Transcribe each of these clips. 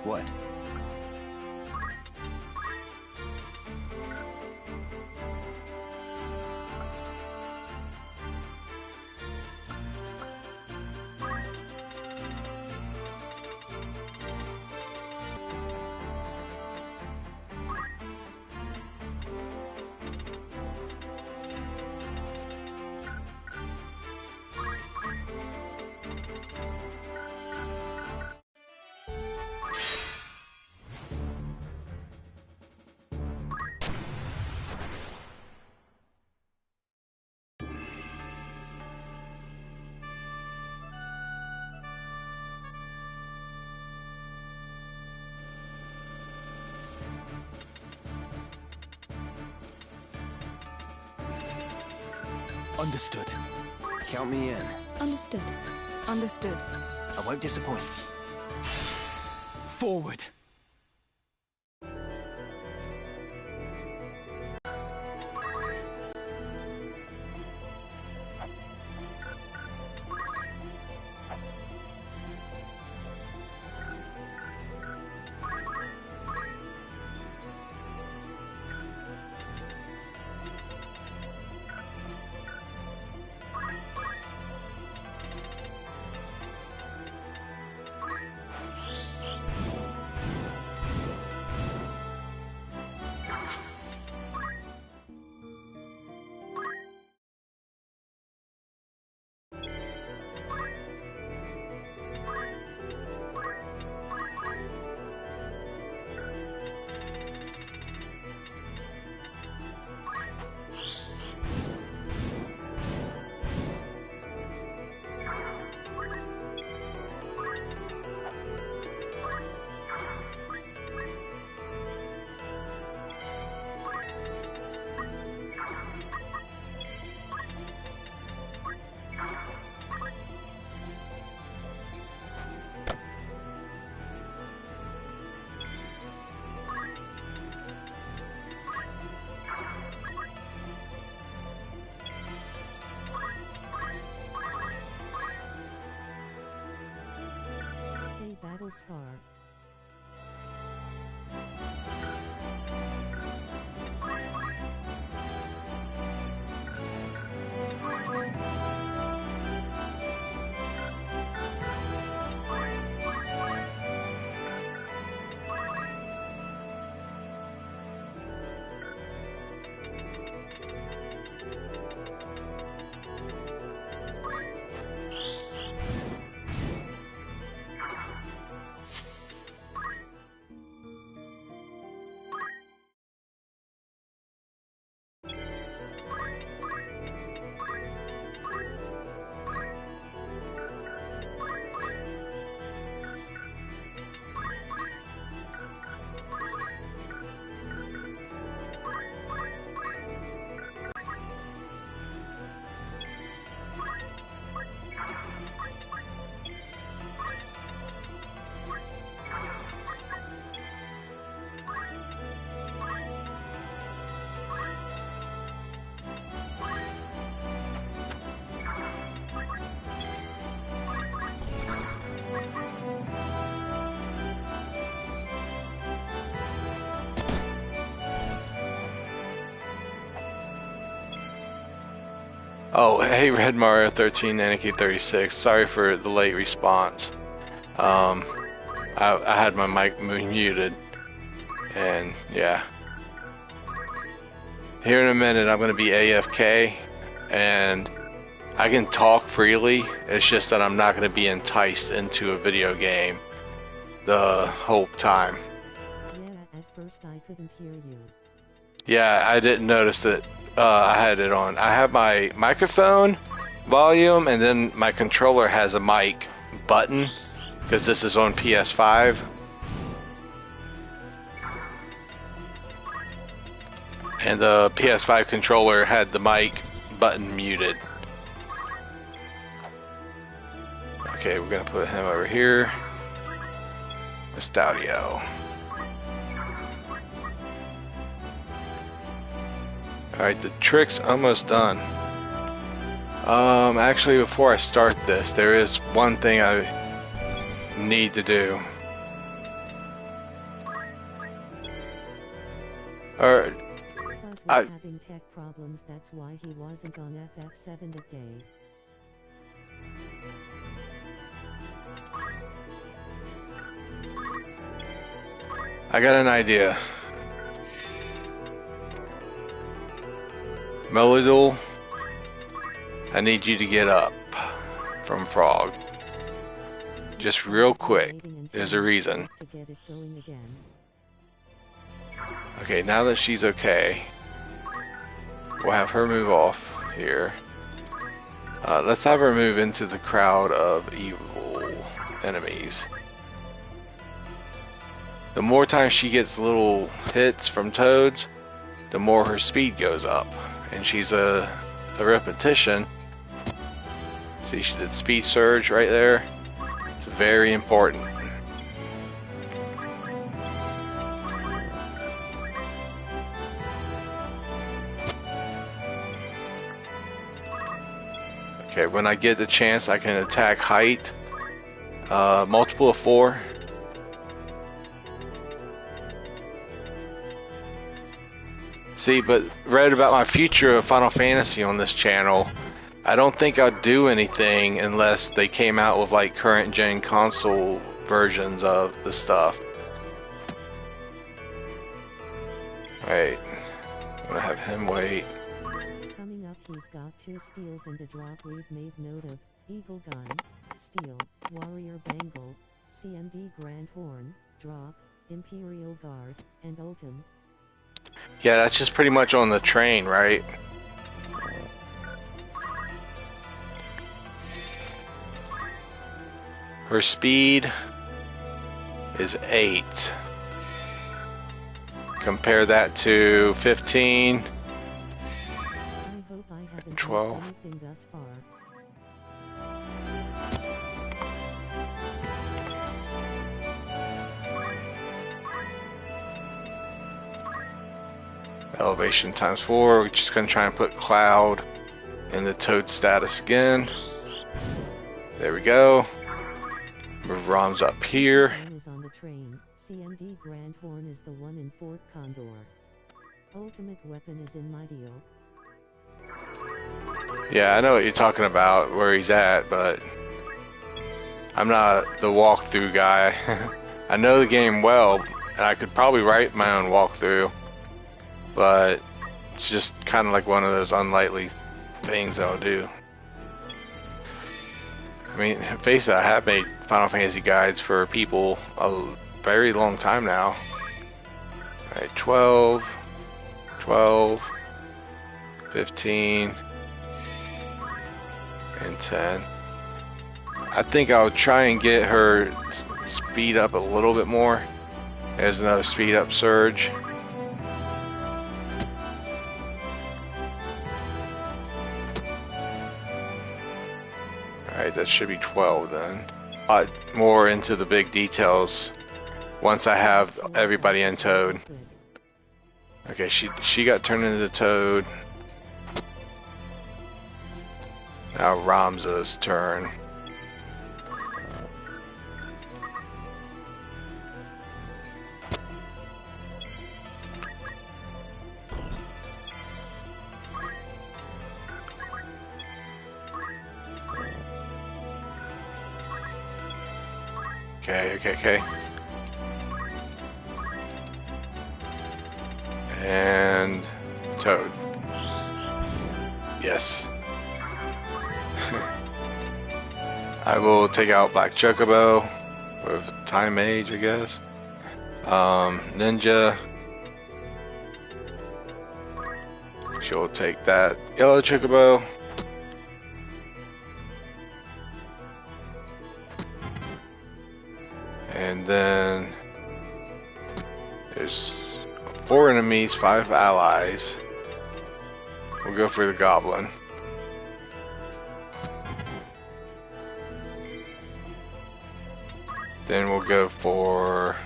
What? Understood. Count me in. Understood. Understood. I won't disappoint. Forward. Battle Star. Oh, hey, Red Mario 13, Aniki 36. Sorry for the late response. I had my mic muted, and yeah. Here in a minute, I'm going to be AFK, and I can talk freely. It's just that I'm not going to be enticed into a video game the whole time. Yeah, at first I couldn't hear you. Yeah, I didn't notice that I had it on. I have my microphone volume, and then my controller has a mic button, because this is on PS5. And the PS5 controller had the mic button muted. Okay, we're gonna put him over here. Estaudio. Alright, the trick's almost done. Actually, before I start this, there is one thing I need to do. Or Fuzz was I having tech problems, that's why he wasn't on FF7 that day. got an idea. Melodul, I need you to get up from Frog. Just real quick. There's a reason. To get it going again. Okay, now that she's okay, we'll have her move off here. Let's have her move into the crowd of evil enemies. The more times she gets little hits from toads, the more her speed goes up. And she's a repetition. See, she did speed surge right there. It's very important. Okay, when I get the chance, I can attack height. Multiple of 4. See, but read about my future of Final Fantasy on this channel. I don't think I'd do anything unless they came out with like current gen console versions of the stuff. Alright, I'm gonna have him wait. Coming up, he's got 2 steals and a drop we've made note of: Eagle Gun, Steel, Warrior Bangle, CMD Grand Horn, Drop, Imperial Guard, and Ultim. Yeah, that's just pretty much on the train, right? Her speed is 8. Compare that to 15. I hope I haven't 12. missed anything thus far. Elevation times 4. We're just going to try and put Cloud in the Toad status again. There we go. Move ROMs up here. One is on the train. CMD Grand Horn is the one in Fort Condor. Ultimate weapon is in my deal. Yeah, I know what you're talking about, where he's at, but I'm not the walkthrough guy. I know the game well, and I could probably write my own walkthrough. But it's just kind of like one of those unlikely things I'll do. I mean, face it, I have made Final Fantasy guides for people a very long time now. Alright, 12, 12, 15, and 10. I think I'll try and get her speed up a little bit more. There's another speed up surge. Alright, that should be 12 then. More into the big details once I have everybody in Toad. Okay, she got turned into Toad. Now Ramza's turn. Okay. And Toad. Yes. I will take out Black Chocobo with Time Mage, I guess. Ninja. She'll take that Yellow Chocobo. And then there's 4 enemies, 5 allies. We'll go for the Goblin. Then we'll go for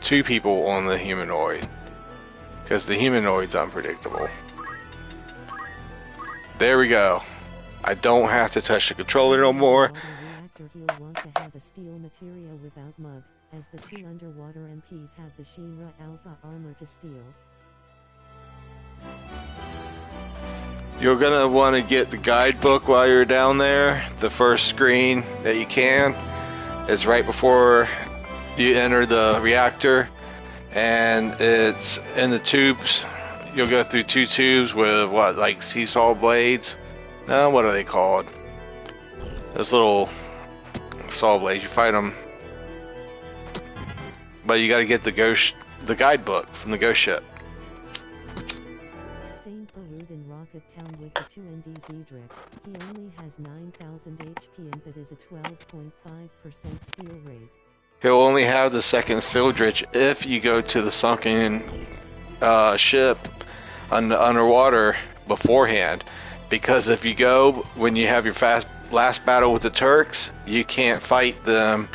2 people on the humanoid, because the humanoid's unpredictable. There we go. I don't have to touch the controller no more. He'll want to have a steel materia without mug, as the two underwater MPs have the Shinra Alpha armor to steal. You're gonna want to get the guidebook while you're down there. The first screen that you can is right before you enter the reactor, and it's in the tubes. You'll go through two tubes with what, like seesaw blades? No, what are they called? Those little saw blades. You fight them, but you got to get the guidebook from the ghost ship. Same for Rude in Rocket Town with the 2ND Zedrich. He only has 9,000 HP and that is a 12.5% steal rate. He'll only have the second Sildrich if you go to the sunken ship underwater beforehand, because if you go when you have your last battle with the Turks, you can't fight them.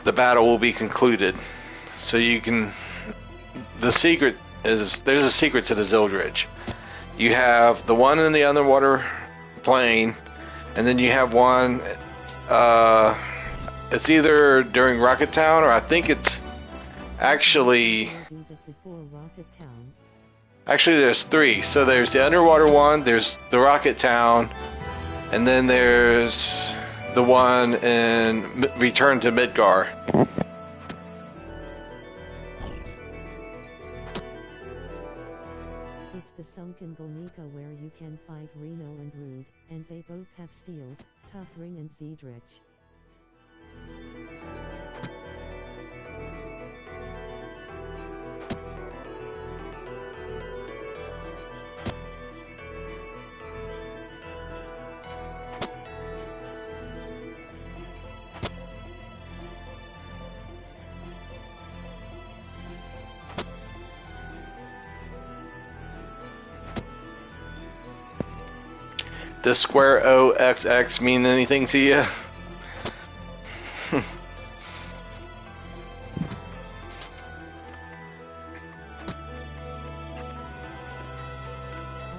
The battle will be concluded. So you can. The secret is there's a secret to the Zildrich. You have the one in the underwater plane, and then you have one. It's either during Rocket Town, or I think it's actually. Actually, there's three. So there's the underwater one, there's the Rocket Town, and then there's the one in Return to Midgar. It's the sunken Golnika where you can fight Reno and Rude, and they both have steals, Tough Ring and Zedrich. Does square OXX mean anything to you?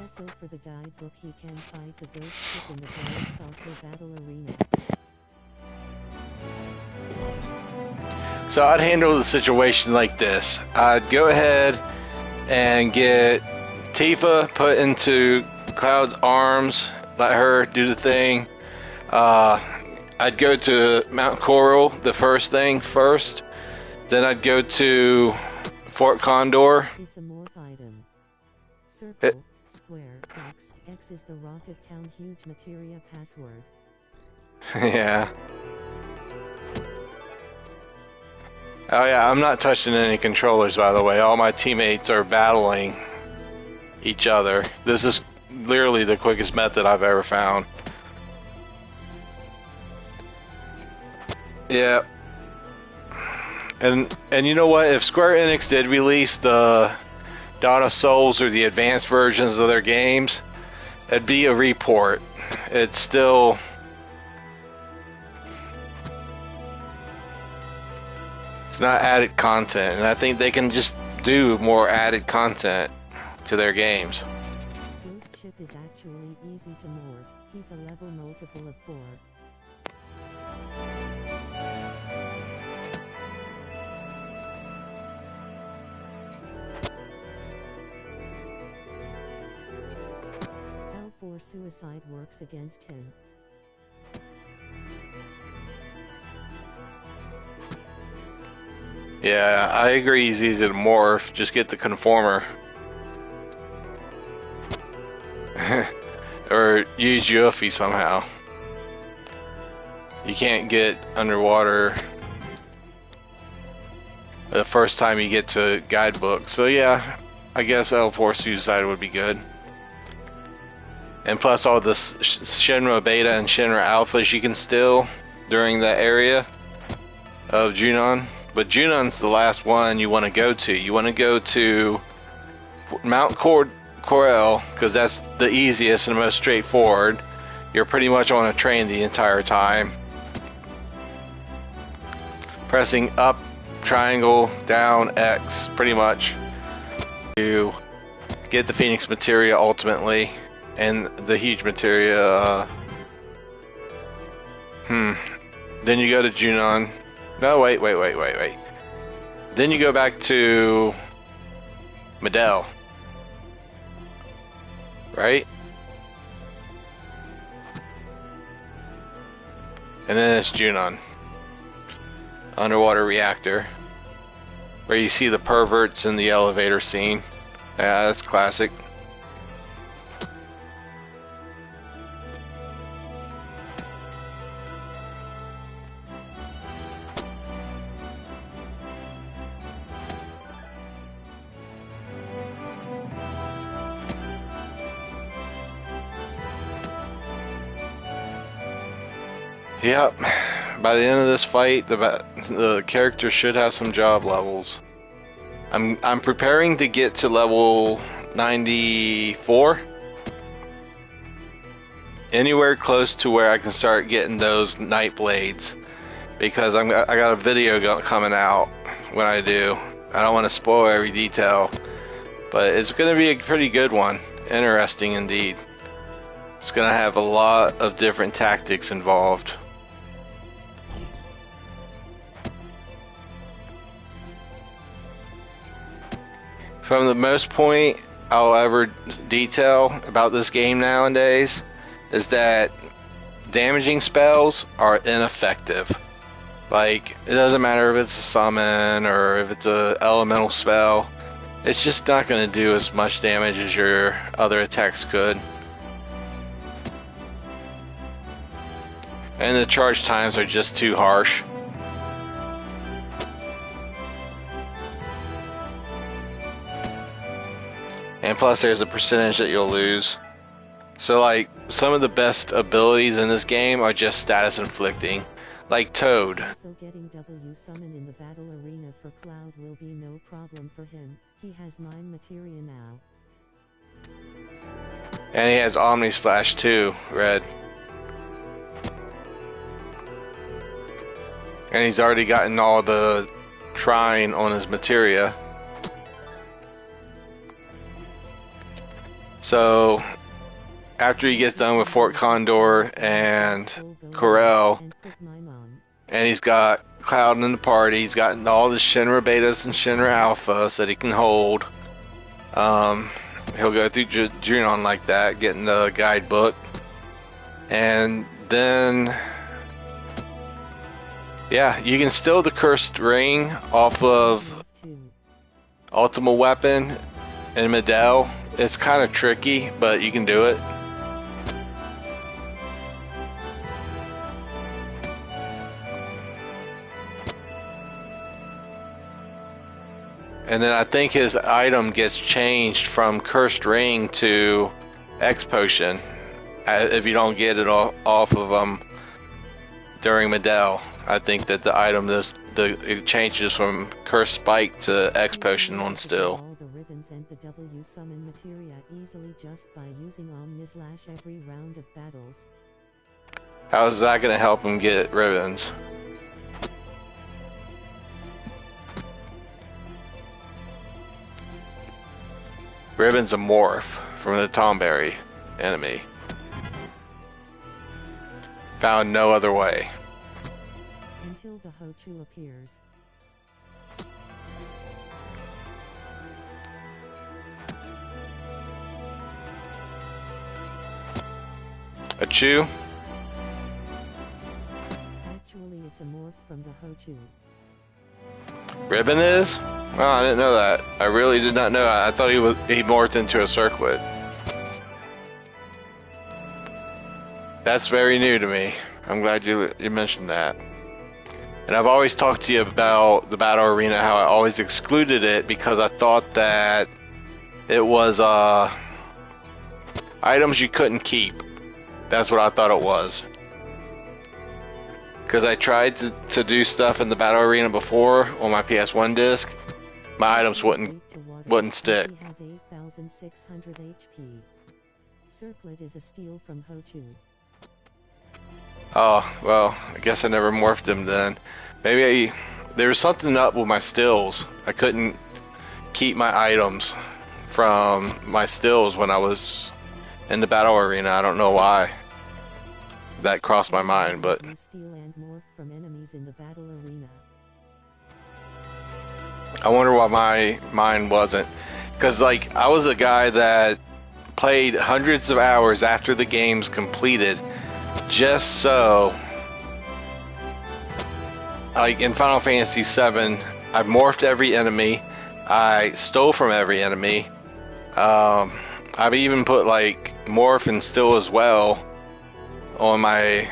Also for the guidebook he can fight the ghost ship in the Grand Salsa Battle Arena. So I'd handle the situation like this. I'd go ahead and get Tifa put into Cloud's arms, let her do the thing. I'd go to Mount Coral, the first thing first. Then I'd go to Fort Condor. It's a morph item. Circle, square, X. X is the Rocket Town huge materia password. Yeah. Oh yeah, I'm not touching any controllers, by the way. All my teammates are battling each other. This is literally the quickest method I've ever found. Yeah. And you know what? If Square Enix did release the Dawn of Souls or the advanced versions of their games, it'd be a report. It's still... It's not added content, and I think they can just do more added content to their games. Ghost ship is actually easy to morph. He's a level multiple of 4. L4 suicide works against him. Yeah, I agree he's easy to morph. Just get the conformer. Or use Yuffie somehow. You can't get underwater the first time you get to a guidebook. So yeah, I guess L4 Suicide would be good. And plus all the Shinra Beta and Shinra Alphas you can steal during that area of Junon. But Junon's the last one you want to go to. You want to go to Mount Corel, because that's the easiest and most straightforward. You're pretty much on a train the entire time. Pressing up, triangle, down, X, pretty much. You get the Phoenix materia ultimately, and the huge materia. Then you go to Junon. No, wait. Then you go back to Medell. Right? And then it's Junon. Underwater reactor. Where you see the perverts in the elevator scene. Yeah, that's classic. Yep. By the end of this fight, the character should have some job levels. I'm preparing to get to level 94. Anywhere close to where I can start getting those night blades, because I got a video coming out when I do. I don't want to spoil every detail, but it's going to be a pretty good one. Interesting indeed. It's going to have a lot of different tactics involved. From the most point I'll ever detail about this game nowadays is that damaging spells are ineffective. Like, it doesn't matter if it's a summon or if it's a elemental spell, it's just not going to do as much damage as your other attacks could. And the charge times are just too harsh. And plus there's a percentage that you'll lose. So like, some of the best abilities in this game are just status inflicting. Like Toad. So getting W summon in the battle arena for Cloud will be no problem for him. He has Mine Materia now. And he has Omni Slash too, Red. And he's already gotten all the Trine on his materia. So, after he gets done with Fort Condor and Corel, and he's got Cloud in the party, he's gotten all the Shinra Betas and Shinra Alphas that he can hold. He'll go through Junon like that, getting the guidebook. And then, yeah, you can steal the Cursed Ring off of Ultimate Weapon and Medell. It's kind of tricky, but you can do it. And then I think his item gets changed from Cursed Ring to X Potion if you don't get it off of him during Medell. I think that the item it changes from Cursed Spike to X Potion on still. All the ribbons and the W summon materia easily just by using Omnislash every round of battles. How is that going to help him get ribbons? Ribbon's a morph from the Tomberry enemy. Found no other way. Until the Ho-Chu appears. A Chew? Actually, it's a morph from the Ho-Chu. Ribbon is? Oh, I didn't know that. I really did not know. I thought he morphed into a circlet. That's very new to me. I'm glad you mentioned that. And I've always talked to you about the battle arena, how I always excluded it because I thought that it was items you couldn't keep. That's what I thought it was. Because I tried to do stuff in the battle arena before on my PS1 disc. My items wouldn't stick. He has 8,600 HP. Circlet is a steal from Ho-Chu. Oh, well, I guess I never morphed him then. Maybe there was something up with my stills. I couldn't keep my items from my stills when I was in the battle arena. I don't know why. That crossed my mind, but Steal and morph from enemies in the battle arena. I wonder why mine wasn't. Because, like, I was a guy that played hundreds of hours after the game's completed just so, like, in Final Fantasy VII, I morphed every enemy. I stole from every enemy. I've even put, like, morph and still as well on my,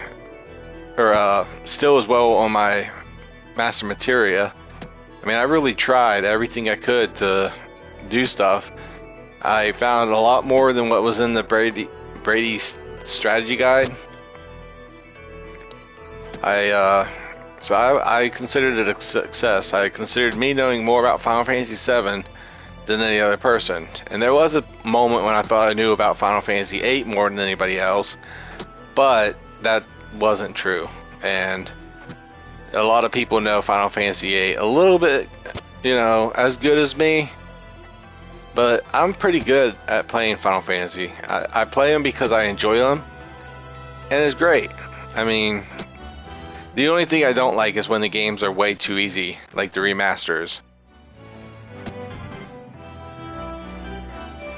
still as well on my master materia. I mean, I really tried everything I could to do stuff. I found a lot more than what was in the Brady's strategy guide. So I considered it a success. I considered me knowing more about Final Fantasy VII than any other person. And there was a moment when I thought I knew about Final Fantasy VIII more than anybody else, but that wasn't true. And a lot of people know Final Fantasy VIII a little bit, you know, as good as me. But I'm pretty good at playing Final Fantasy. I play them because I enjoy them, and it's great. I mean, the only thing I don't like is when the games are way too easy, like the remasters.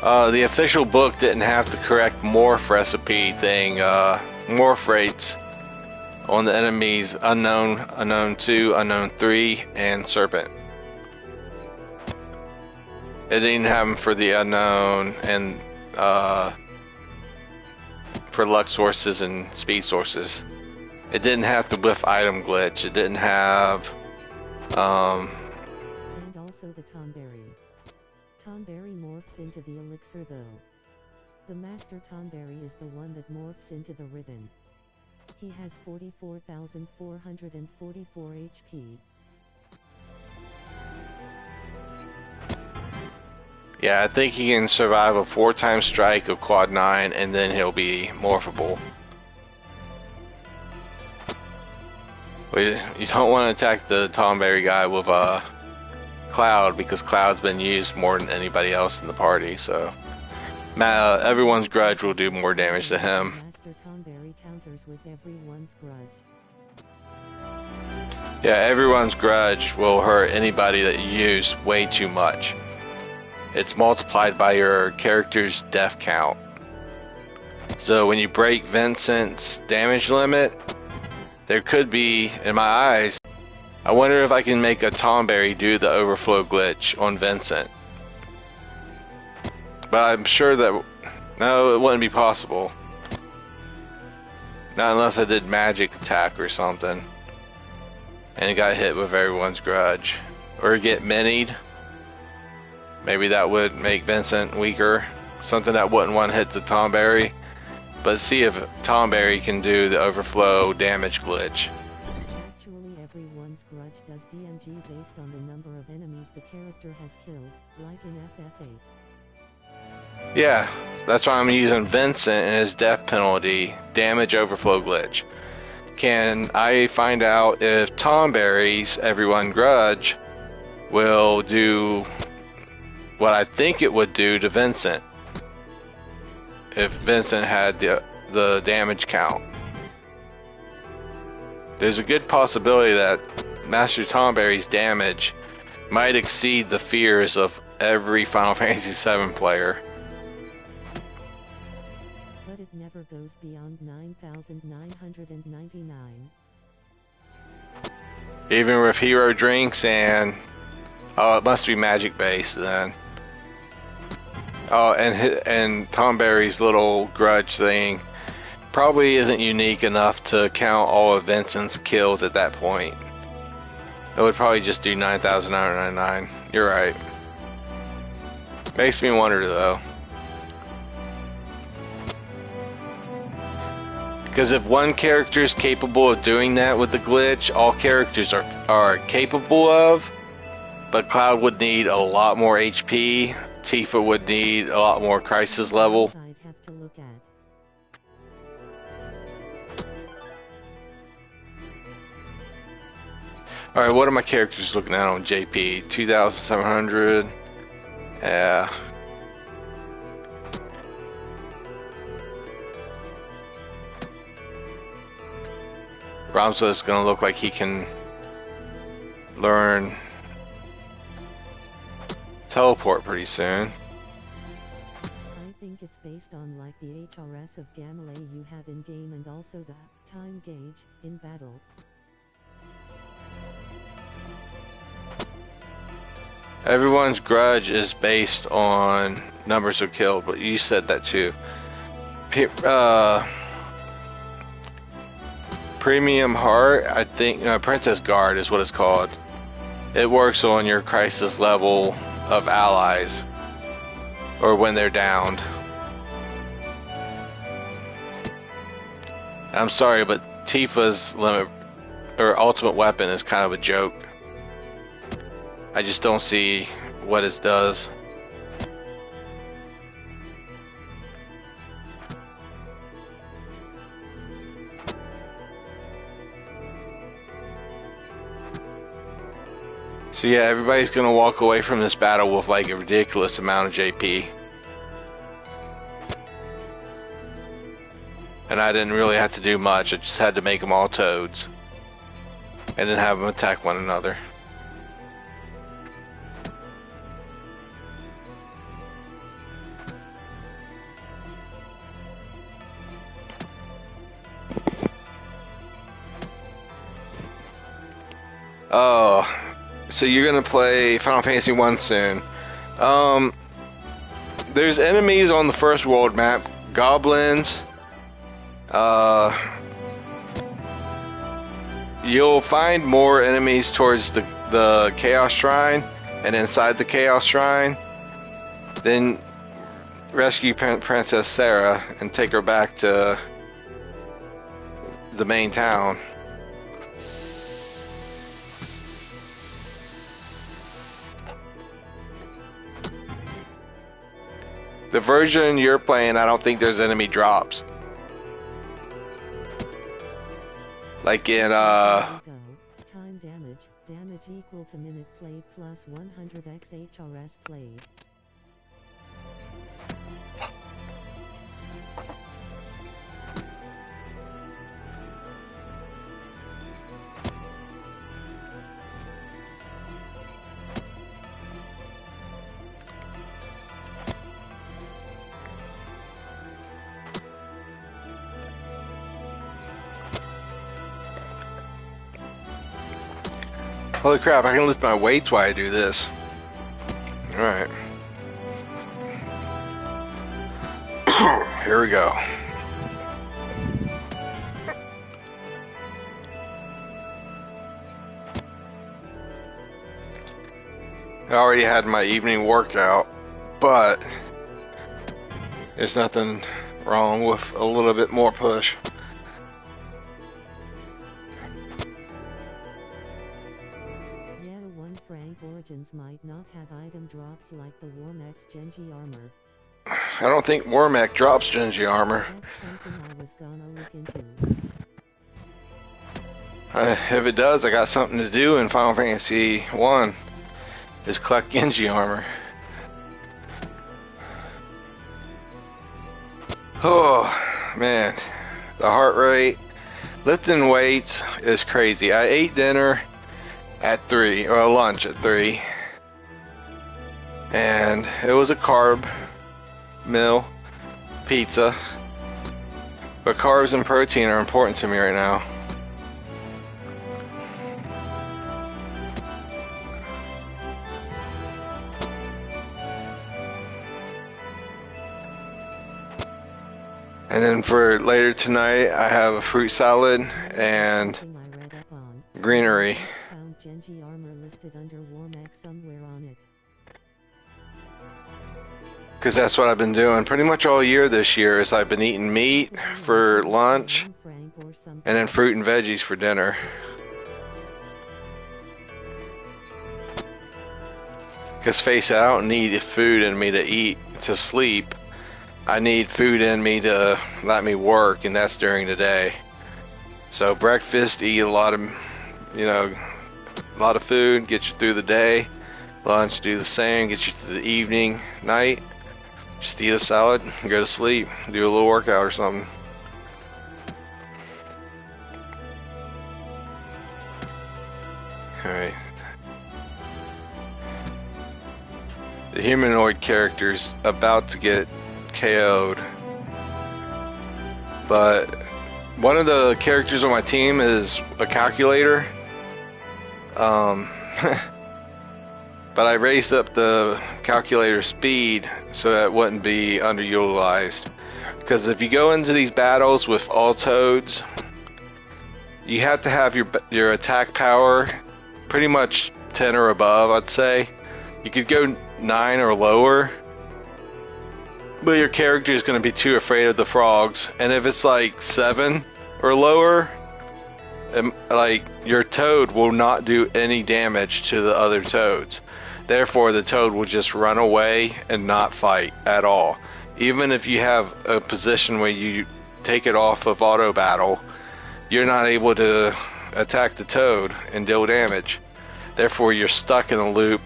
The official book didn't have the correct morph recipe thing, morph rates on the enemies Unknown, Unknown 2, Unknown 3, and Serpent. It didn't have them for the Unknown and for luck sources and speed sources. It didn't have the whiff item glitch. It didn't have And also the Tonberry. Tonberry morphs into the elixir though. The Master Tonberry is the one that morphs into the ribbon. He has 44,444 HP. Yeah, I think he can survive a 4-time strike of quad 9 and then he'll be morphable. You don't want to attack the Tonberry guy with Cloud because Cloud's been used more than anybody else in the party, so everyone's grudge will do more damage to him. Master Tonberry counters with everyone's grudge. Yeah, everyone's grudge will hurt anybody that you use way too much. It's multiplied by your character's death count. So when you break Vincent's damage limit, there could be, in my eyes, I wonder if I can make a Tonberry do the overflow glitch on Vincent. But I'm sure that, no, it wouldn't be possible. Not unless I did magic attack or something. And it got hit with everyone's grudge. Or get minied. Maybe that would make Vincent weaker. Something that wouldn't want to hit the Tonberry. But see if Tonberry can do the overflow damage glitch. Actually, everyone's grudge does DMG based on the number of enemies the character has killed, like in FF8. Yeah, that's why I'm using Vincent and his death penalty damage overflow glitch. Can I find out if Tonberry's everyone grudge will do what I think it would do to Vincent if Vincent had the damage count? There's a good possibility that Master Tonberry's damage might exceed the fears of every Final Fantasy VII player. But it never goes beyond 9,999. Even with hero drinks and... oh, it must be magic based then. Oh, and Tonberry's little grudge thing probably isn't unique enough to count all of Vincent's kills at that point. It would probably just do 9,999. You're right. Makes me wonder though. Because if one character is capable of doing that with the glitch, all characters are capable of, but Cloud would need a lot more HP. Tifa would need a lot more crisis level. I'd have to look at. Alright, what are my characters looking at on JP? 2,700. Yeah. Ramza is going to look like he can learn teleport pretty soon. I think it's based on like the HRS of Gamma you have in game and also the time gauge in battle. Everyone's grudge is based on numbers of killed, but you said that too. Premium Heart, I think, Princess Guard is what it's called. It works on your crisis level of allies, or when they're downed. I'm sorry, but Tifa's limit, or ultimate weapon, is kind of a joke. I just don't see what it does. So yeah, everybody's gonna walk away from this battle with like a ridiculous amount of JP. And I didn't really have to do much, I just had to make them all toads. And then have them attack one another. Oh, so you're gonna play Final Fantasy 1 soon. There's enemies on the first world map, goblins. You'll find more enemies towards the Chaos Shrine, and inside the Chaos Shrine, then rescue Princess Sarah and take her back to the main town. The version you're playing, I don't think there's enemy drops. Like in Time damage equal to minute played plus 100x HRS played. Holy crap, I can lift my weights while I do this. Alright. Here we go. I already had my evening workout, but there's nothing wrong with a little bit more push. Origins might not have item drops like the Warmax Genji armor. I don't think Warmac drops Genji armor. That's something I was gonna look into. If it does, I got something to do in Final Fantasy 1. Is collect Genji armor. Oh, man. The heart rate. Lifting weights is crazy. I ate dinner at 3, or lunch at 3, and it was a carb meal, pizza, but carbs and protein are important to me right now. And then for later tonight, I have a fruit salad and greenery. Genji armor listed under Warmax somewhere on it. Because that's what I've been doing pretty much all year this year is I've been eating meat for lunch and then fruit and veggies for dinner. Because face it, I don't need food in me to eat to sleep. I need food in me to let me work, and that's during the day. So breakfast, eat a lot of, a lot of food, get you through the day. Lunch, do the same, get you through the evening, night. Just eat a salad, go to sleep, do a little workout or something. Alright. The humanoid character's about to get KO'd. But one of the characters on my team is a calculator. But I raised up the calculator speed so that it wouldn't be underutilized. Because if you go into these battles with all toads, you have to have your attack power pretty much 10 or above, I'd say. You could go 9 or lower, but your character is going to be too afraid of the frogs. And if it's like 7 or lower, like your toad will not do any damage to the other toads. Therefore, the toad will just run away and not fight at all. Even if you have a position where you take it off of auto battle, you're not able to attack the toad and deal damage. Therefore, you're stuck in a loop.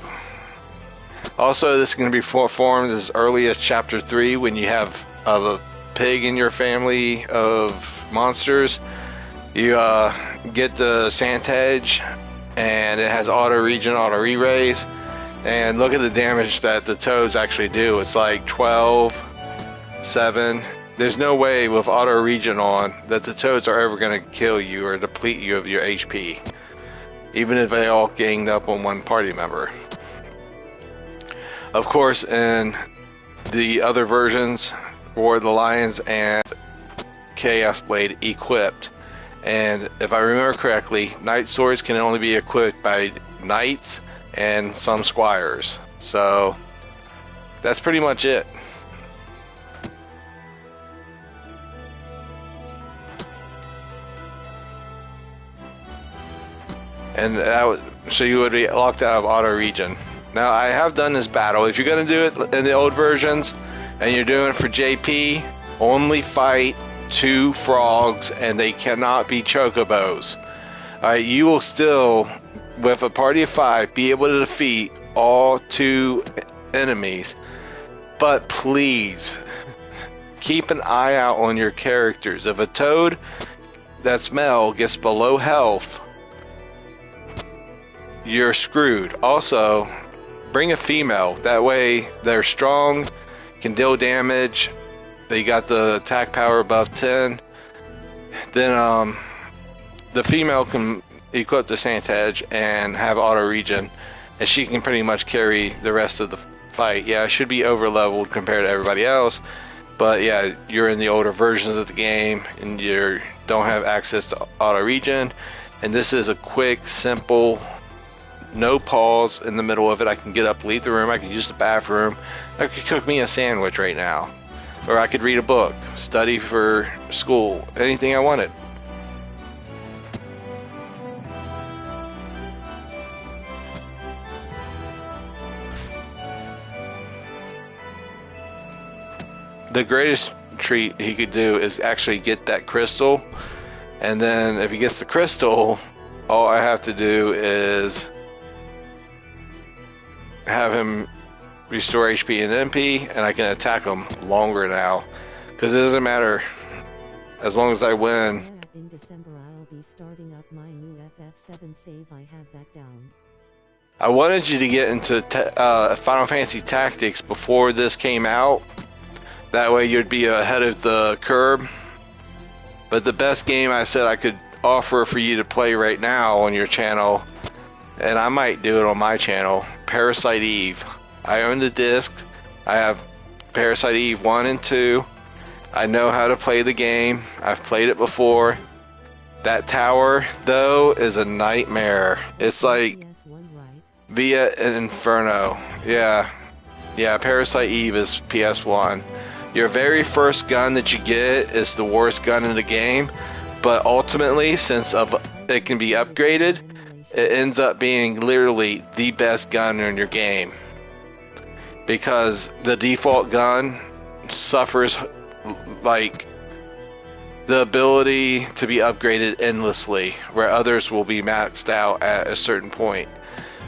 Also, this is going to be formed as early as chapter 3 when you have a pig in your family of monsters. You get the Santage, and it has auto regen, auto re-raise. And look at the damage that the toads actually do. It's like 12, 7. There's no way with auto regen on that the toads are ever going to kill you or deplete you of your HP. Even if they all ganged up on one party member. Of course, in the other versions, War of the Lions and Chaos Blade equipped. And if I remember correctly, Knight Swords can only be equipped by Knights and some Squires. So, that's pretty much it. And that would, so you would be locked out of auto regen. Now, I have done this battle. If you're going to do it in the old versions, and you're doing it for JP, only fight 2 frogs, and they cannot be chocobos. Alright, you will still, with a party of 5, be able to defeat all 2 enemies. But please, keep an eye out on your characters. If a toad that's male gets below health, you're screwed. Also, bring a female. That way, they're strong, can deal damage. They got the attack power above 10. Then, the female can equip the Santage and have auto regen, and she can pretty much carry the rest of the fight. Yeah, I should be over leveled compared to everybody else, but yeah, you're in the older versions of the game and you don't have access to auto regen. And this is a quick, simple, no pause in the middle of it. I can get up, leave the room, I can use the bathroom, I could cook me a sandwich right now, or I could read a book, study for school, anything I wanted. The greatest treat he could do is actually get that crystal, and then if he gets the crystal, all I have to do is have him restore HP and MP, and I can attack him longer now, because it doesn't matter as long as I win. In December I'll be starting up my new FF7 save. I have that down. I wanted you to get into Final Fantasy Tactics before this came out. That way you'd be ahead of the curve. But the best game I said I could offer for you to play right now on your channel, and I might do it on my channel, Parasite Eve. I own the disc. I have Parasite Eve 1 and 2. I know how to play the game. I've played it before. That tower, though, is a nightmare. It's like Via Inferno. Yeah, Parasite Eve is PS1. Your very first gun that you get is the worst gun in the game, but ultimately, since it can be upgraded, it ends up being literally the best gun in your game. Because the default gun suffers like the ability to be upgraded endlessly, where others will be maxed out at a certain point.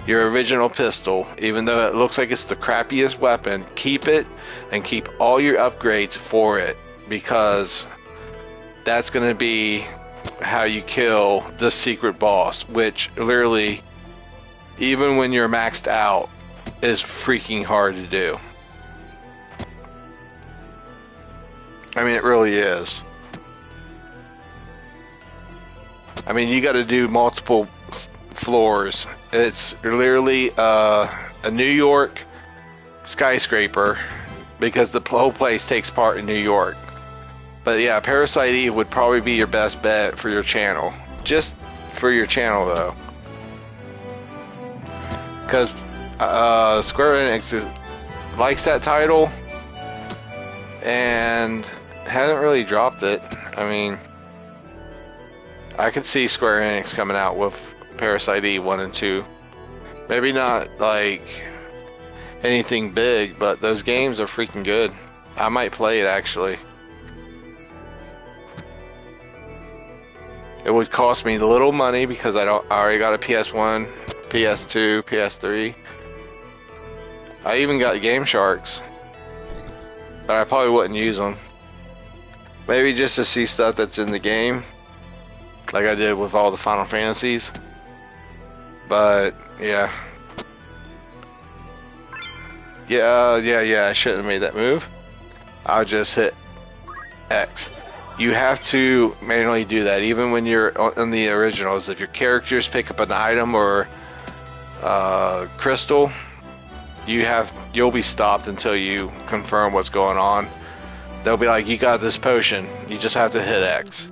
Your original pistol, even though it looks like it's the crappiest weapon, keep it and keep all your upgrades for it, because that's going to be how you kill the secret boss, which literally, even when you're maxed out, is freaking hard to do. I mean, it really is. I mean, you got to do multiple floors. It's literally a New York skyscraper because the whole place takes part in New York. But yeah, Parasite Eve would probably be your best bet for your channel. Just for your channel, though. Because Square Enix likes that title and hasn't really dropped it. I mean, I could see Square Enix coming out with Parasite Eve 1 and 2. Maybe not like anything big, but those games are freaking good. I might play it actually. It would cost me little money because I already got a PS1, PS2, PS3. I even got Game Sharks, but I probably wouldn't use them. Maybe just to see stuff that's in the game, like I did with all the Final Fantasies. But yeah, I shouldn't have made that move. I'll just hit X. You have to manually do that, even when you're on the originals. If your characters pick up an item or crystal, you'll be stopped until you confirm what's going on. They'll be like, "You got this potion." You just have to hit X.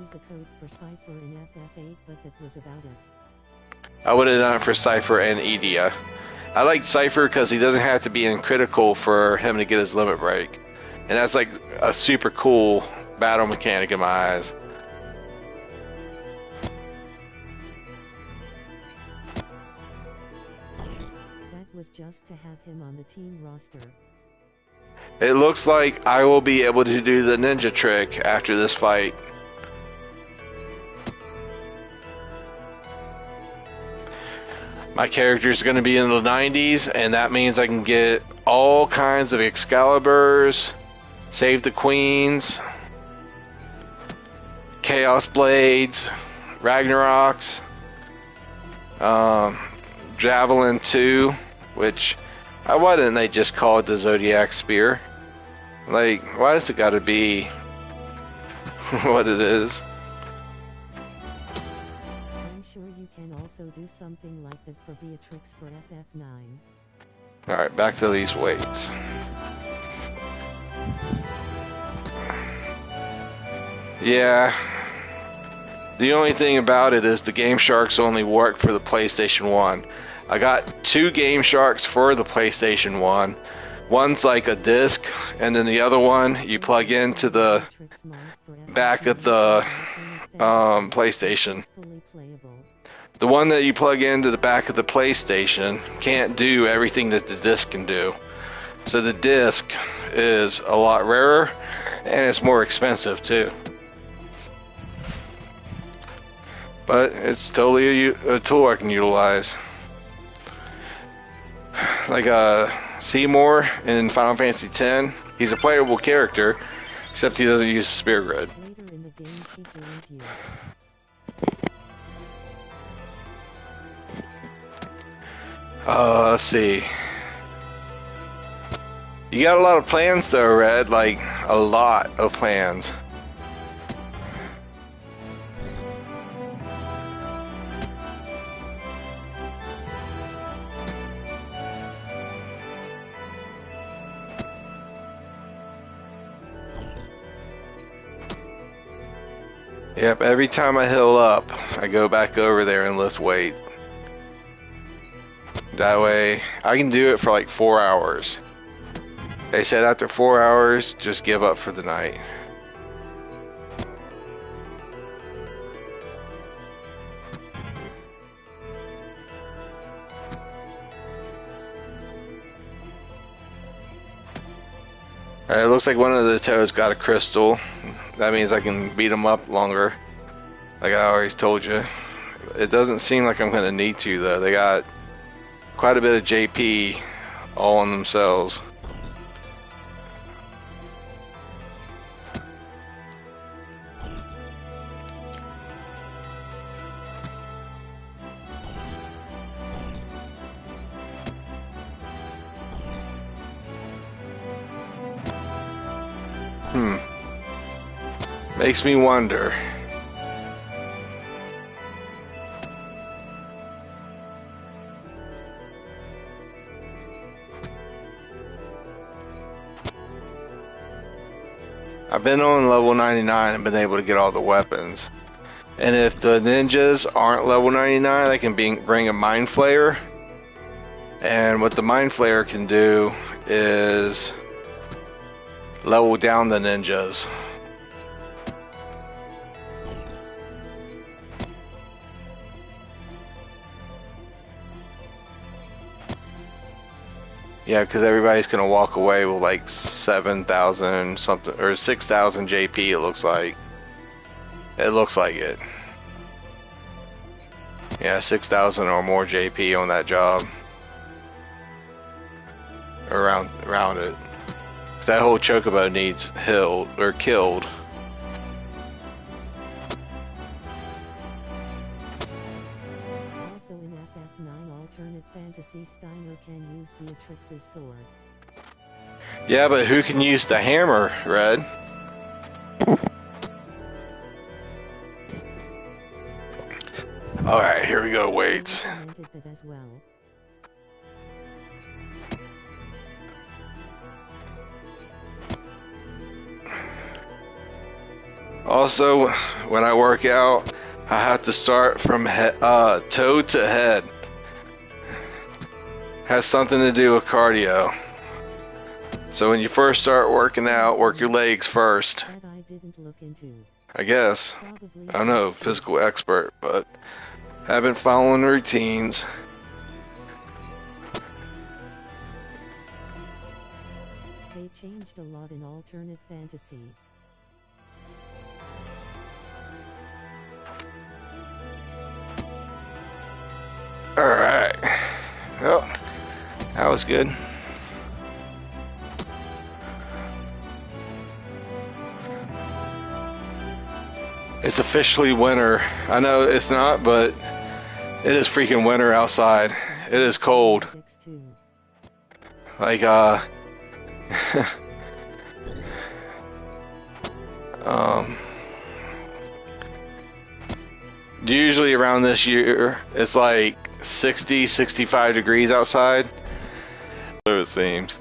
I would have done it for Cypher and Edia. I like Cypher because he doesn't have to be in critical for him to get his limit break, and that's like a super cool battle mechanic in my eyes. That was just to have him on the team roster. It looks like I will be able to do the ninja trick after this fight. My character is going to be in the 90s, and that means I can get all kinds of Excaliburs, Save the Queens, Chaos Blades, Ragnaroks, Javelin 2, which, why didn't they just call it the Zodiac Spear? Like, why does it gotta be what it is? I'm sure you can also do something like that for Beatrix for FF9. Alright, back to these weights. Yeah. The only thing about it is the Game Sharks only work for the PlayStation 1. I got 2 Game Sharks for the PlayStation 1. One's like a disc, and then the other one you plug into the back of the PlayStation. The one that you plug into the back of the PlayStation can't do everything that the disc can do. So the disc is a lot rarer, and it's more expensive too. But it's totally a tool I can utilize. Like Seymour in Final Fantasy X, he's a playable character, except he doesn't use Spear Grid. Later in the game she joins you. Let's see. You got a lot of plans though, Red, like a lot of plans. Yep, every time I heal up, I go back over there and lift weight. That way, I can do it for like 4 hours. They said after 4 hours, just give up for the night. Alright, it looks like one of the toads got a crystal. That means I can beat them up longer. Like I already told you. It doesn't seem like I'm going to need to though. They got quite a bit of JP all on themselves. Makes me wonder. I've been on level 99 and been able to get all the weapons. And if the ninjas aren't level 99, I can bring a Mind Flayer. And what the Mind Flayer can do is level down the ninjas. Yeah, because everybody's gonna walk away with like 7,000 something or 6,000 JP. It looks like. It looks like it. Yeah, 6,000 or more JP on that job. Around it. That whole chocobo needs killed. Also in FF9 Alternate Fantasy, Steiner can use Beatrix's sword. Yeah, but who can use the hammer, Red? Alright, here we go, weights. That as well. Also, when I work out, I have to start from toe to head. Has something to do with cardio. So when you first start working out, work your legs first. That I didn't look into. I guess. Probably I don't know, physical expert, but I've been following routines. They changed a lot in Alternate Fantasy. Alright. Well, that was good. It's officially winter. I know it's not, but it is freaking winter outside. It is cold. Like, usually around this year, it's like 60, 65 degrees outside. So it seems.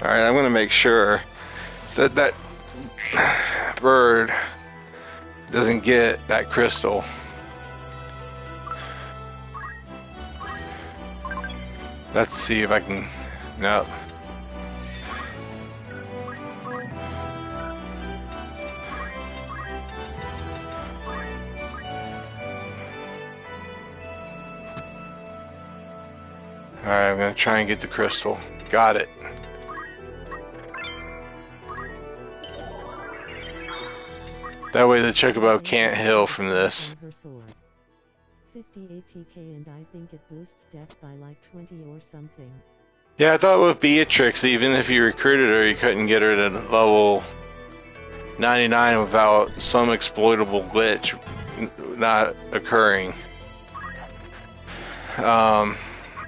Alright, I'm gonna make sure that that bird doesn't get that crystal. Let's see if I can. Nope. Alright, I'm gonna try and get the crystal. Got it. That way the chocobo can't heal from this. 50 ATK and I think it boosts death by like 20 or something. Yeah, I thought with Beatrix, even if you recruited her, you couldn't get her to level 99 without some exploitable glitch not occurring.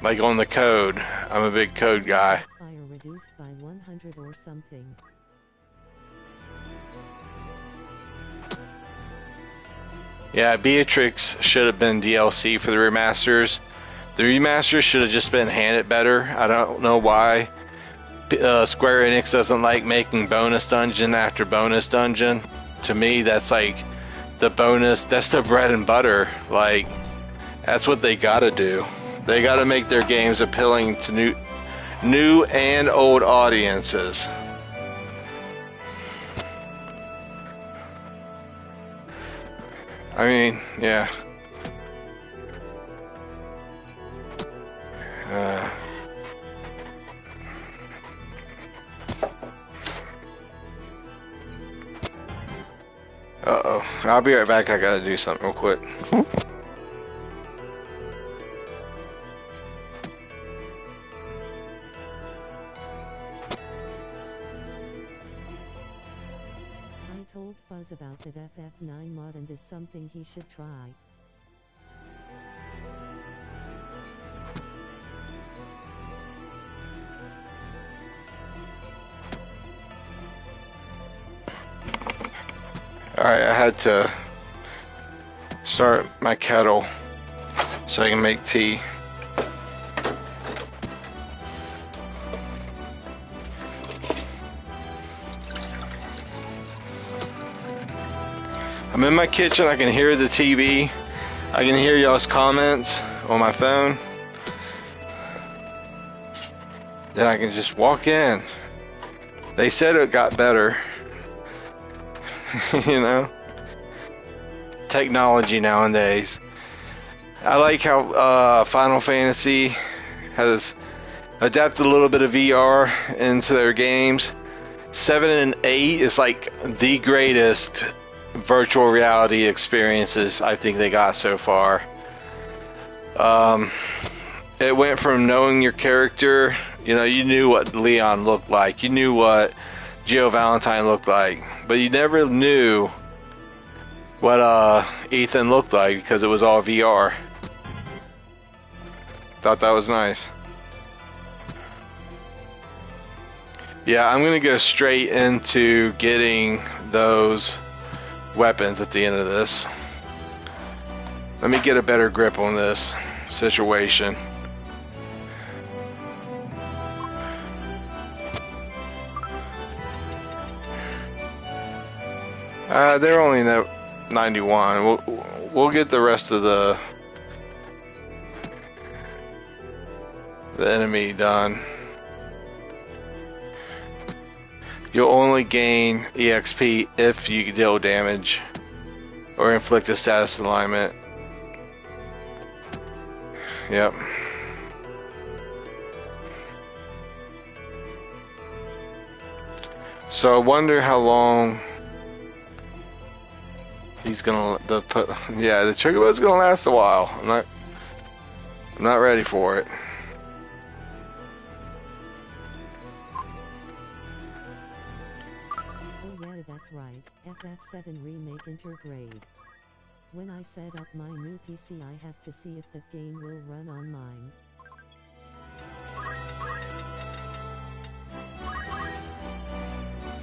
Like on the code. I'm a big code guy. Fire reduced by 100 or something. Yeah, Beatrix should have been DLC for the remasters. The remasters should have just been handed better. I don't know why Square Enix doesn't like making bonus dungeon after bonus dungeon. To me, that's like the bonus, that's the bread and butter. Like, that's what they gotta do. They gotta make their games appealing to new and old audiences. I mean, yeah. Uh-oh. I'll be right back. I gotta do something real quick. I told Fuzz about that FF9 mod and is something he should try. Alright, I had to start my kettle so I can make tea. I'm in my kitchen, I can hear the TV. I can hear y'all's comments on my phone. Then I can just walk in. They said it got better. You know? Technology nowadays. I like how Final Fantasy has adapted a little bit of VR into their games. 7 and 8 is like the greatest virtual reality experiences I think they got so far. It went from knowing your character, you know, you knew what Leon looked like, you knew what Jill Valentine looked like, but you never knew what Ethan looked like because it was all VR. Thought that was nice. Yeah, I'm gonna go straight into getting those weapons at the end of this. Let me get a better grip on this situation. They're only 91. We'll get the rest of the enemy done. You'll only gain EXP if you deal damage or inflict a status alignment. Yep. So I wonder how long he's gonna yeah, the Chocobo's gonna last a while. I'm not ready for it. That's right, FF7 Remake Intergrade. When I set up my new PC I have to see if the game will run on mine.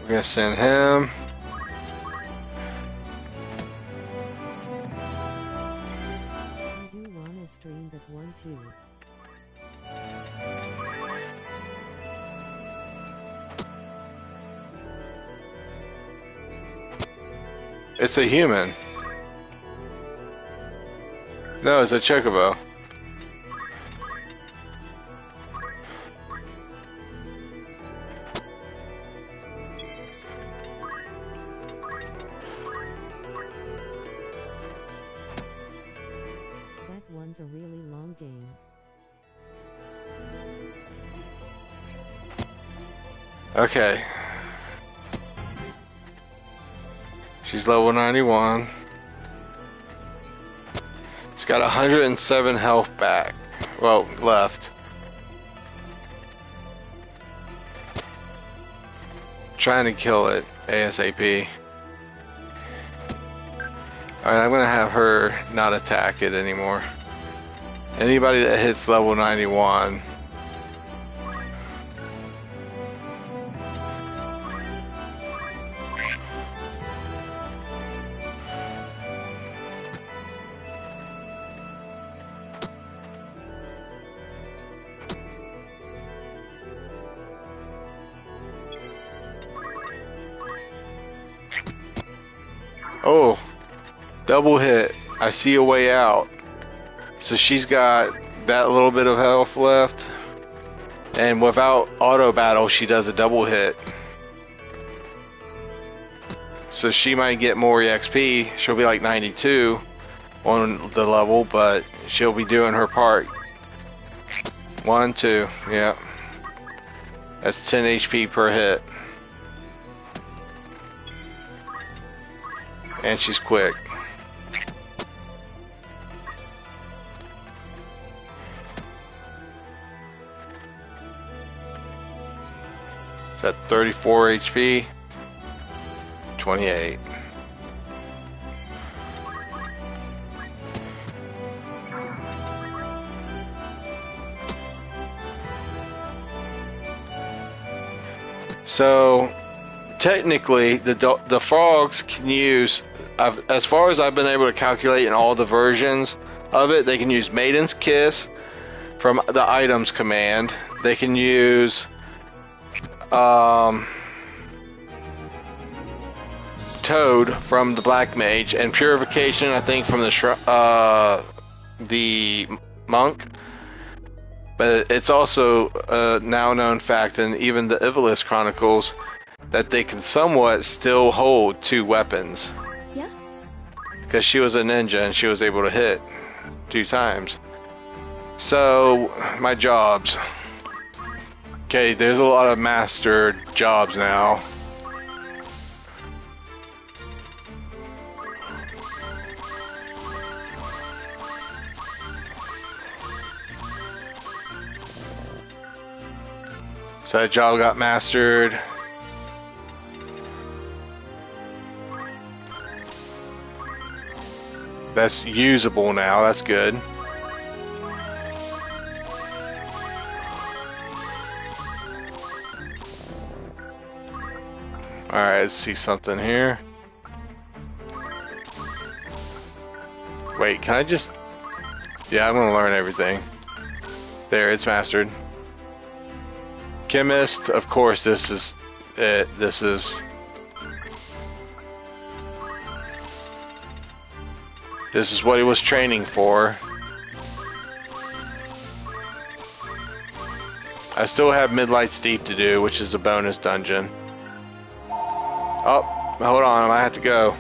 We're gonna send him. I do wanna stream that one too. It's a human. No, it's a Chocobo. That one's a really long game. Okay. She's level 91. She's got 107 health back. Well, left. Trying to kill it ASAP. Alright, I'm gonna have her not attack it anymore. Anybody that hits level 91. Oh, double hit. I see a way out. So she's got that little bit of health left. And without auto battle, she does a double hit. So she might get more EXP. She'll be like 92 on the level, but she'll be doing her part. 1, 2, yeah. That's 10 HP per hit. And she's quick. Is that 34 HP? 28. So technically, the frogs can use, as far as I've been able to calculate in all the versions of it, they can use Maiden's Kiss from the items command. They can use Toad from the Black Mage, and Purification, I think, from the Monk. But it's also a now known fact in even the Ivalice Chronicles that they can somewhat still hold 2 weapons. Yes. Because she was a ninja and she was able to hit 2 times. So, my jobs. Okay, there's a lot of mastered jobs now. So that job got mastered. That's usable now, that's good. Alright, let's see something here. Wait, can I just... Yeah, I'm gonna learn everything. There, it's mastered. Chemist, of course, this is it. This is what he was training for. I still have Midlight's Deep to do, which is a bonus dungeon. Oh, hold on, I might have to go.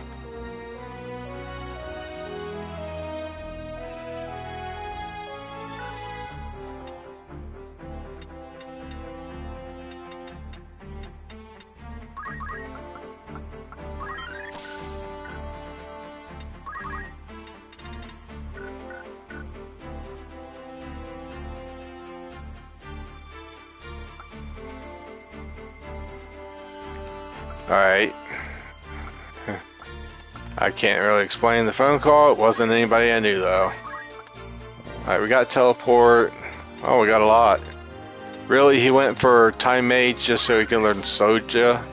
Alright. I can't really explain the phone call. It wasn't anybody I knew, though. Alright, we got teleport. Oh, we got a lot. Really, he went for Time Mage just so he can learn Soja?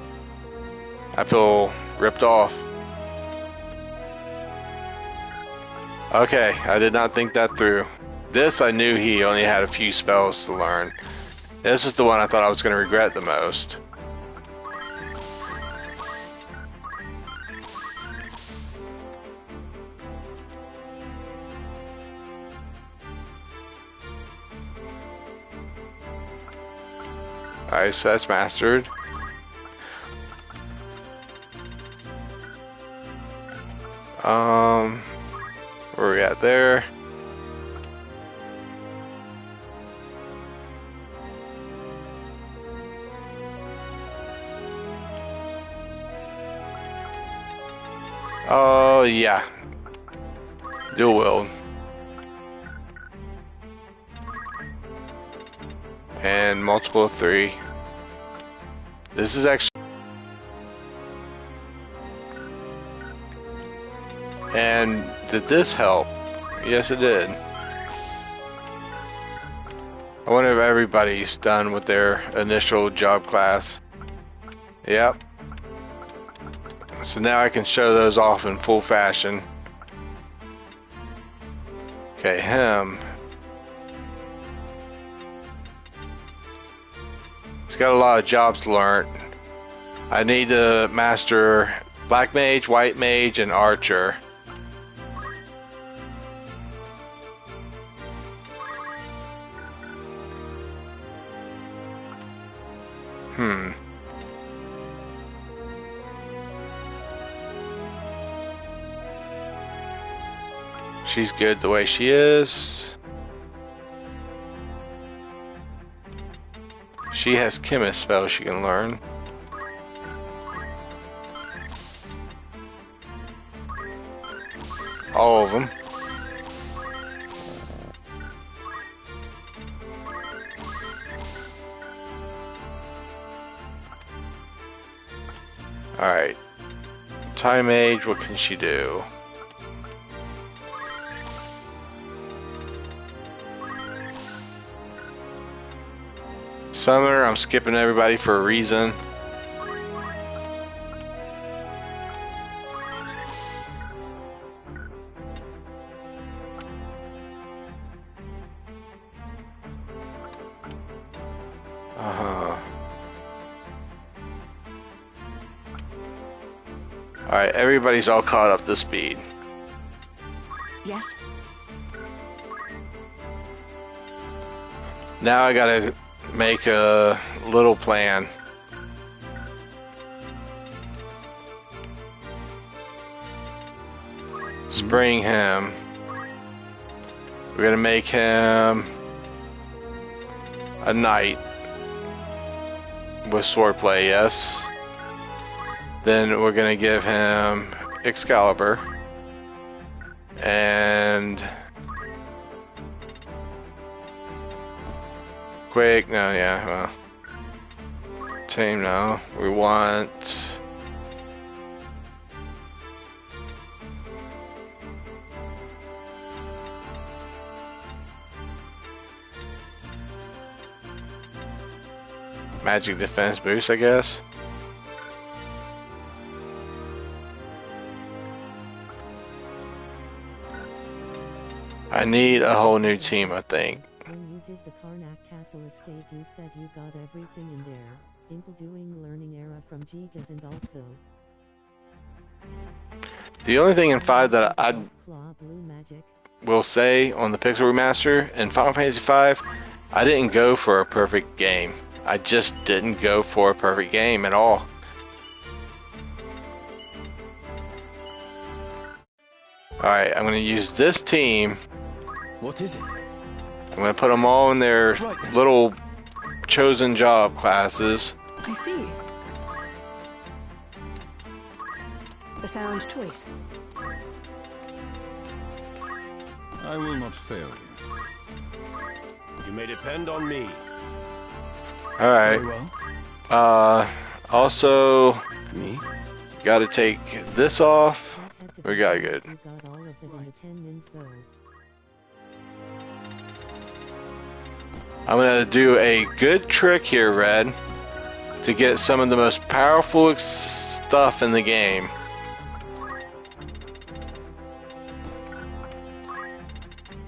I feel ripped off. Okay, I did not think that through. This, I knew he only had a few spells to learn. This is the one I thought I was going to regret the most. Alright, so that's mastered. Where are we at there? Oh, yeah. Dual wield. And multiple of 3. This is actually... And did this help? Yes, it did. I wonder if everybody's done with their initial job class. Yep. So now I can show those off in full fashion. Okay, him. He's got a lot of jobs to learn. I need to master Black Mage, White Mage, and Archer. She's good the way she is. She has chemist spells she can learn. All of them. Alright. Time Mage, what can she do? Summoner, I'm skipping everybody for a reason. Alright, everybody's all caught up to speed. Yes. Now I gotta make a little plan. Let's bring him. We're gonna make him a knight with swordplay, yes. Then we're gonna give him Excalibur and quick. No, yeah, well, team. No, we want magic defense boost, I guess. I need a whole new team, I think. When you did the Karnak Castle escape, you said you got everything in there, including learning era from Gigas and also The only thing in 5 that I Claw Blue Magic. will say on the Pixel Remaster in Final Fantasy V, I didn't go for a perfect game. I just didn't go for a perfect game at all. Alright, I'm going to use this team. What is it? I'm going to put them all in their little chosen job classes. I see. A sound choice. I will not fail you. You may depend on me. Alright. Very well. Also, Me? got to take this off. We got good. You got all of it in 10 minutes though. I'm going to do a good trick here, Red, to get some of the most powerful stuff in the game.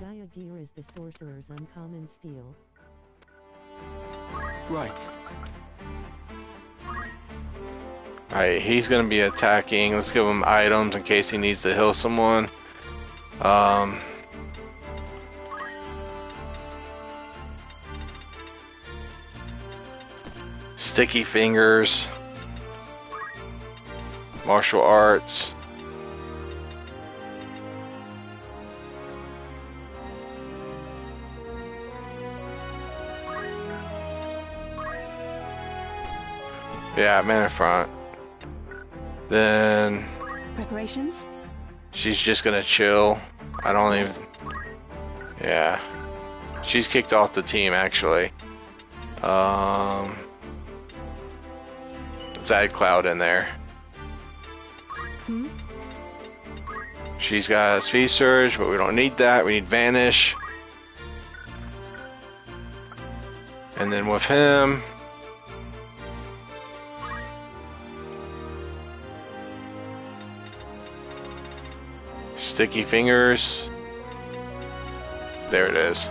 Gaia Gear is the sorcerer's uncommon steel. Right. Alright, he's going to be attacking. Let's give him items in case he needs to heal someone. Sticky fingers. Martial arts. Yeah, man in front. Then Preparations? she's just gonna chill. I don't Yes. even. Yeah, she's kicked off the team actually. Let's add Cloud in there. Hmm? She's got a speed surge, but we don't need that. We need vanish. And then with him, sticky fingers. There it is.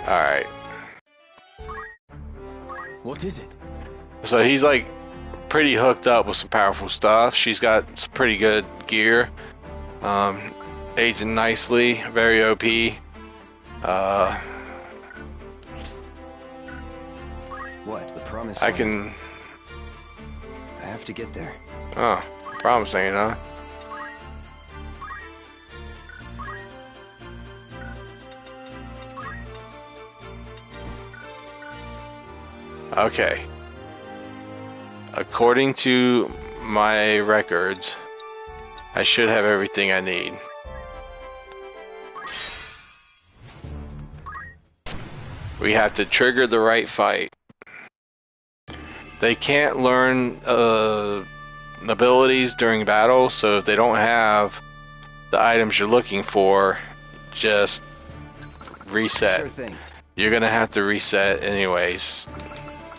Alright. What is it? So he's like pretty hooked up with some powerful stuff. She's got some pretty good gear. Aging nicely, very OP. What? The promise. I can. I have to get there. Oh, promising, huh? Okay. According to my records, I should have everything I need. We have to trigger the right fight. They can't learn abilities during battle, so if they don't have the items you're looking for, just reset. Sure thing. You're gonna have to reset anyways,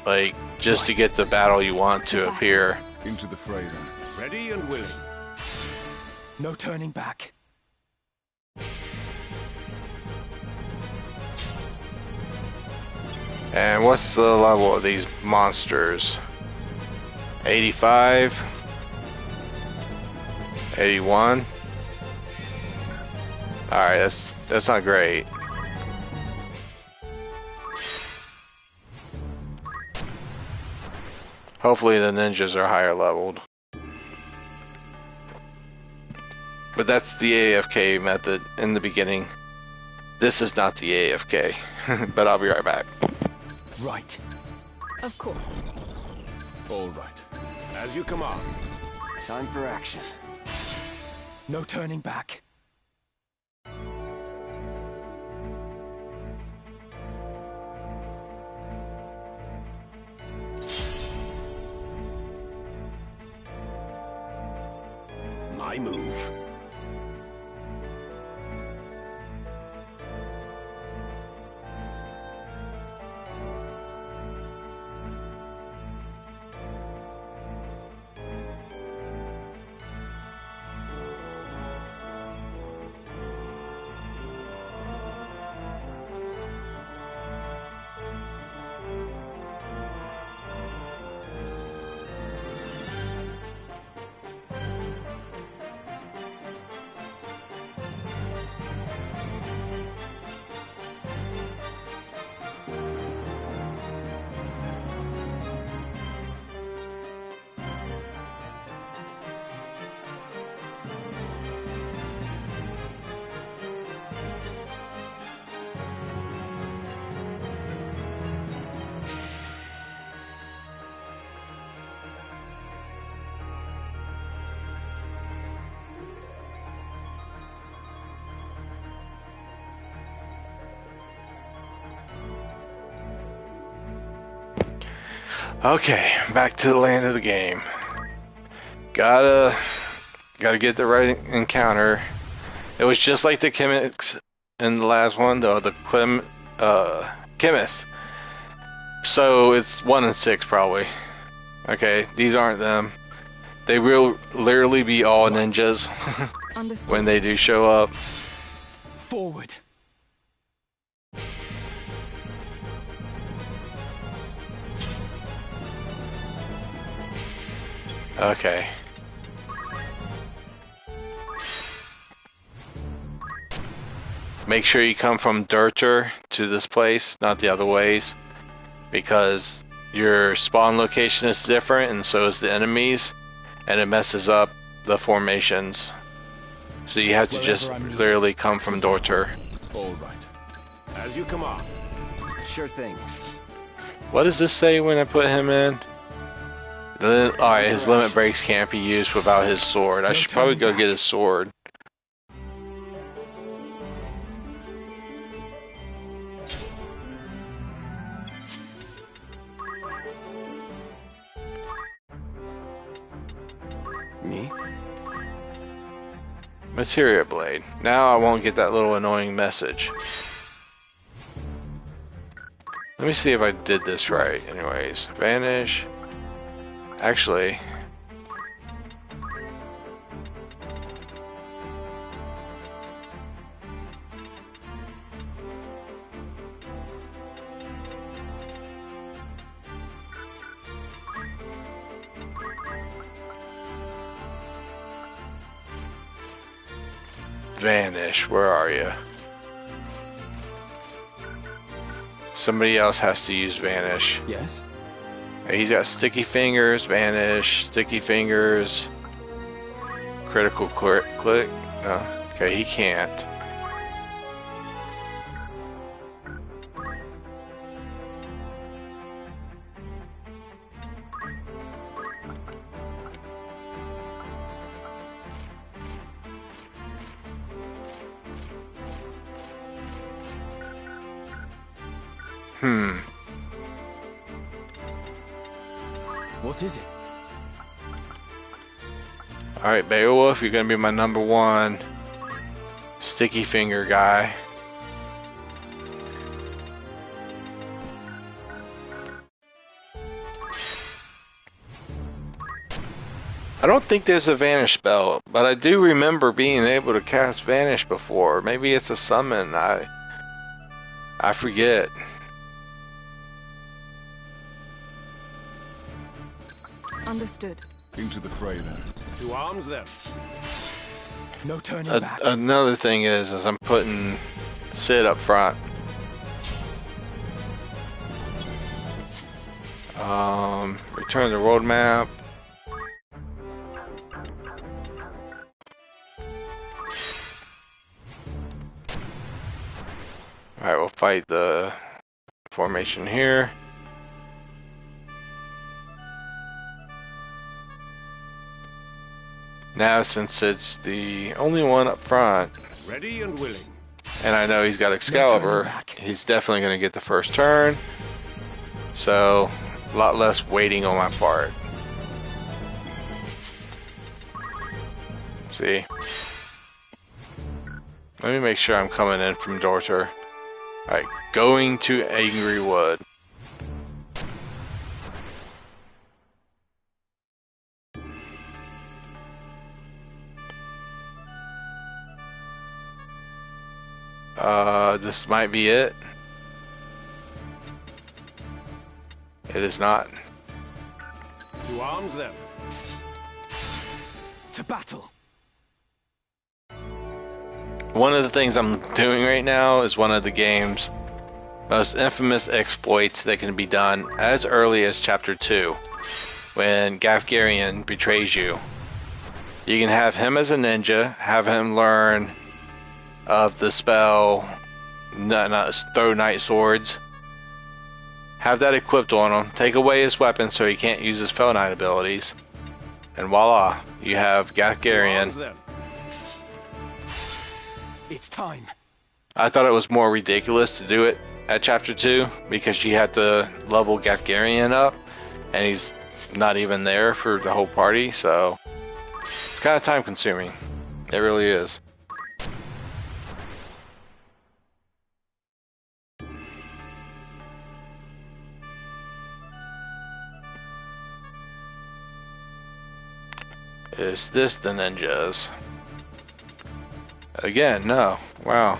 like just to get the battle you want to appear. Into the fray then. Ready and willing. No turning back. And what's the level of these monsters? 85? 81? Alright, that's not great. Hopefully the ninjas are higher leveled. But that's the AFK method in the beginning. This is not the AFK. But I'll be right back. Right. Of course. All right. As you command. Time for action. No turning back. My move. Okay, back to the land of the game. Gotta get the right encounter. It was just like the chemics in the last one, though, the chemist. So it's 1 and 6 probably. Okay, these aren't them. They will literally be all ninjas Understood. when they do show up. Forward. Okay. Make sure you come from Dirter to this place, not the other ways, because your spawn location is different and so is the enemies, and it messes up the formations. So you have to just clearly come from Dirter. All right. As you command. Sure thing. What does this say when I put him in? Alright, his limit breaks can't be used without his sword. I should probably go get his sword. Me? Materia Blade. Now I won't get that little annoying message. Let me see if I did this right. Anyways, vanish. Actually, vanish, where are you? Somebody else has to use vanish. Yes? He's got sticky fingers, vanish, sticky fingers, critical click. No, okay, he can't. What is it? Alright, Beowulf, you're gonna be my #1 sticky finger guy. I don't think there's a vanish spell, but I do remember being able to cast vanish before. Maybe it's a summon. I forget. Understood. Into the fray then. To arms then. No turning back. Another thing is I'm putting Sid up front. Return the road map. Alright, we'll fight the formation here. Now, since it's the only one up front, Ready and willing. and I know he's got Excalibur, he's definitely going to get the first turn. So, a lot less waiting on my part. See? Let me make sure I'm coming in from Dorter. Alright, going to Angry Wood. This might be it. It is not. To arms then. To battle. One of the things I'm doing right now is one of the game's most infamous exploits that can be done as early as Chapter 2, when Gafgarian betrays you. You can have him as a ninja, have him learn of the spell, not throw night swords, have that equipped on him, take away his weapon so he can't use his Fell Knight abilities, and voila, you have To arms Gafgarian. then. It's time. I thought it was more ridiculous to do it at Chapter 2 because you had to level Gafgarian up, and he's not even there for the whole party, so it's kind of time consuming. It really is. Is this the ninjas? Again, no. Wow.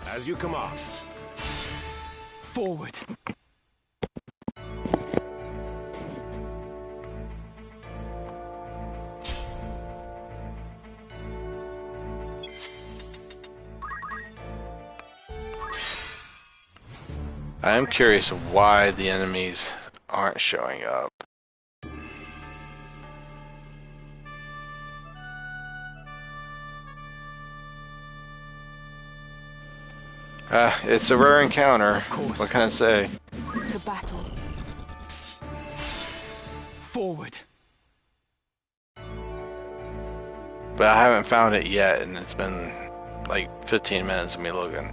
As you command. Forward. I am curious of why the enemies aren't showing up. It's a rare encounter. Of course. What can I say? To battle. Forward. But I haven't found it yet, and it's been like 15 minutes of me looking.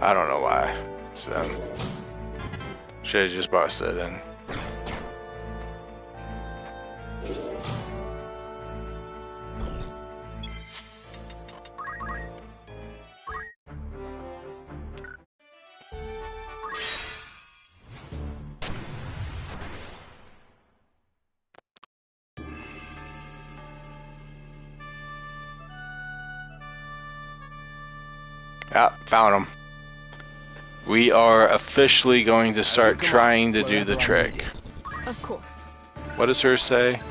I don't know why. So, should have just boxed it in. Ah, found him. We are officially going to start trying to do the trick. Of course. What does hers say?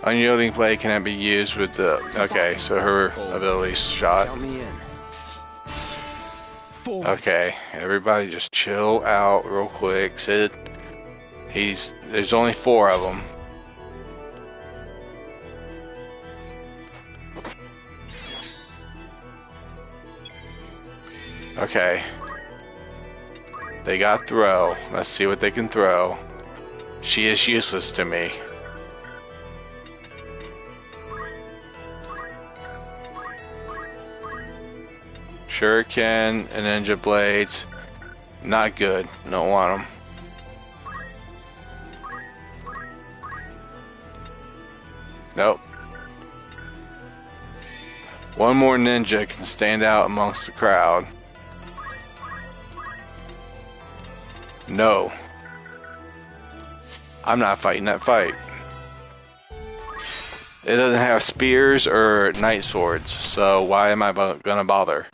Unyielding blade cannot be used with the... Okay, so her ability's shot. Count me in. Forward. Okay, everybody just chill out real quick. Sid, there's only 4 of them. Okay. They got throw. Let's see what they can throw. She is useless to me. Shuriken and ninja blades. Not good. Don't want them. Nope. One more ninja can stand out amongst the crowd. No. I'm not fighting that fight. It doesn't have spears or night swords, so why am I gonna bother?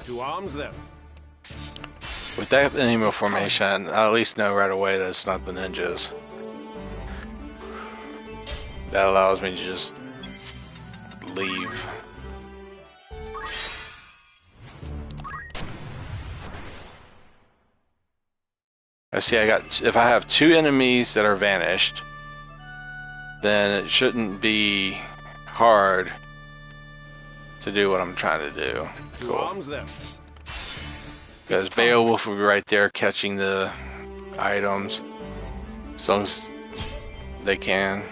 To arms then. With that enemy formation, I at least know right away that it's not the ninjas. That allows me to just leave. I see if I have 2 enemies that are vanished, then it shouldn't be hard to do what I'm trying to do. To arms then. Because Beowulf will be right there catching the items as long as they can.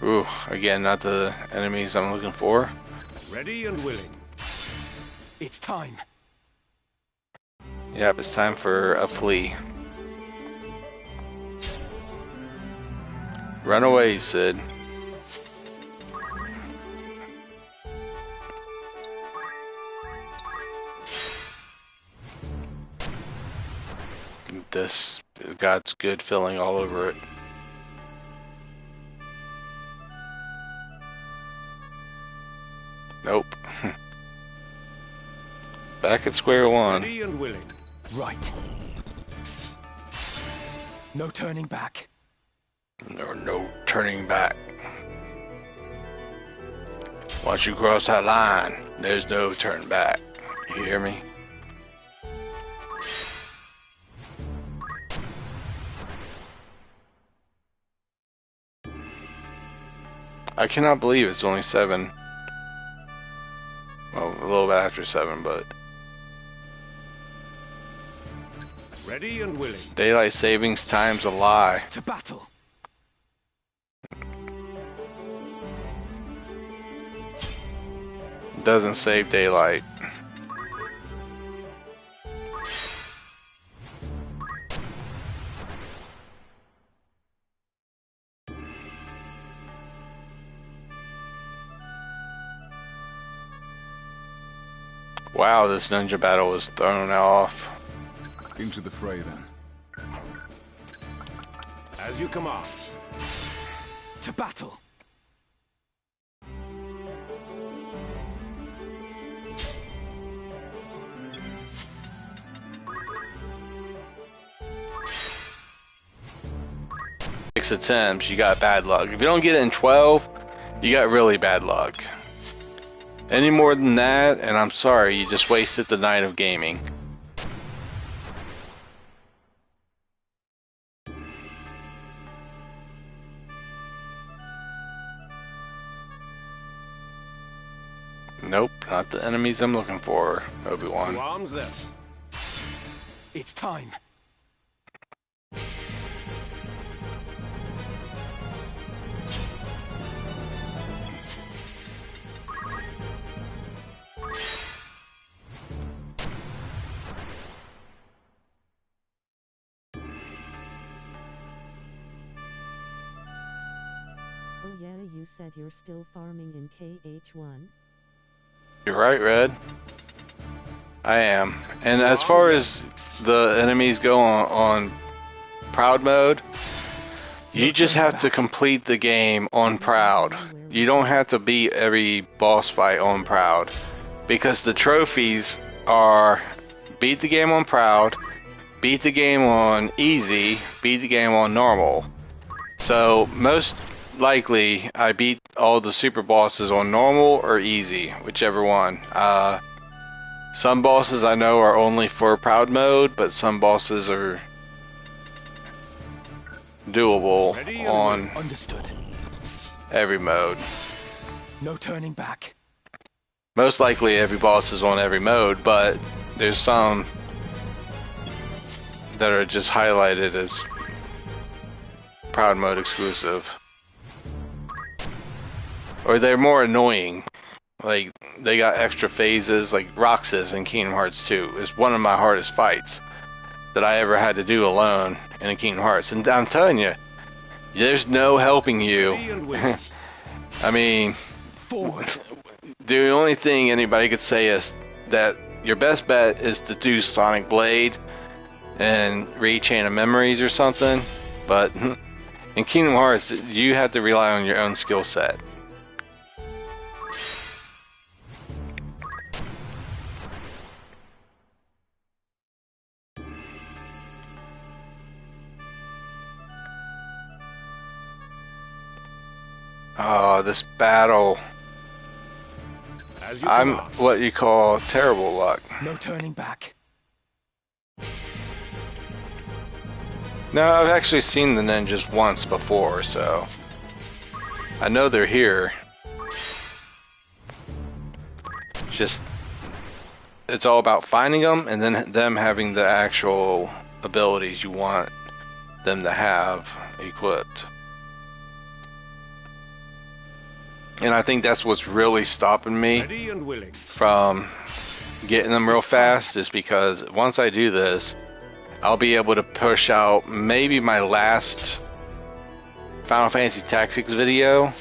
Ooh, again, not the enemies I'm looking for. Ready and willing. It's time. Yep, it's time for a flea. Run away, Sid. This got good filling all over it. Nope. Back at square one. Ready and willing. Right. No turning back. No turning back. Once you cross that line, there's no turning back. You hear me? I cannot believe it's only 7. Well, a little bit after 7, but Ready and willing. daylight savings time's a lie. To battle. Doesn't save daylight. Wow, this ninja battle was thrown off. Into the fray then. As you command. To battle. Six attempts, you got bad luck. If you don't get it in 12, you got really bad luck. Any more than that, and I'm sorry, you just wasted the night of gaming. Nope, not the enemies I'm looking for, Obi-Wan. To arms then. It's time. Oh yeah, you said you're still farming in KH1? You're right, Red. I am. And as far as the enemies go on Proud mode, you just have to complete the game on Proud. You don't have to beat every boss fight on Proud. Because the trophies are beat the game on Proud, beat the game on Easy, beat the game on Normal. So most likely I beat all the super bosses on Normal or Easy, whichever one. Some bosses I know are only for Proud mode, but some bosses are doable on Understood. every mode. No turning back. Most likely every boss is on every mode, but there's some that are just highlighted as Proud mode exclusive. Or they're more annoying. Like, they got extra phases, like Roxas in Kingdom Hearts 2 is one of my hardest fights that I ever had to do alone in a Kingdom Hearts. And I'm telling you, there's no helping you. I mean, Forward. the only thing anybody could say is that your best bet is to do Sonic Blade and Rechain of Memories or something, but in Kingdom Hearts, you have to rely on your own skill set. Oh, this battle. As you I'm command. what you call terrible luck. No turning back. No, I've actually seen the ninjas once before, so I know they're here. Just, it's all about finding them and then them having the actual abilities you want them to have equipped. And I think that's what's really stopping me Ready and willing. from getting them real fast, is because once I do this, I'll be able to push out maybe my last Final Fantasy Tactics video.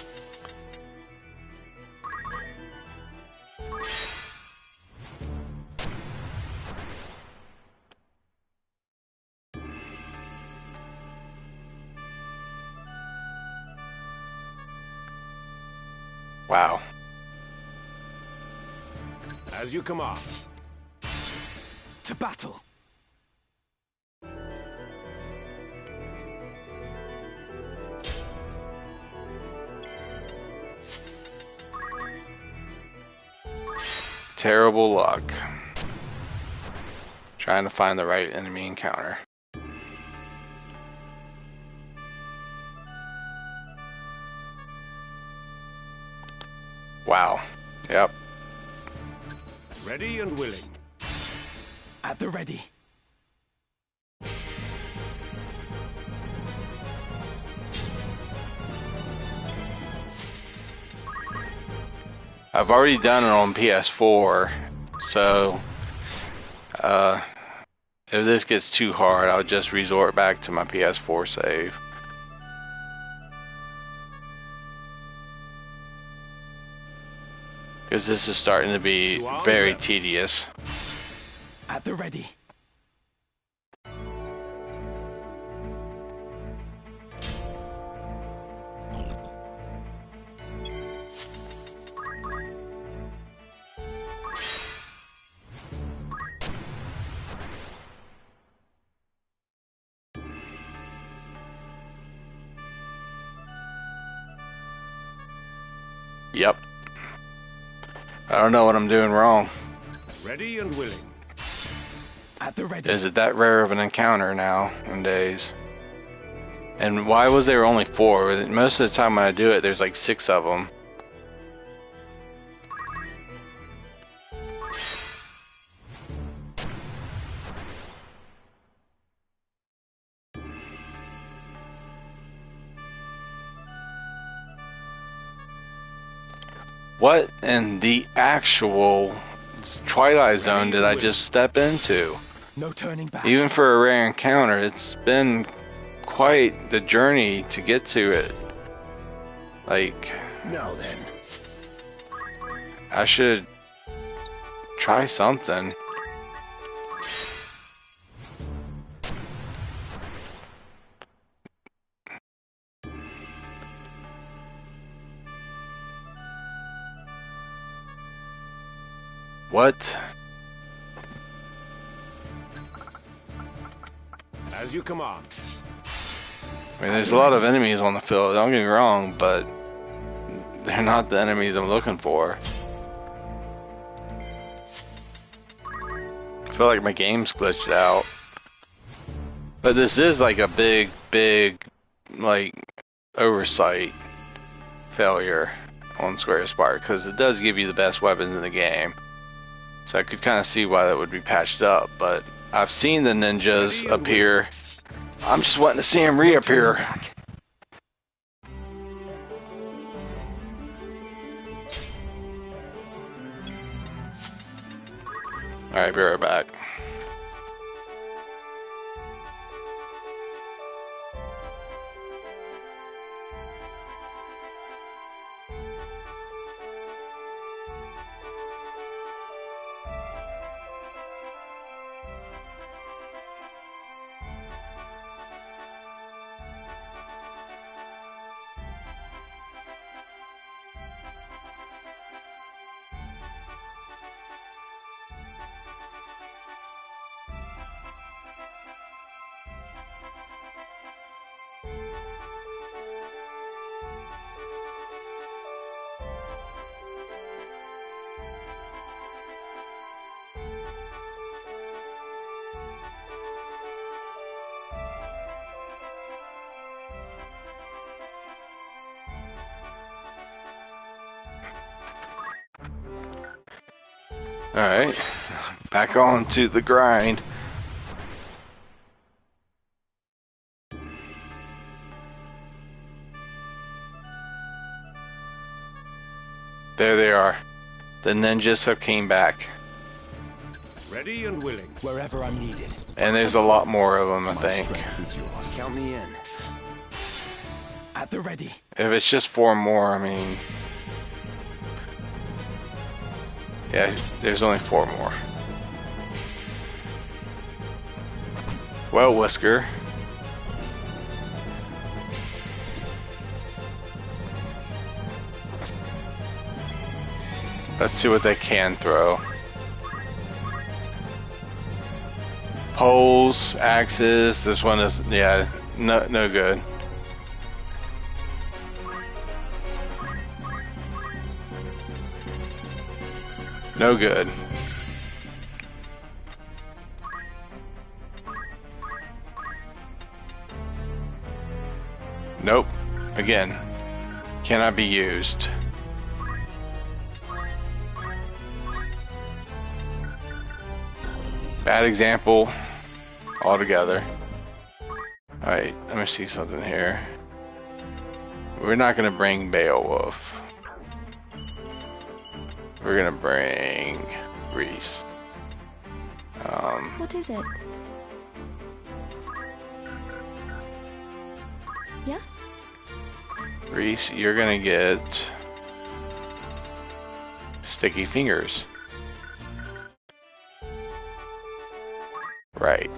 Wow. As you command. To battle. Terrible luck. Trying to find the right enemy encounter. Wow. Yep. Ready and willing. At the ready. I've already done it on PS4, so if this gets too hard, I'll just resort back to my PS4 save. Because this is starting to be very tedious. At the ready. Yep. I don't know what I'm doing wrong. Ready and willing. At the ready. Is it that rare of an encounter nowadays? And why was there only 4? Most of the time when I do it, there's like 6 of them. What in the actual Twilight Zone did I just step into? No turning back. Even for a rare encounter, it's been quite the journey to get to it. Like, Now then. I should try something. What? As you command. I mean, there's a lot of enemies on the field, don't get me wrong, but they're not the enemies I'm looking for. I feel like my game's glitched out. But this is like a big, like, oversight failure on Square's part, because it does give you the best weapons in the game. So I could kind of see why that would be patched up, but I've seen the ninjas appear. I'm just wanting to see them reappear. Alright, be right back. Alright. Back on to the grind. There they are. The ninjas have came back. Ready and willing. Wherever I'm needed. And there's a lot more of them, I My think. strength is yours. Count me in. At the ready. If it's just 4 more, I mean... Yeah, there's only 4 more. Well, Whisker. Let's see what they can throw. Poles, axes. This one is, yeah, no good. No good. Nope. Again, cannot be used. Bad example altogether. Alright, let me see something here. We're not going to bring Beowulf. We're going to bring Reese. What is it? Yes? Reese, you're going to get Sticky Fingers. Right.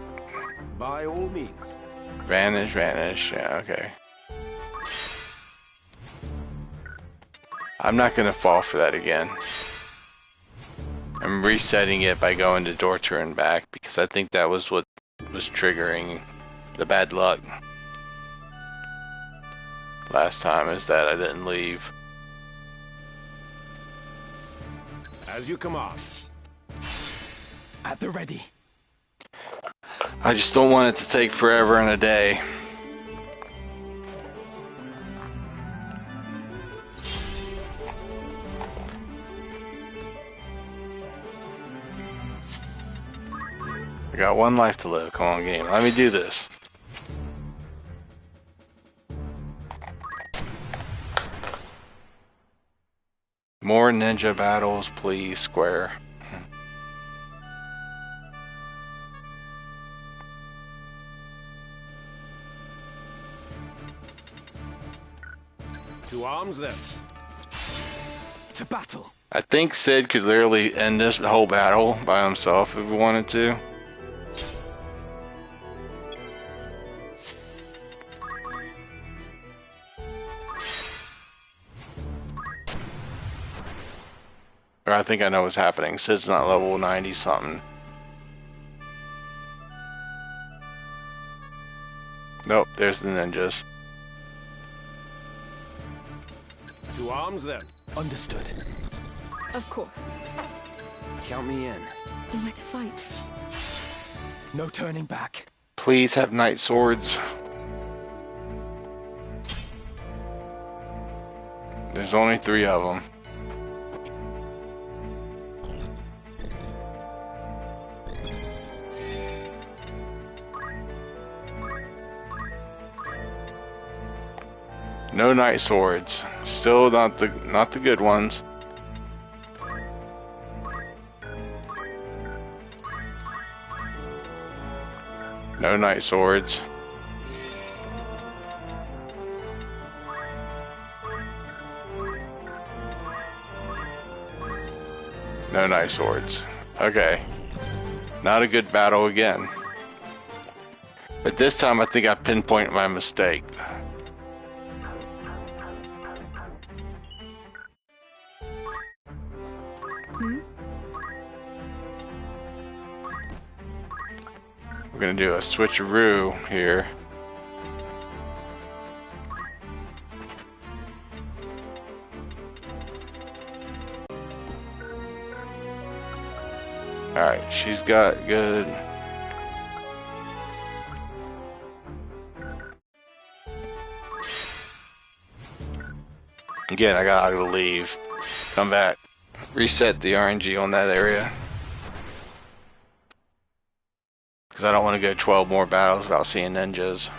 By all means. Vanish. Yeah, okay. I'm not going to fall for that again. I'm resetting it by going to Dorter and back because I think that was what was triggering the bad luck last time, is that I didn't leave. As you command. At the ready. I just don't want it to take forever and a day. I got 1 life to live. Come on, game. Let me do this. More ninja battles, please, Square. To arms then. To battle. I think Sid could literally end this whole battle by himself if he wanted to. Or I think I know what's happening. Sid's not level 90 something. Nope, there's the ninjas. To arms then. Understood. Of course. Count me in. Then where to fight? No turning back. Please have knight swords. There's only 3 of them. No knight swords. Still not the good ones. No knight swords. No knight swords. Okay. Not a good battle again. But this time I think I pinpointed my mistake. We're gonna do a switcheroo here. Alright, she's got good. Again, I gotta leave. Come back. reset the RNG on that area. Because I don't want to go 12 more battles without seeing ninjas.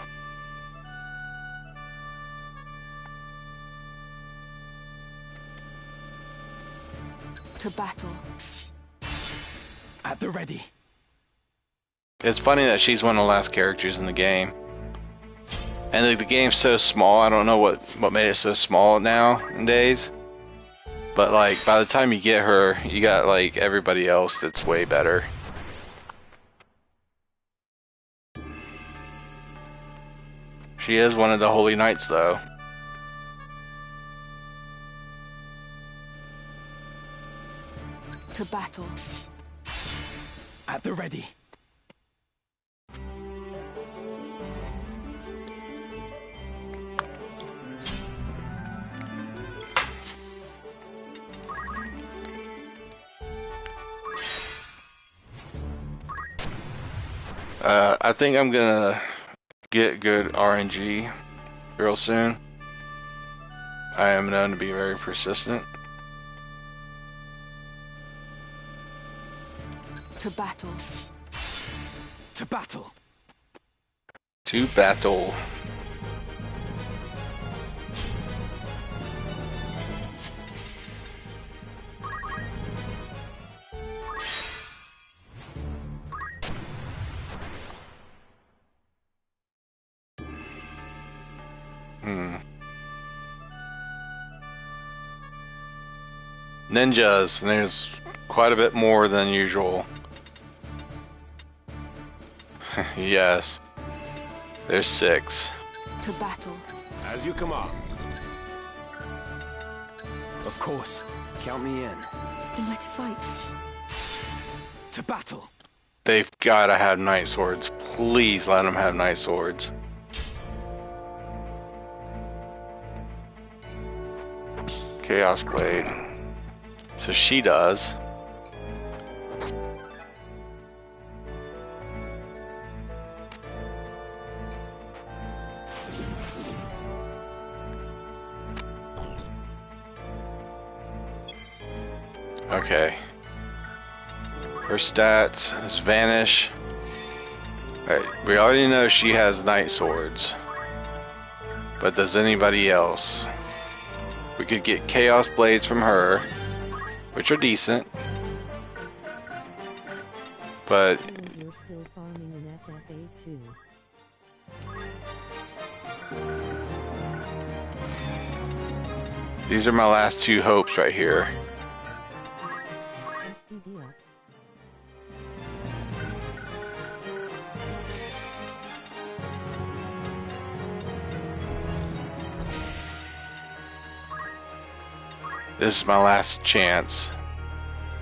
To battle. At the ready. It's funny that she's one of the last characters in the game. And the game's so small, I don't know what made it so small nowadays. But like, by the time you get her, you got like everybody else that's way better. She is one of the Holy Knights though. To battle. At the ready. I think I'm gonna get good RNG real soon. I am known to be very persistent. To battle. To battle. To battle. Ninjas, and there's quite a bit more than usual. Yes. There's 6. To battle. As you command. Of course. Count me in. Then where to fight? To battle. They've gotta have night swords. Please let them have night swords. Chaos Blade. So she does. Okay. Her stats is Vanish. Alright, we already know she has night swords. But does anybody else? We could get Chaos Blades from her, which are decent. But You're still farming in FFA too. these are my last 2 hopes right here. SPD ups. This is my last chance.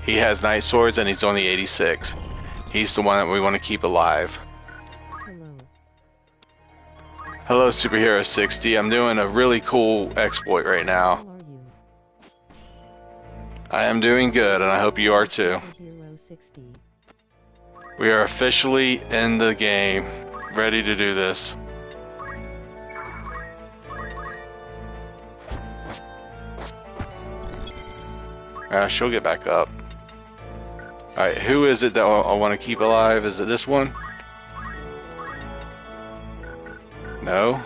He has night swords and he's only 86. He's the one that we want to keep alive. Hello. Hello, Superhero 60. I'm doing a really cool exploit right now. How are you? I am doing good, and I hope you are too. Superhero 60. We are officially in the game, ready to do this. She'll get back up. Alright, who is it that I want to keep alive? Is it this one? No?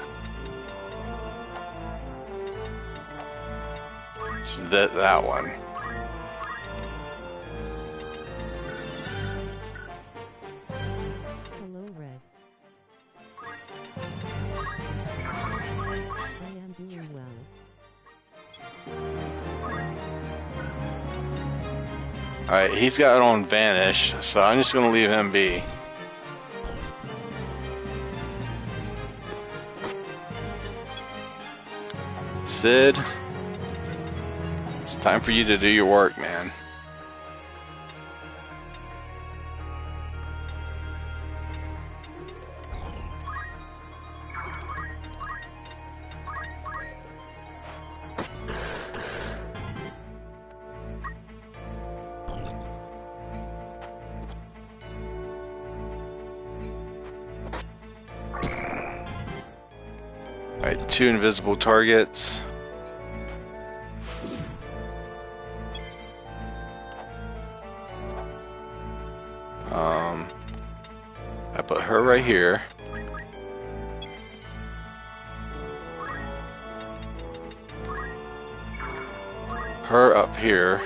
It's that one. Hello, Red. I am doing well. Alright, he's got it on Vanish, so I'm just gonna leave him be. Sid, it's time for you to do your work, man. Alright, 2 invisible targets. I put her right here. Her up here.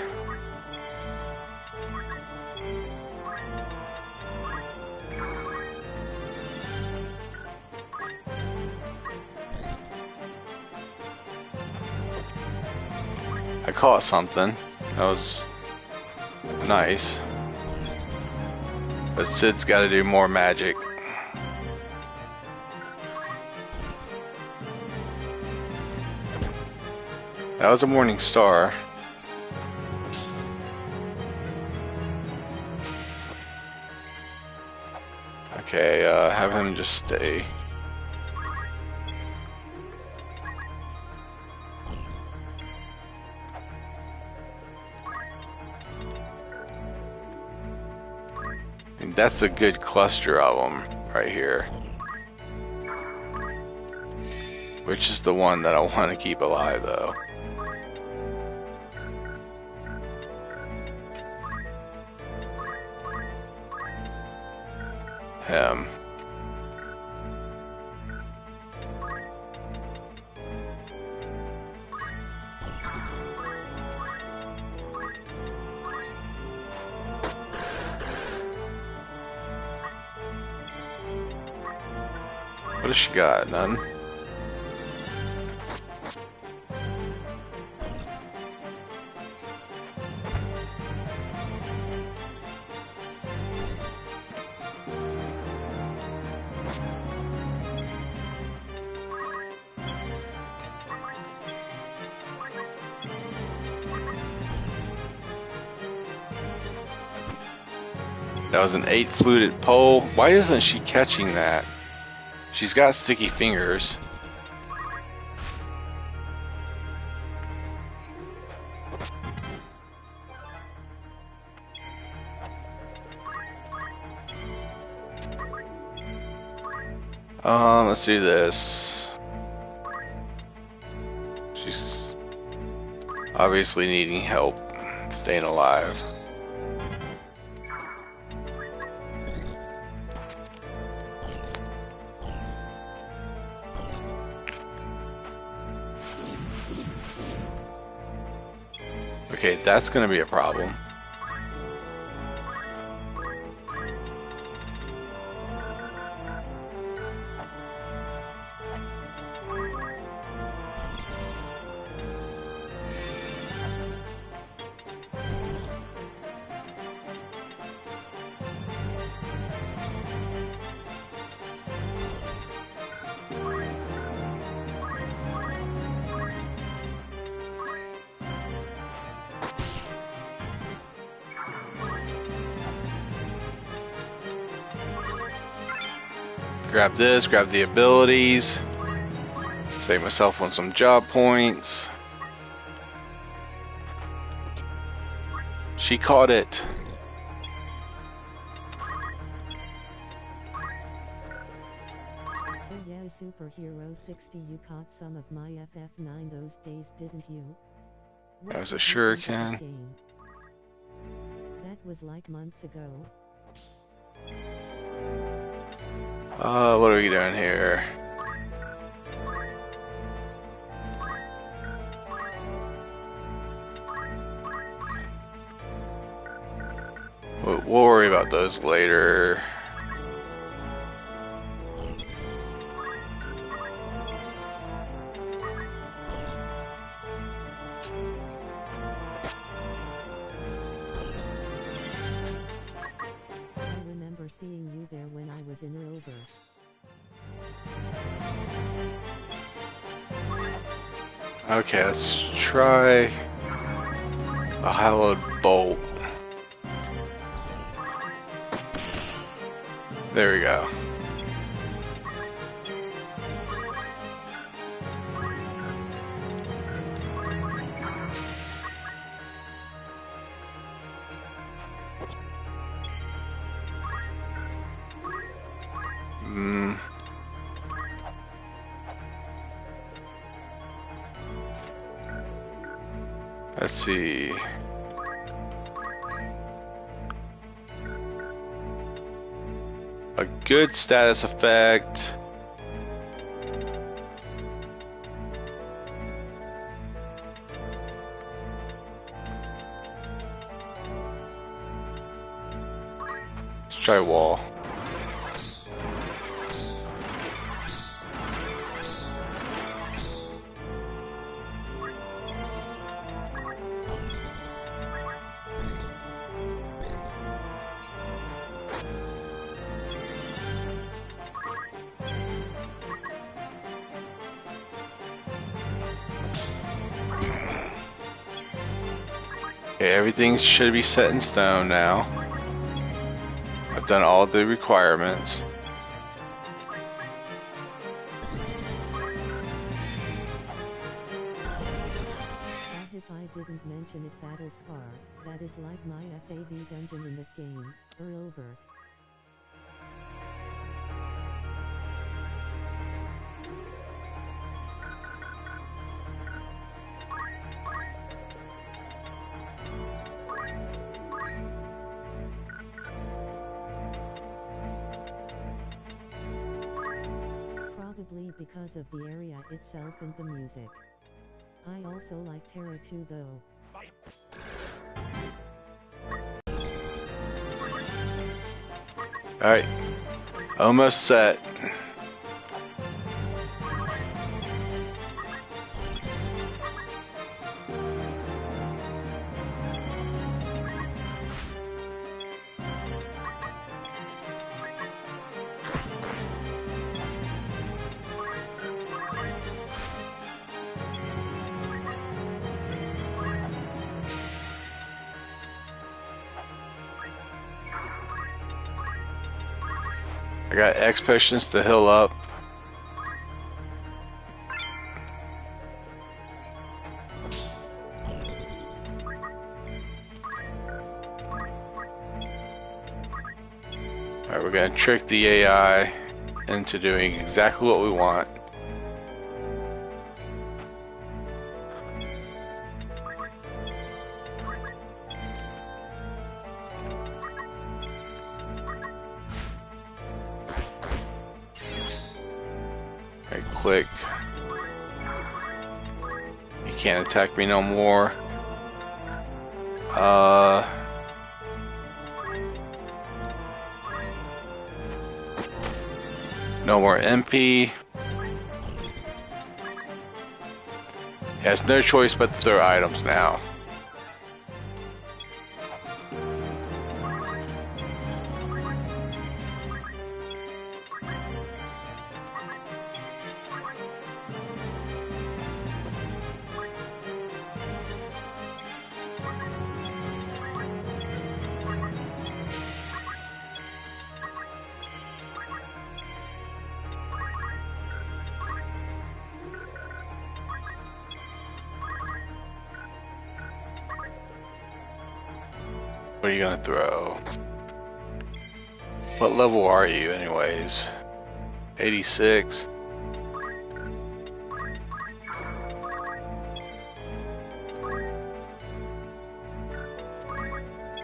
I caught something. That was nice. But Sid's got to do more magic. That was a morning star. Okay, have him just stay. And that's a good cluster of them right here. Which is the one that I want to keep alive, though. Him. What does she got? None? That was an 8-fluted pole. Why isn't she catching that? She's got sticky fingers. Let's do this. She's obviously needing help staying alive. Okay, that's gonna be a problem. Grab this, grab the abilities, save myself on some job points. She caught it. Oh yeah, Superhero 60, you caught some of my FF9 those days, didn't you? That was a What did you think of that shuriken. game? That was like months ago. What are we doing here? We'll worry about those later. I remember seeing you there when I was in Rover. Okay, let's try a hallowed bolt. There we go. Let's see. a good status effect. Let's try wall. Okay, everything should be set in stone now. I've done all the requirements. If I didn't mention it, Battle Scar, that is like my FAV dungeon in that game, over. Probably because of the area itself and the music. I also like Terra 2 though. Alright, almost set. I got X potions to heal up. Alright, we're gonna trick the AI into doing exactly what we want. Quick. He can't attack me no more. No more MP. He has no choice but to throw items now. What are you gonna throw? What level are you anyways? 86.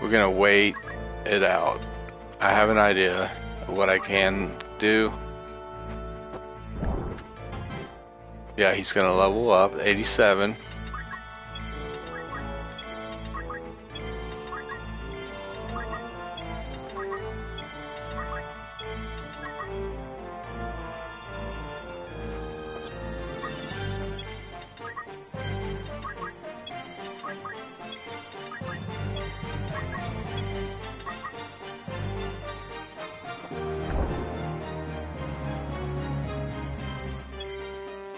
We're gonna wait it out. I have an idea of what I can do. Yeah, he's gonna level up, 87.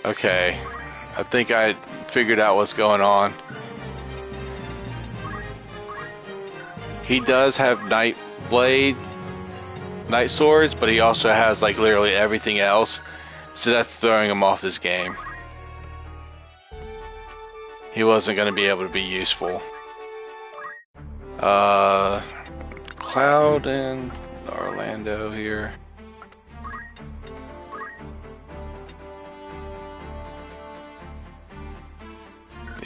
Okay, I think I figured out what's going on. He does have Night Blade, Night Swords, but he also has like literally everything else. So that's throwing him off his game. He wasn't going to be able to be useful. Cloud and Orlando here.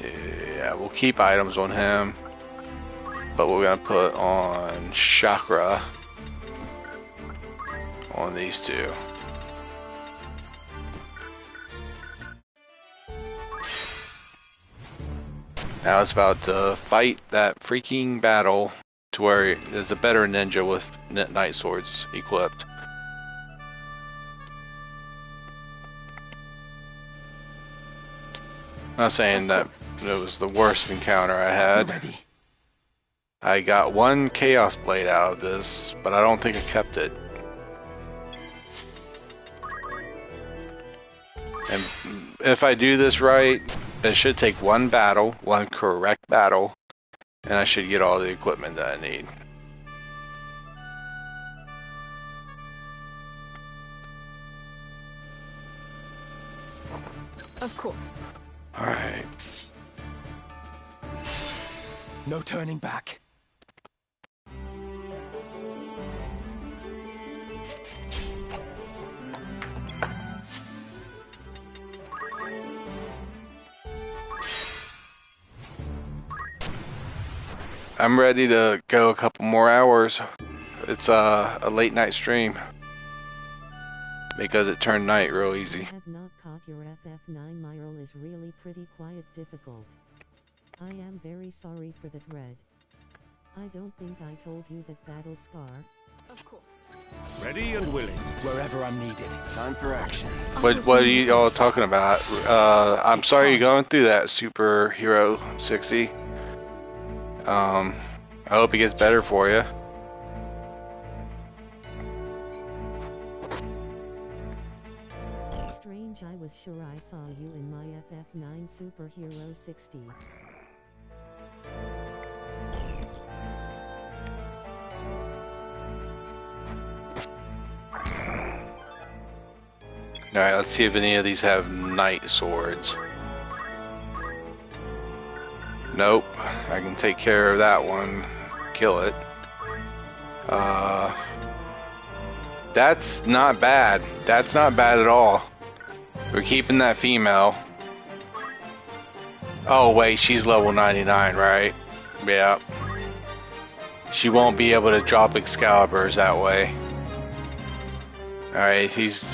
Yeah, we'll keep items on him, but we're gonna put on Chakra. on these two. Now it's about to fight that freaking battle to where there's a better ninja with night swords equipped. I'm not saying that it was the worst encounter I had. Ready. I got one Chaos Blade out of this, but I don't think I kept it. And if I do this right, it should take one battle, one correct battle, and I should get all the equipment that I need. Of course. Alright. No turning back. I'm ready to go a couple more hours. It's a late night stream because it turned night real easy. I have not caught your FF9 Myrle is really pretty quiet difficult. I am very sorry for that, Red. I don't think I told you that Battle Scar. Of course. Ready and willing. Wherever I'm needed. Time for action. What are you all talking about? I'm sorry you're going through that, Superhero 60. I hope it gets better for you. Strange, I was sure I saw you in my FF9 Superhero 60. Alright, let's see if any of these have night swords. Nope, I can take care of that one. Kill it. That's not bad. That's not bad at all. We're keeping that female. Oh wait, she's level 99, right? Yeah. She won't be able to drop Excaliburs that way. Alright, he's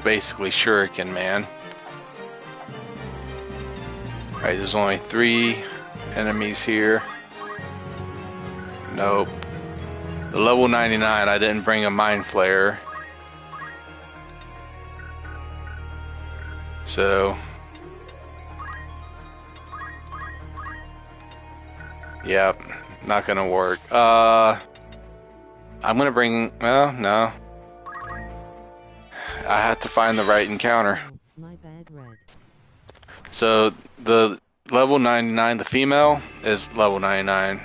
basically Shuriken Man. Alright, there's only 3 enemies here. Nope. The level 99, I didn't bring a Mind Flayer. So yep, not gonna work. I'm gonna bring, well, no. I have to find the right encounter. Oh, my bad, Red. So the level 99, the female, is level 99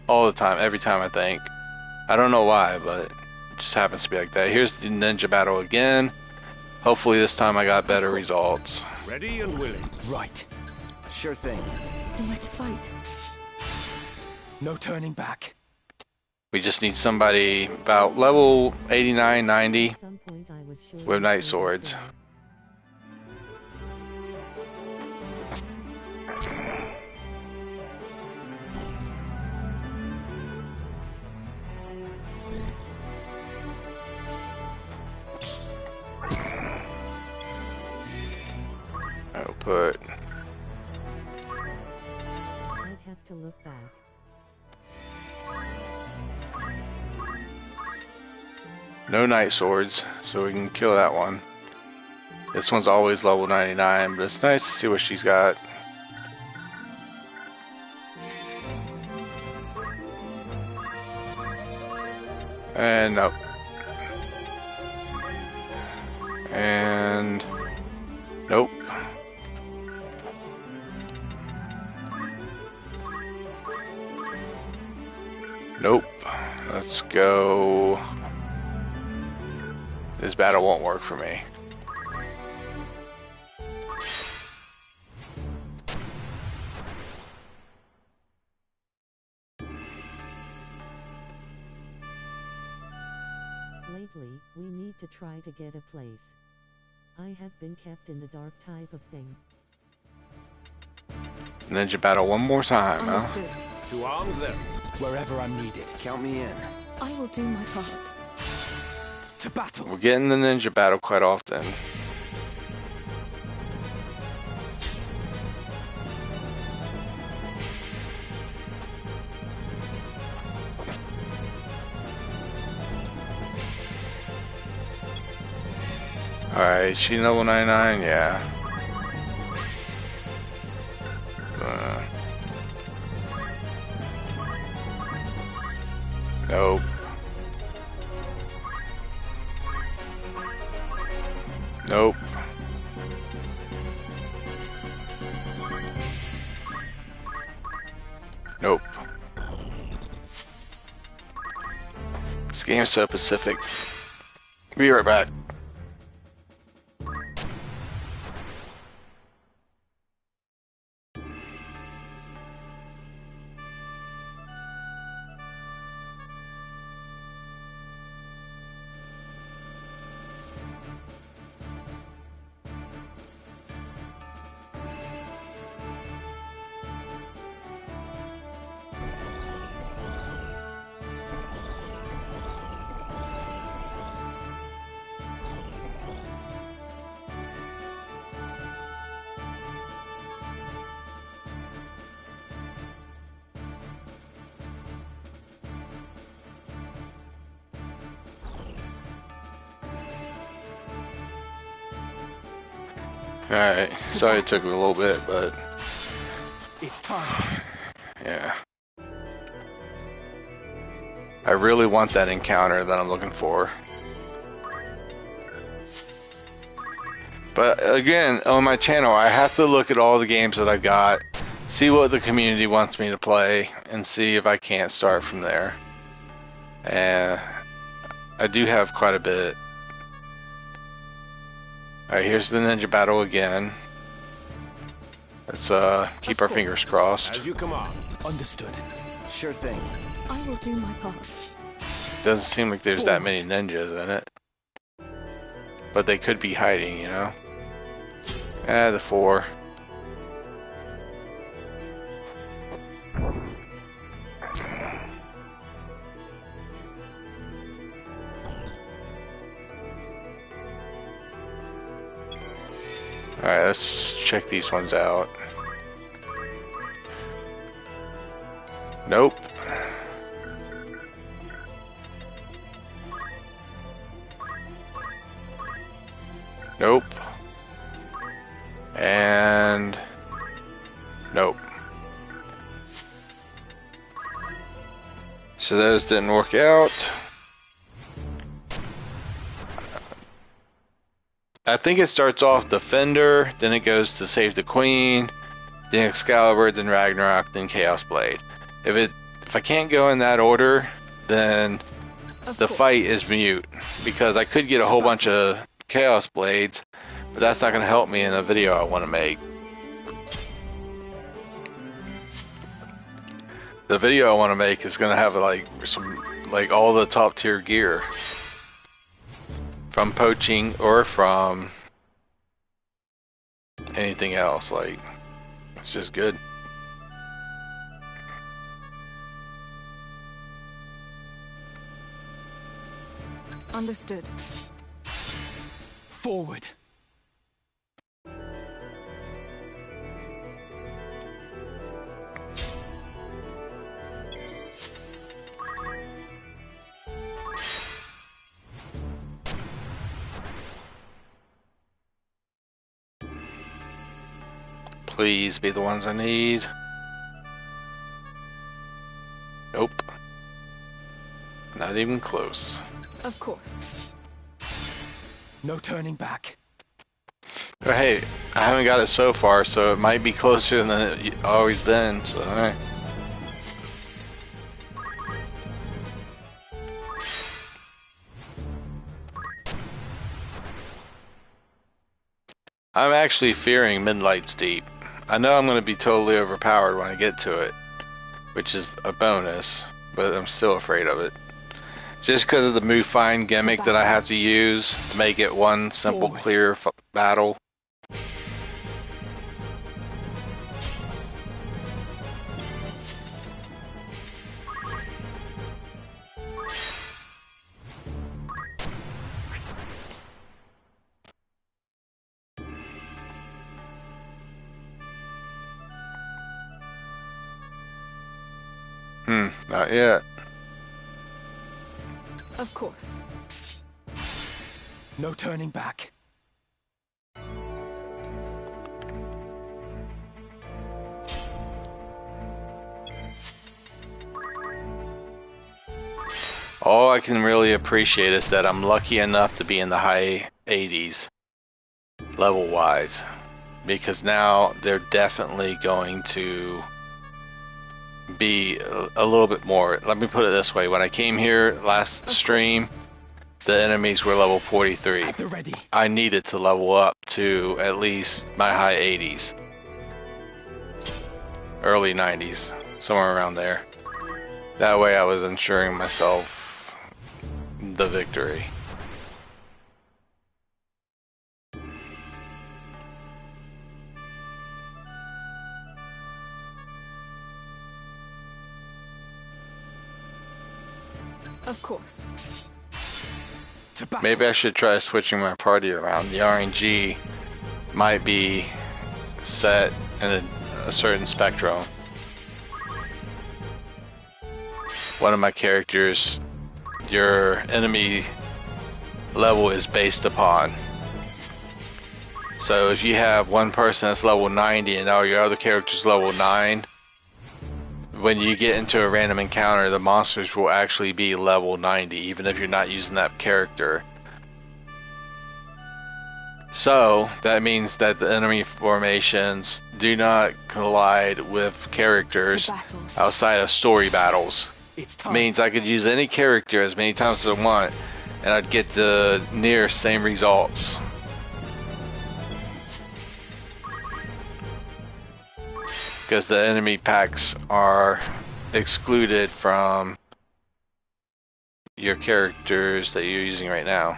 all the time, every time I think. I don't know why, but it just happens to be like that. Here's the ninja battle again. Hopefully this time I got better results. Ready and willing. Right. Sure thing. Then where to fight? No turning back. We just need somebody about level 89, 90 At some point I was sure with you night said swords. Red. I'll put I'd have to look back. no night swords, so we can kill that one. This one's always level 99, but it's nice to see what she's got. And nope. And nope. Nope. Let's go. This battle won't work for me. Lately, we need to try to get a place. I have been kept in the dark type of thing. Ninja battle one more time, huh? Understood. To arms then. Wherever I'm needed. Count me in. I will do my part. To battle. We're getting the ninja battle quite often. Alright, she level 99, yeah. Nope. Nope. Nope. This game's so Pacific. Be right back. Alright, sorry it took a little bit, but It's time. yeah. I really want that encounter that I'm looking for. But again, on my channel, I have to look at all the games that I've got, see what the community wants me to play, and see if I can't start from there. And I do have quite a bit. Alright, here's the ninja battle again. Let's keep our fingers crossed. As you command. Understood. Sure thing. I will do my part. Doesn't seem like there's that many ninjas in it. But they could be hiding, you know? The 4. Alright, let's check these ones out. Nope. Nope. And nope. So those didn't work out. I think it starts off Defender, then it goes to Save the Queen, then Excalibur, then Ragnarok, then Chaos Blade. If I can't go in that order, then the fight is mute, because I could get a whole bunch of Chaos Blades, but that's not going to help me in a video I want to make. The video I want to make is going to have like all the top tier gear from poaching or from anything else. Like, it's just good. Understood. Forward. Please be the ones I need. Nope. Not even close. Of course. No turning back. But hey, I haven't got it so far, so it might be closer than it always been, so alright. I'm actually fearing Midnight's Deep. I know I'm going to be totally overpowered when I get to it, which is a bonus, but I'm still afraid of it. Just because of the move find gimmick that I have to use to make it one simple, clear battle. Not yet. Of course. No turning back. All I can really appreciate is that I'm lucky enough to be in the high 80s, level-wise. Because now they're definitely going to be a little bit more. Let me put it this way. When I came here last stream, the enemies were level 43. At the ready. I needed to level up to at least my high 80s. Early 90s. Somewhere around there. That way I was ensuring myself the victory. Of course. To battle. Maybe I should try switching my party around. The RNG might be set in a certain spectrum. One of my characters, your enemy level is based upon. So if you have one person that's level 90 and all your other characters level 9, when you get into a random encounter, the monsters will actually be level 90, even if you're not using that character. So that means that the enemy formations do not collide with characters outside of story battles. It's time. Means I could use any character as many times as I want, and I'd get the near same results. Because the enemy packs are excluded from your characters that you're using right now.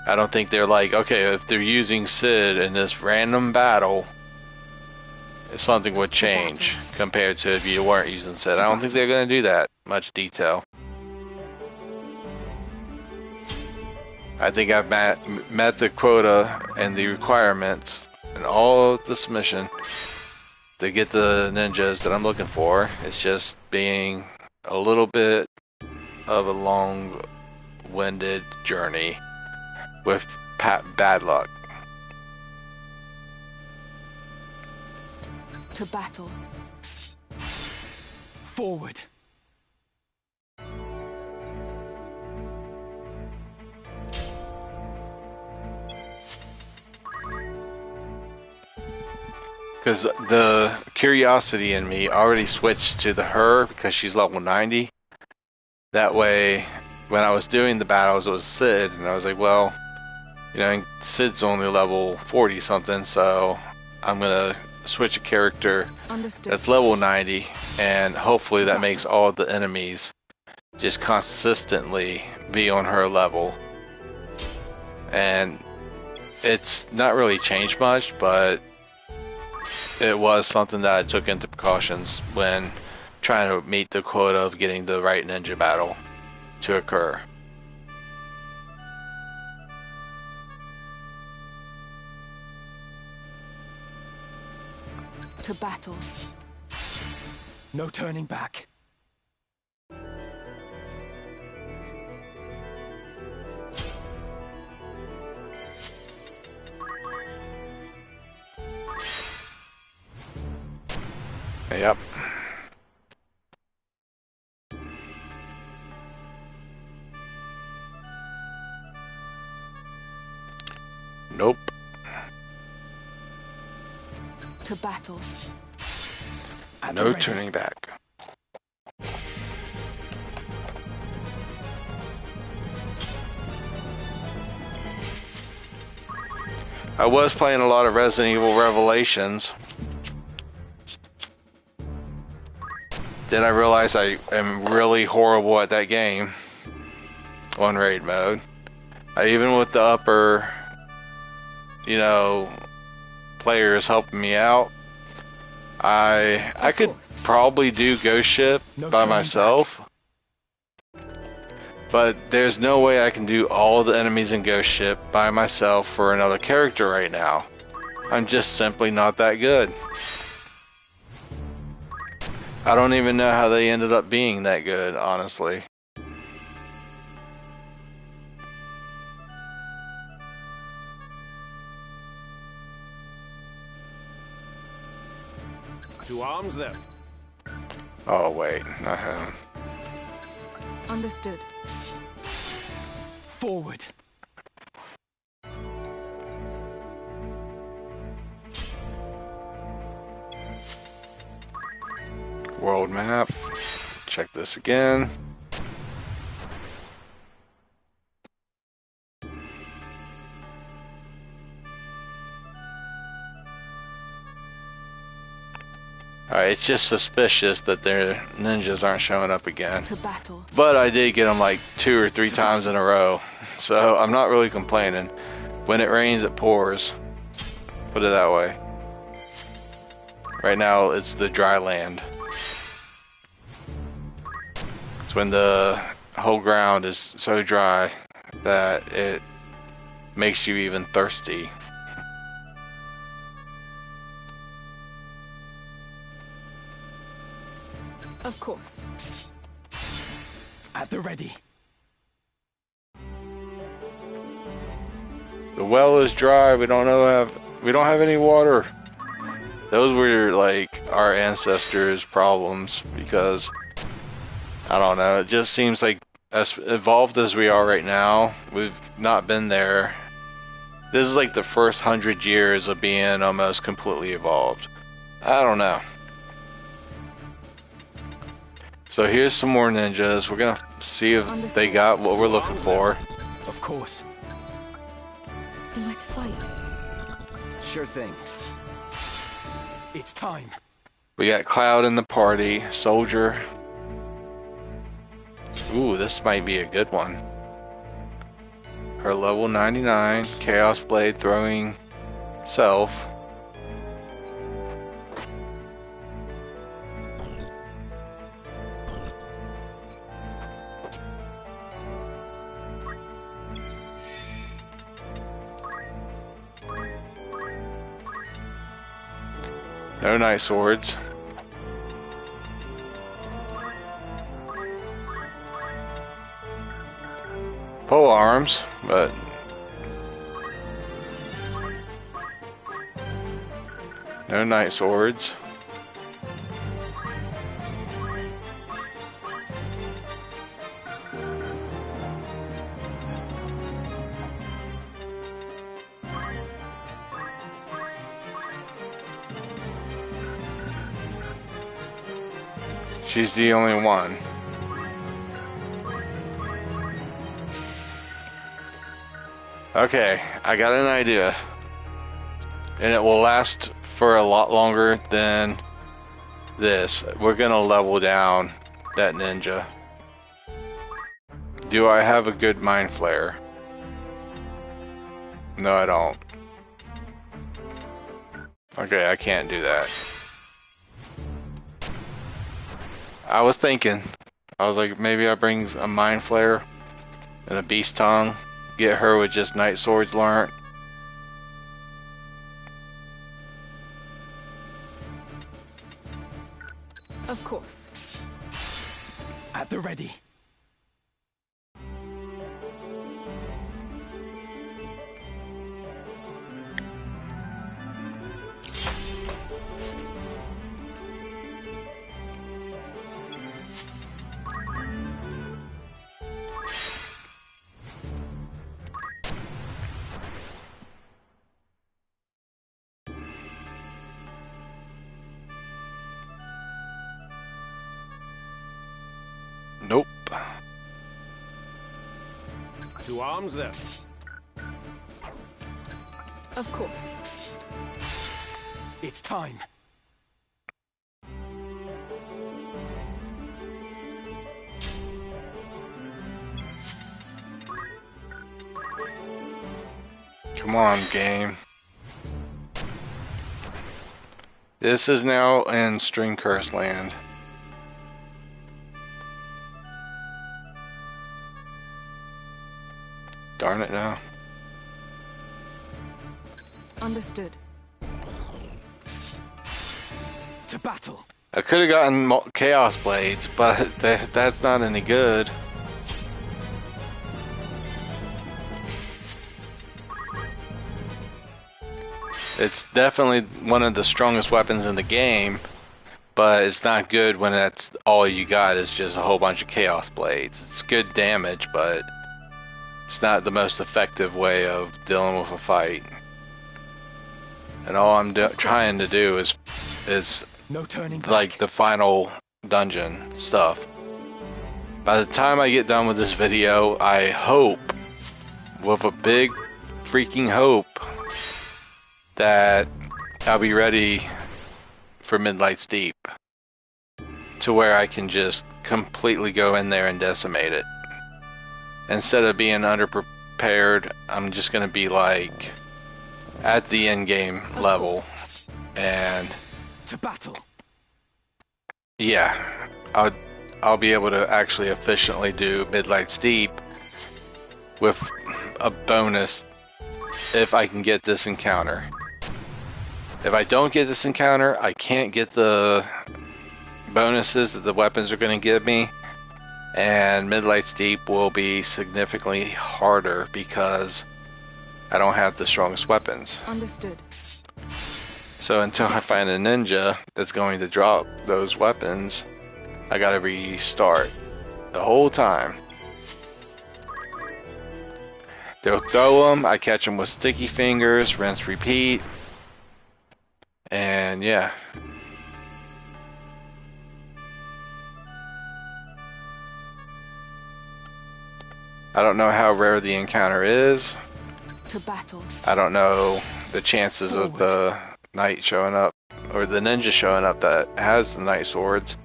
I don't think they're like, okay, if they're using Sid in this random battle, something would change compared to if you weren't using Sid. I don't think they're going to do that much detail. I think I've met the quota and the requirements in all of this mission to get the ninjas that I'm looking for. It's just being a little bit of a long-winded journey with bad luck. To battle. Forward. Because the curiosity in me already switched to her because she's level 90. That way, when I was doing the battles, it was Sid, and I was like, well, you know, Sid's only level 40 something, so I'm gonna switch a character that's level 90, and hopefully that makes all the enemies just consistently be on her level. And it's not really changed much, but it was something that I took into precautions when trying to meet the quota of getting the right ninja battle to occur. To battle. No turning back. Yep. Nope. To battle. No turning back. I was playing a lot of Resident Evil Revelations. Then I realized I am really horrible at that game on raid mode. Even with the upper, you know, players helping me out, I could probably do Ghost Ship by myself. But there's no way I can do all the enemies in Ghost Ship by myself for another character right now. I'm just simply not that good. I don't even know how they ended up being that good, honestly. To arms then. Oh wait, not him. Understood. Forward. World map. Check this again. Alright, it's just suspicious that their ninjas aren't showing up again. To battle. But I did get them like 2 or 3 times in a row. So I'm not really complaining. When it rains, it pours. Put it that way. Right now, it's the dry land. It's when the whole ground is so dry that it makes you even thirsty. Of course. At the ready. The well is dry. We don't have any water. Those were like our ancestors' problems because I don't know. It just seems like as evolved as we are right now, we've not been there. This is like the first 100 years of being almost completely evolved. I don't know. So here's some more ninjas. We're gonna see if they got what we're looking for. Of course. Then where to fight? Sure thing. It's time. We got Cloud in the party, Soldier. Ooh, this might be a good one. Her level 99, Chaos Blade throwing self. No night swords. Pole arms, but no night swords. She's the only one. Okay, I got an idea. And it will last for a lot longer than this. We're gonna level down that ninja. Do I have a good mind flare? No, I don't. Okay, I can't do that. I was thinking, I was like, maybe I bring a mind flare and a beast tongue, get her with just night swords learned. Of course. At the ready. Nope. To arms then. Of course. It's time. Come on, game. This is now in String Curse land. Darn it now. Understood. To battle. I could have gotten Chaos Blades, but that's not any good. It's definitely one of the strongest weapons in the game, but it's not good when that's all you got is just a whole bunch of Chaos Blades. It's good damage, but it's not the most effective way of dealing with a fight. And all I'm trying to do is No turning back. like the final dungeon stuff. By the time I get done with this video, I hope, with a big freaking hope, that I'll be ready for Midlight's Deep, to where I can just completely go in there and decimate it. Instead of being underprepared, I'm just gonna be like at the end game level, and To battle. yeah, I'll be able to actually efficiently do Midlight's Deep with a bonus if I can get this encounter. If I don't get this encounter, I can't get the bonuses that the weapons are going to give me, and Midlight's Deep will be significantly harder because I don't have the strongest weapons. Understood. So until I find a ninja that's going to drop those weapons, I gotta restart the whole time. They'll throw them, I catch them with sticky fingers, rinse, repeat, and yeah. I don't know how rare the encounter is. To battle. I don't know the chances of the knight showing up, or the ninja showing up that has the knight swords.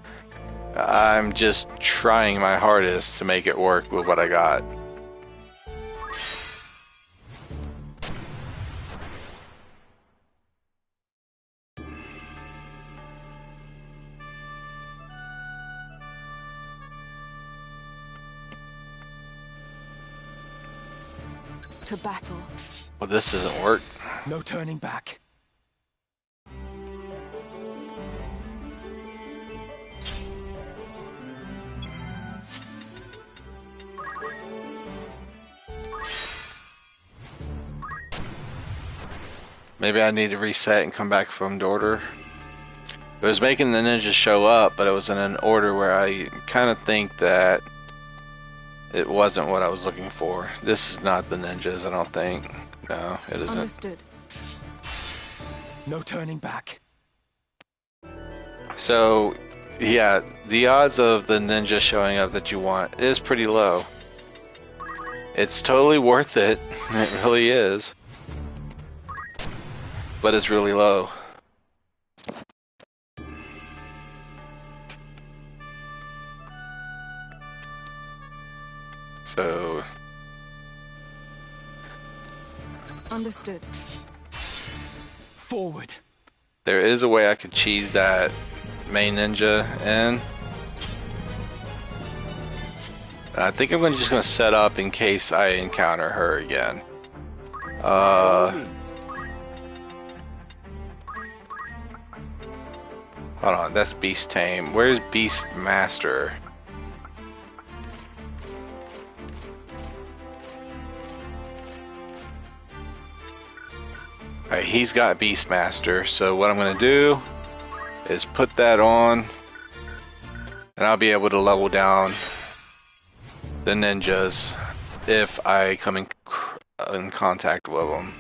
I'm just trying my hardest to make it work with what I got. To battle. Well, this doesn't work. No turning back. Maybe I need to reset and come back from the order. It was making the ninjas show up, but it was in an order where I kind of think that it wasn't what I was looking for. This is not the ninjas, I don't think. No, it isn't. Understood. No turning back. So, yeah, the odds of the ninja showing up that you want is pretty low. It's totally worth it. It really is. But it's really low. So, Understood. Forward. there is a way I could cheese that main ninja in. I think I'm just gonna set up in case I encounter her again. Hold on, that's Beast Tame. Where's Beast Master? Alright, he's got Beastmaster, so what I'm going to do is put that on, and I'll be able to level down the ninjas if I come in contact with them.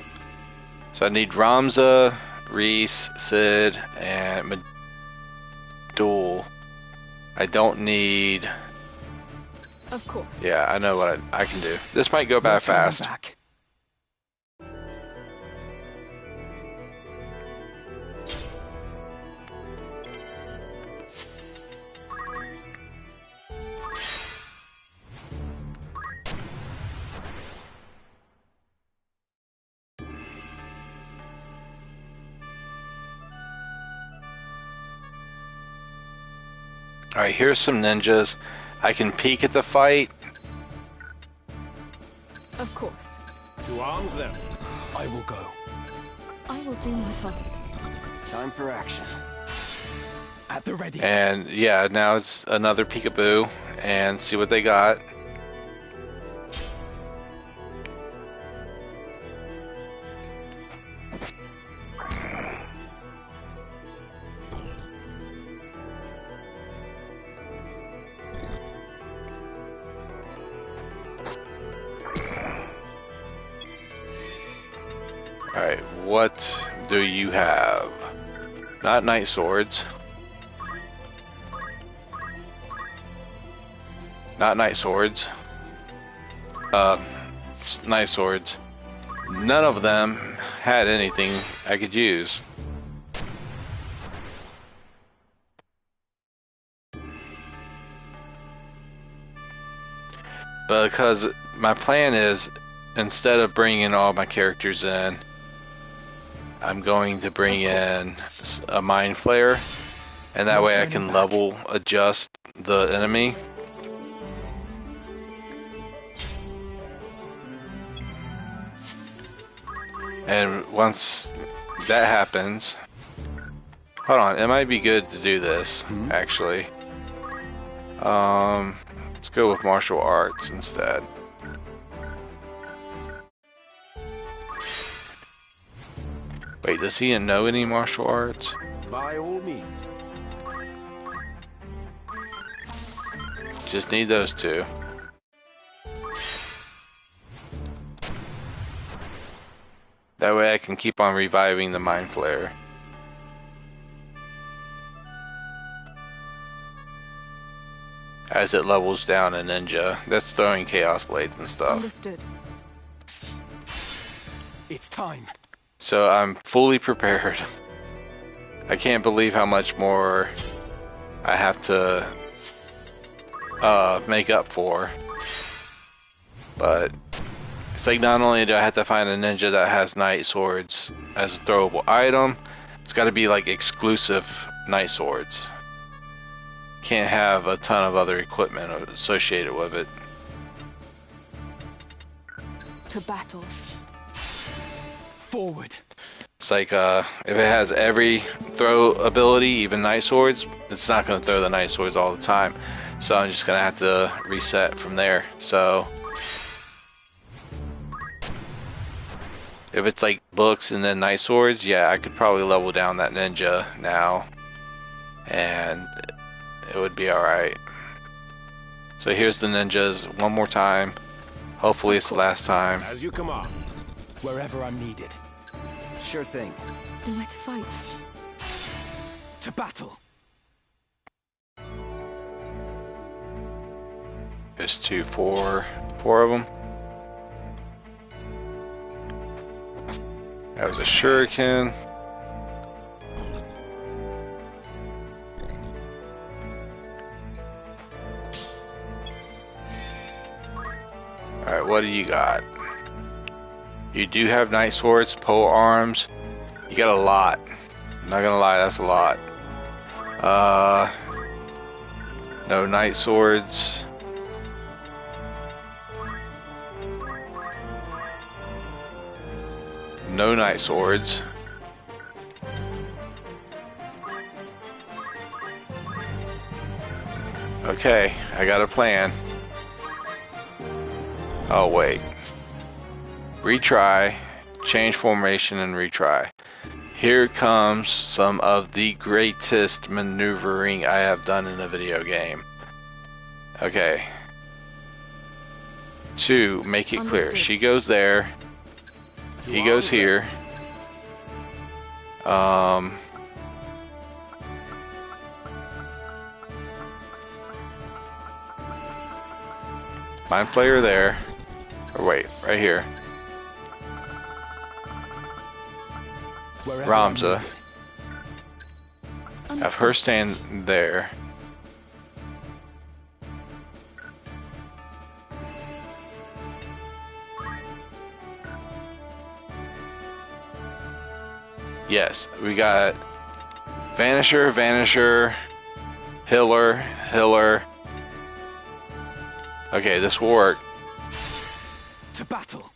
So I need Ramza, Reese, Sid, and Medul. I don't need... Of course. Yeah, I know what I can do. This might go by No turning fast. back. Alright, here's some ninjas. I can peek at the fight. Of course. To arms then. I will go. I will do my part. Time for action. At the ready. And yeah, now it's another peekaboo and see what they got. Alright, what do you have? Not knight swords. Not knight swords. Knight swords. None of them had anything I could use. Because my plan is, instead of bringing all my characters in, I'm going to bring in a mind flayer, and that way I can level adjust the enemy. And once that happens, hold on, it might be good to do this, actually. Let's go with martial arts instead. Wait, does he know any martial arts? By all means. Just need those two. That way I can keep on reviving the Mind Flayer. As it levels down a ninja. That's throwing Chaos Blades and stuff. Understood. It's time. So I'm fully prepared. I can't believe how much more I have to make up for. But it's like, not only do I have to find a ninja that has knight swords as a throwable item, it's got to be like exclusive knight swords. Can't have a ton of other equipment associated with it. To battle. Forward. It's like, if it has every throw ability, even knight swords, it's not going to throw the knight swords all the time. So I'm just going to have to reset from there. So if it's like books and then knight swords, yeah, I could probably level down that ninja now, and it would be alright. So here's the ninjas one more time. Hopefully it's the last time. As you command. Wherever I'm needed. Sure thing. Then where to fight? To battle. There's four of them. That was a shuriken. Alright, what do you got? You do have knight swords, pole arms. You got a lot. I'm not gonna lie, that's a lot. No knight swords. No knight swords. Okay, I got a plan. Oh wait. Retry, change formation and retry. Here comes some of the greatest maneuvering I have done in a video game. Okay. To make it clear, Understood. she goes there. He goes here. Mind Flayer there. Or wait, right here. Wherever I'm Ramza. needed. Have her stand there. Yes, we got Vanisher, Vanisher, Hiller, Hiller. Okay, this will work. To battle.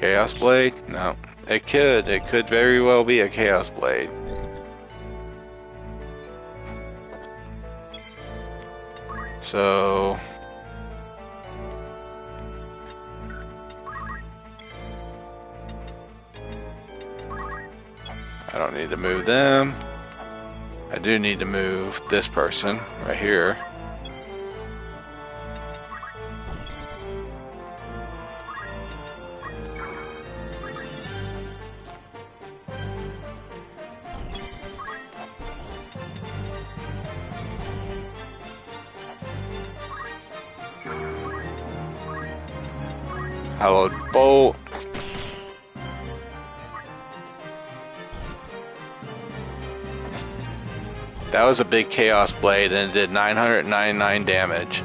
Chaos Blade? No. It could. It could very well be a Chaos Blade. So... I don't need to move them. I do need to move this person right here. Hallowed Bolt. That was a big Chaos Blade and it did 999 damage.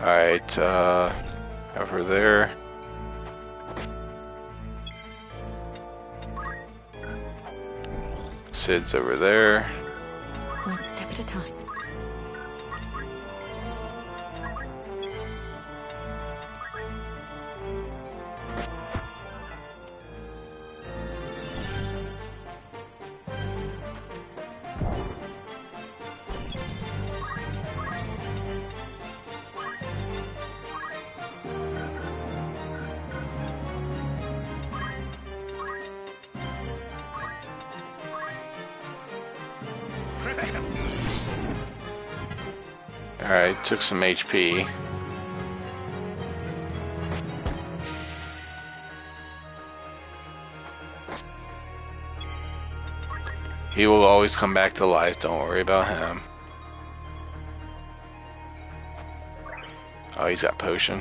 Alright, over there. Sid's over there. One step at a time. Alright, took some HP. He will always come back to life, don't worry about him. Oh, he's got potion.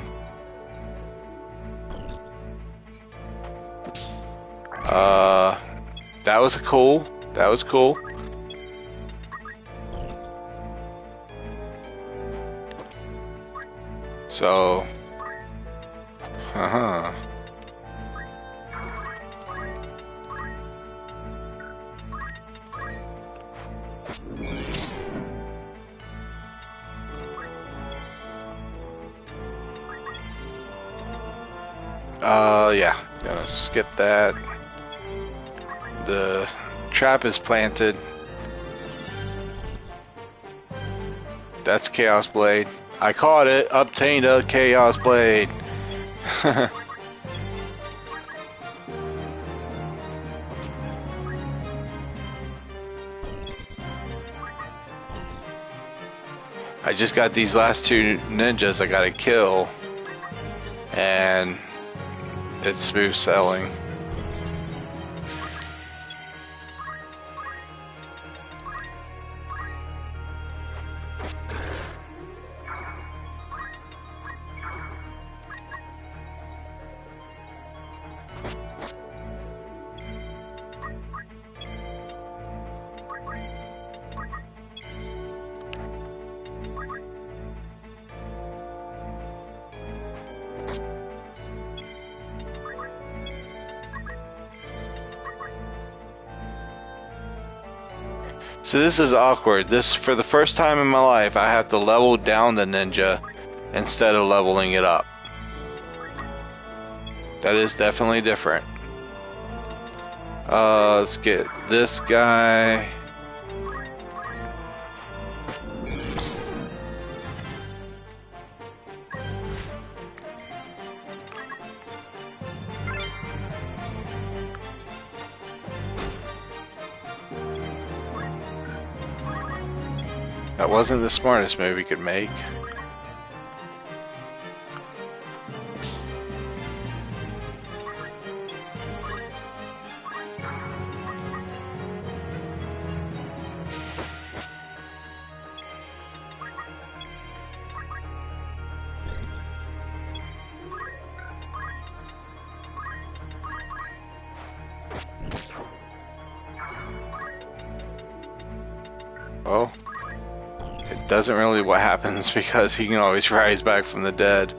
That was cool. That was cool. So, yeah, gonna skip that. The trap is planted. That's Chaos Blade. I caught it. Obtained a Chaos Blade. I just got these last two ninjas I gotta kill. And it's smooth sailing. So this is awkward. This, for the first time in my life, I have to level down the ninja instead of leveling it up. That is definitely different. Let's get this guy. That wasn't the smartest move he could make. Oh. It doesn't really what happens because he can always rise back from the dead.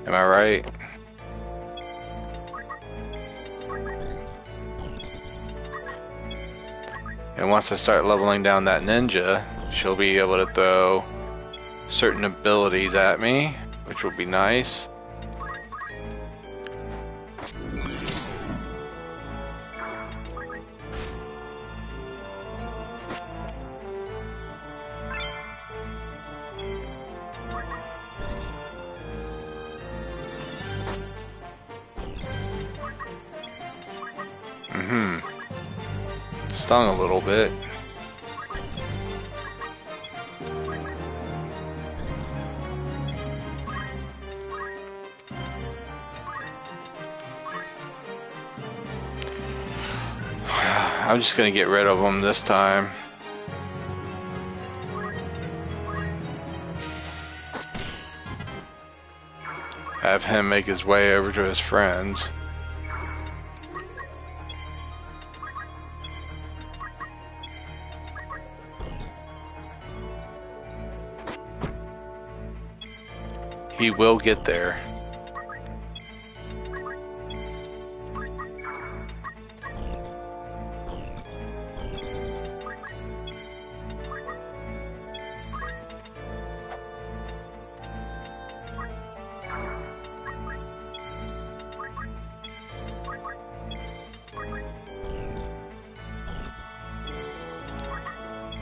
Am I right? And once I start leveling down that ninja, she'll be able to throw certain abilities at me, which will be nice. Stung a little bit. I'm just gonna get rid of them this time. Have him make his way over to his friends. He will get there.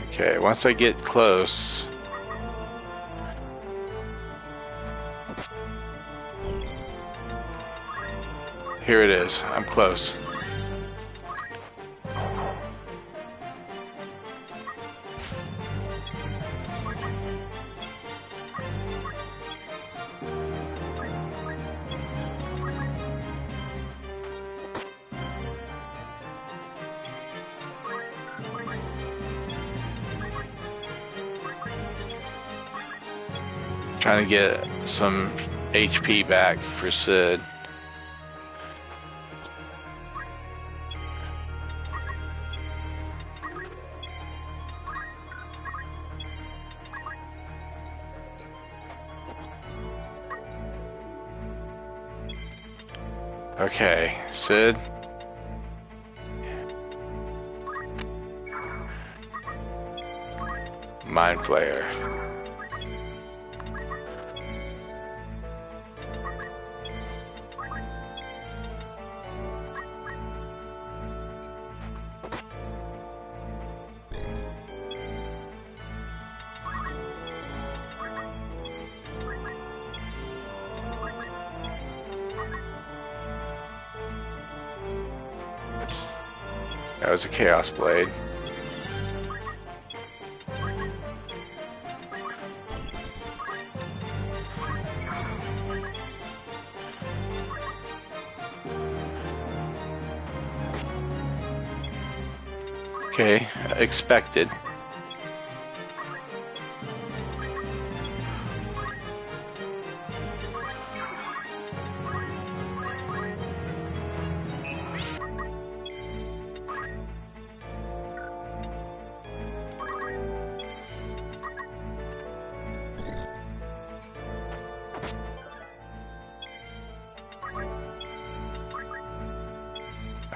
Okay, once I get close, here it is. I'm close. Trying to get some HP back for Sid. Okay, Sid. Mind Flayer. That was a Chaos Blade. Okay, expected.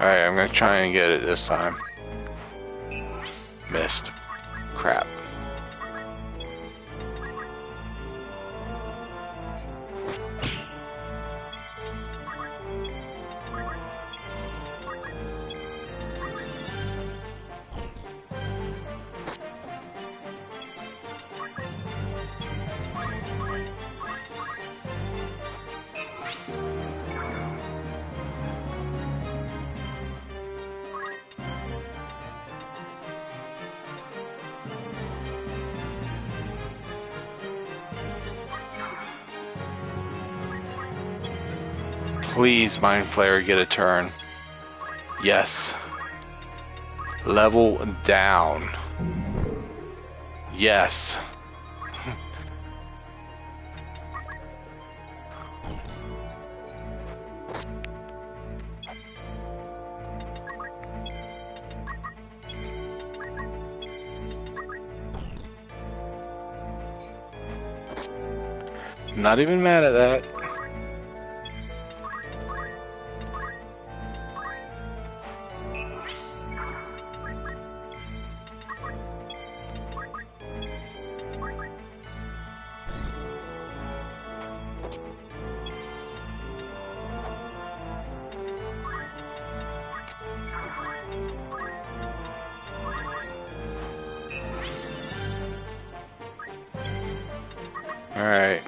Alright, I'm gonna try and get it this time. Missed. Crap. Please, Mind Flayer, get a turn. Yes. Level down. Yes. Not even mad at that. All right.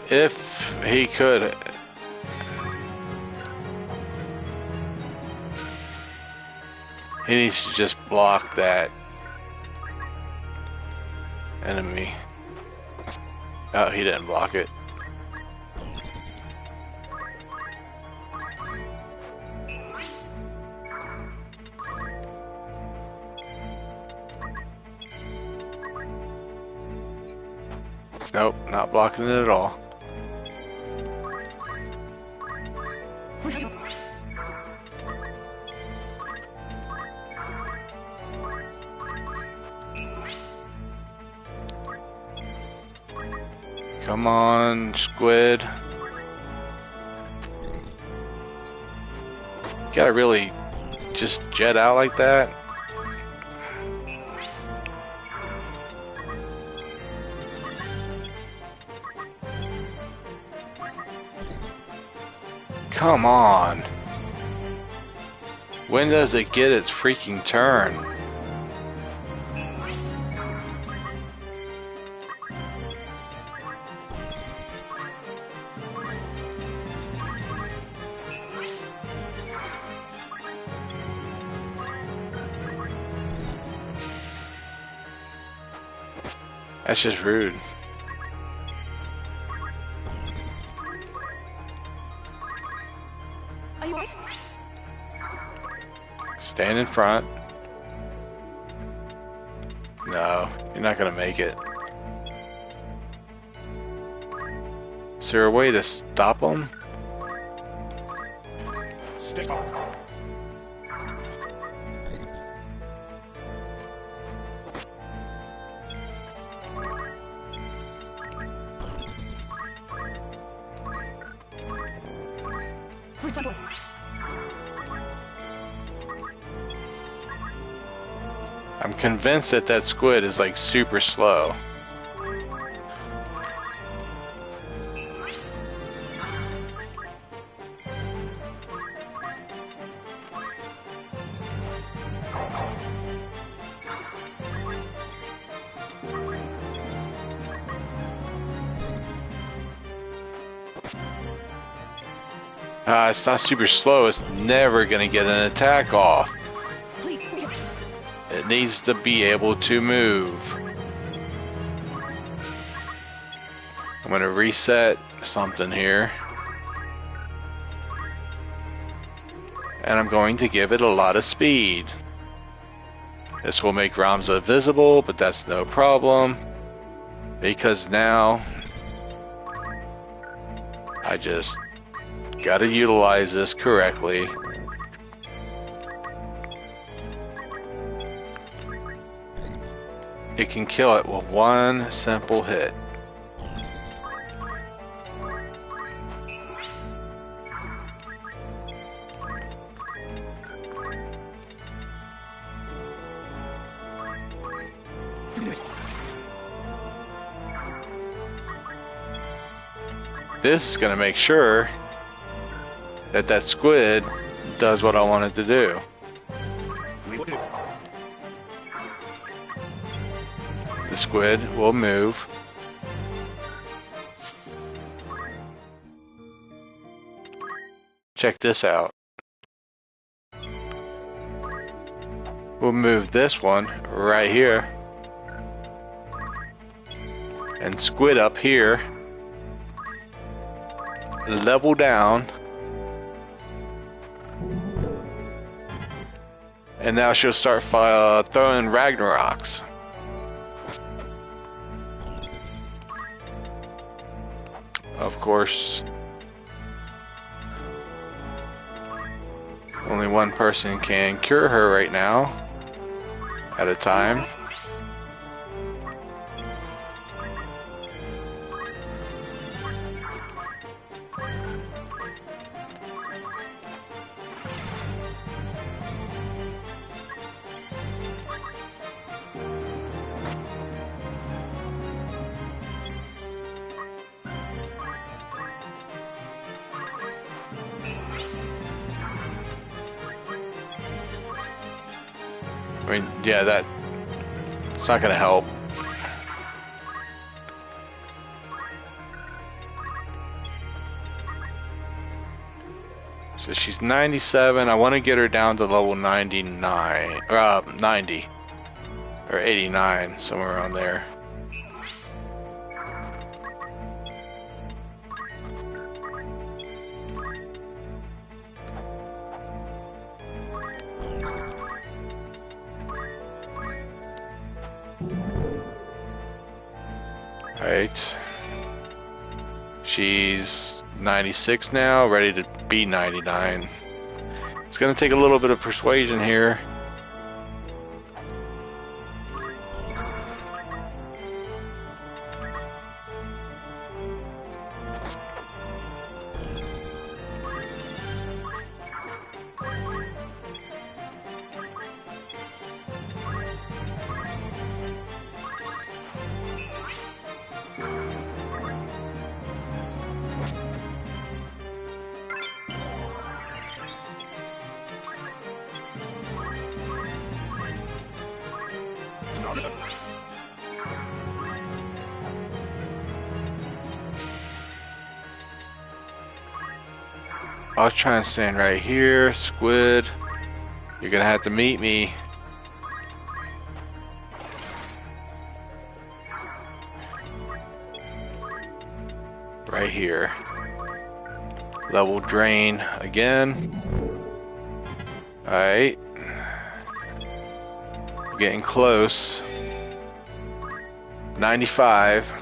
If he could. He needs to just block that enemy. Oh, he didn't block it. Nope, not blocking it at all. Come on, squid. Gotta really just jet out like that. Come on. When does it get its freaking turn? That's just rude. Are you right? Stand in front. No, you're not gonna make it. Is there a way to stop them? Stick on. Return to us. I'm convinced that that squid is like super slow. It's not super slow. It's never gonna get an attack off. Please. It needs to be able to move. I'm gonna reset something here. And I'm going to give it a lot of speed. This will make Ramza visible, but that's no problem. Because now I just gotta utilize this correctly. It can kill it with one simple hit. This is gonna make sure that that squid does what I want it to do. The squid will move. Check this out. We'll move this one right here. And squid up here. Level down. And now she'll start throwing Ragnaroks. of course. Only one person can cure her right now at a time. I mean, yeah, it's not gonna help. So she's 97. I want to get her down to level 99, or 90, or 89, somewhere around there. Right. She's 96 now, ready to be 99. It's gonna take a little bit of persuasion here. I'll try and stand right here. Squid, you're gonna have to meet me. Right here. Level drain again. Alright. Getting close. 95.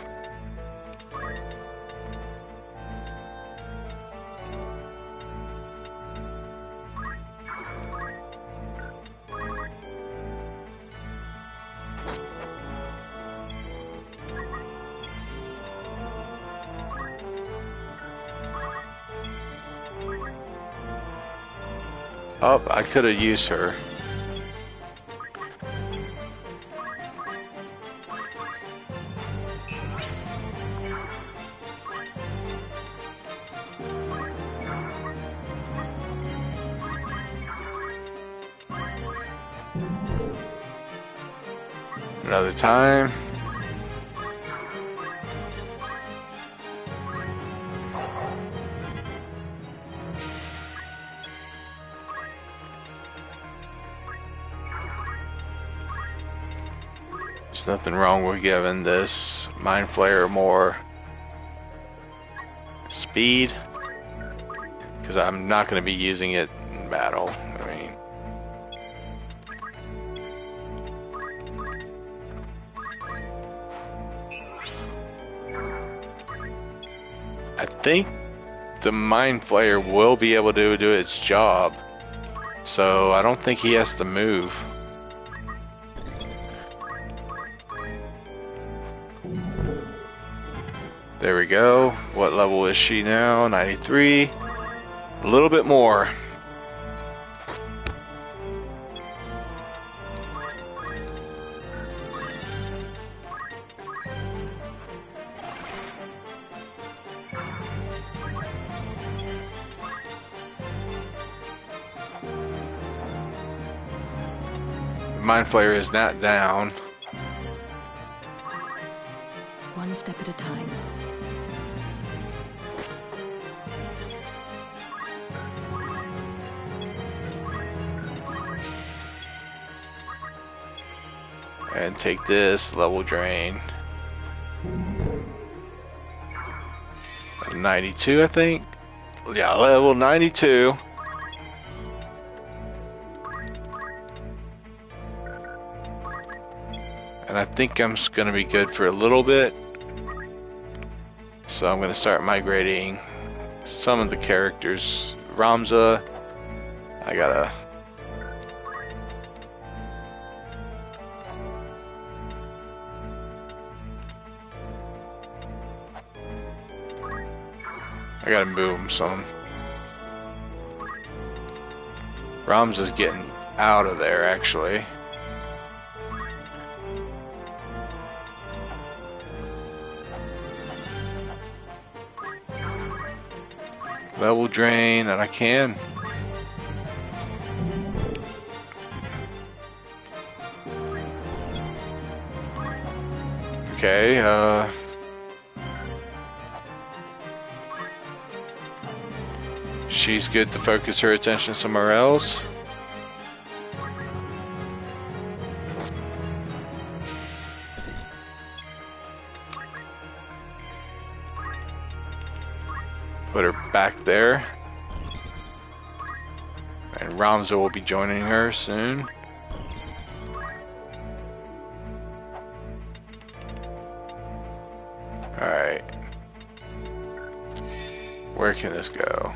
Oh, I could have used her. Another time. There's nothing wrong with giving this Mind Flayer more speed, because I'm not going to be using it in battle. I mean, I think the Mind Flayer will be able to do its job, so I don't think he has to move. There we go. What level is she now? 93. A little bit more. Mind Flayer is not down. One step at a time. And take this level drain. 92, I think. Yeah, level 92. And I think I'm just gonna be good for a little bit. So So I'm going to start migrating some of the characters. Ramza, I gotta... move him some. Ramza's getting out of there, actually. Level drain, and I can. Okay, she's good to focus her attention somewhere else. Put her back there. And Ramza will be joining her soon. Alright. Where can this go?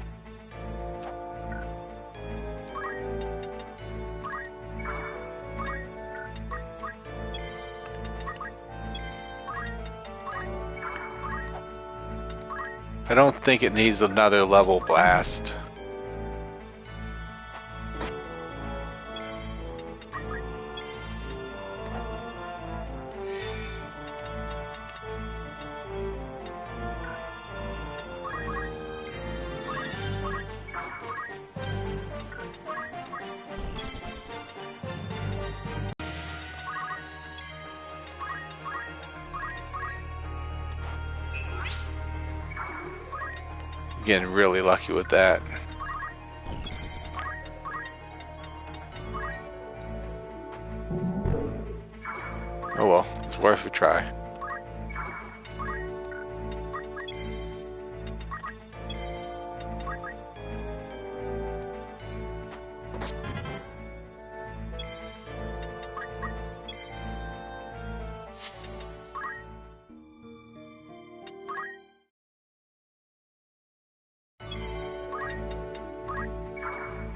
I don't think it needs another level blast. Getting really lucky with that. Oh well, it's worth a try.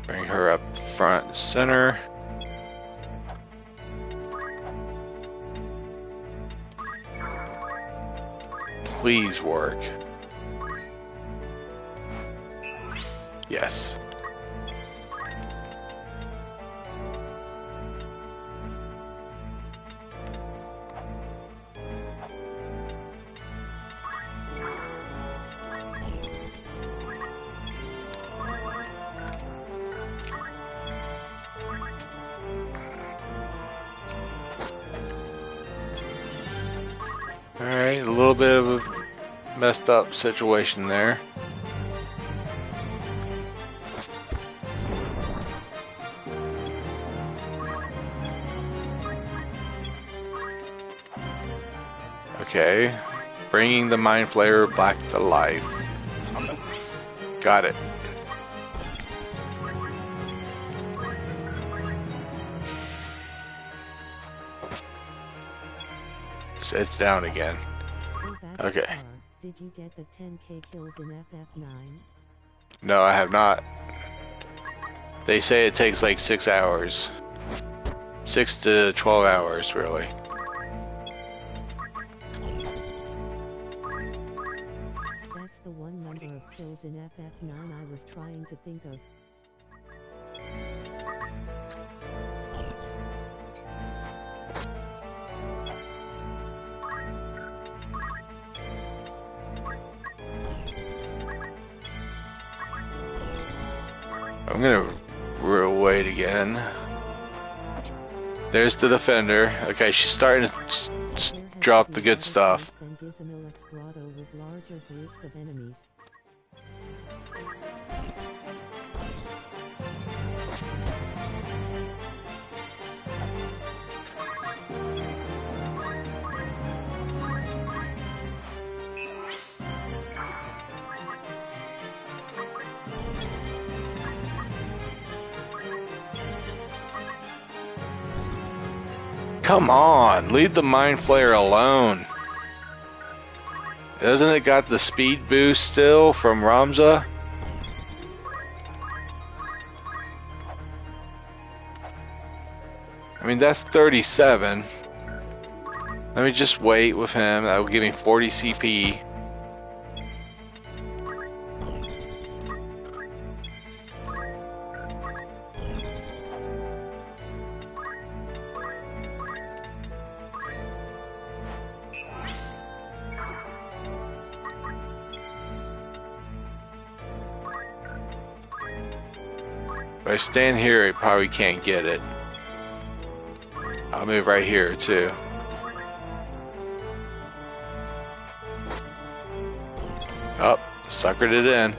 Bring her up front and center. Please work. Yes. Alright, a little bit of a messed up situation there. Okay, bringing the Mind Flayer back to life. Got it. It's down again. Okay. Did you get the 10k kills in FF9? No, I have not. They say it takes like 6 hours. 6 to 12 hours, really. That's the one number of kills in FF9 I was trying to think of. I'm gonna wait again. There's the defender. Okay, she's starting to drop the good stuff. With larger groups of enemies. Come on, leave the Mind Flayer alone. Doesn't it got the speed boost still from Ramza? I mean, that's 37. Let me just wait with him. That will give me 40 CP. If I stand here, it probably can't get it. I'll move right here too. Oh, suckered it in.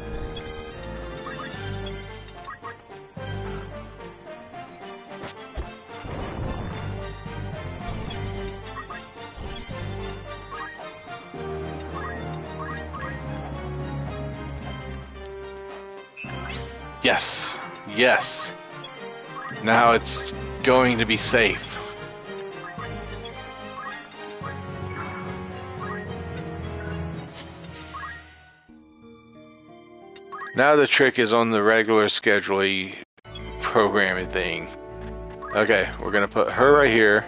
Yes, yes. Now it's going to be safe. Now the trick is on the regular schedule programming thing. Okay, we're gonna put her right here,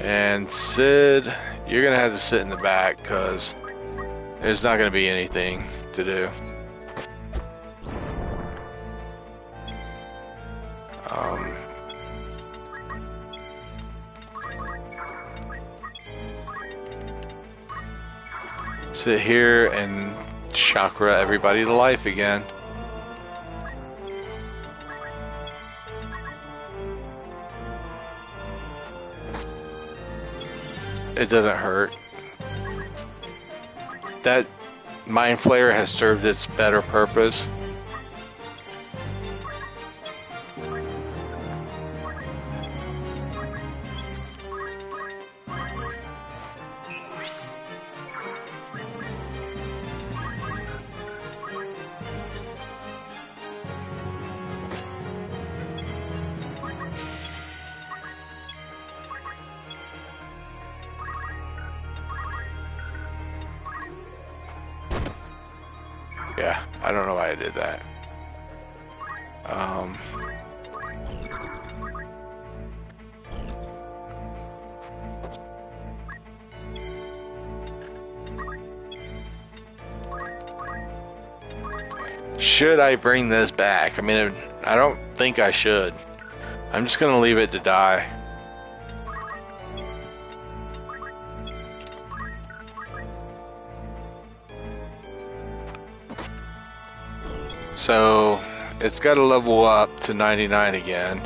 and Sid, you're gonna have to sit in the back because there's not gonna be anything to do. Sit here and chakra everybody to life again. It doesn't hurt. That Mind Flayer has served its better purpose. Yeah, I don't know why I did that. Should I bring this back? I mean, I don't think I should. I'm just gonna leave it to die. So, it's got to level up to 99 again.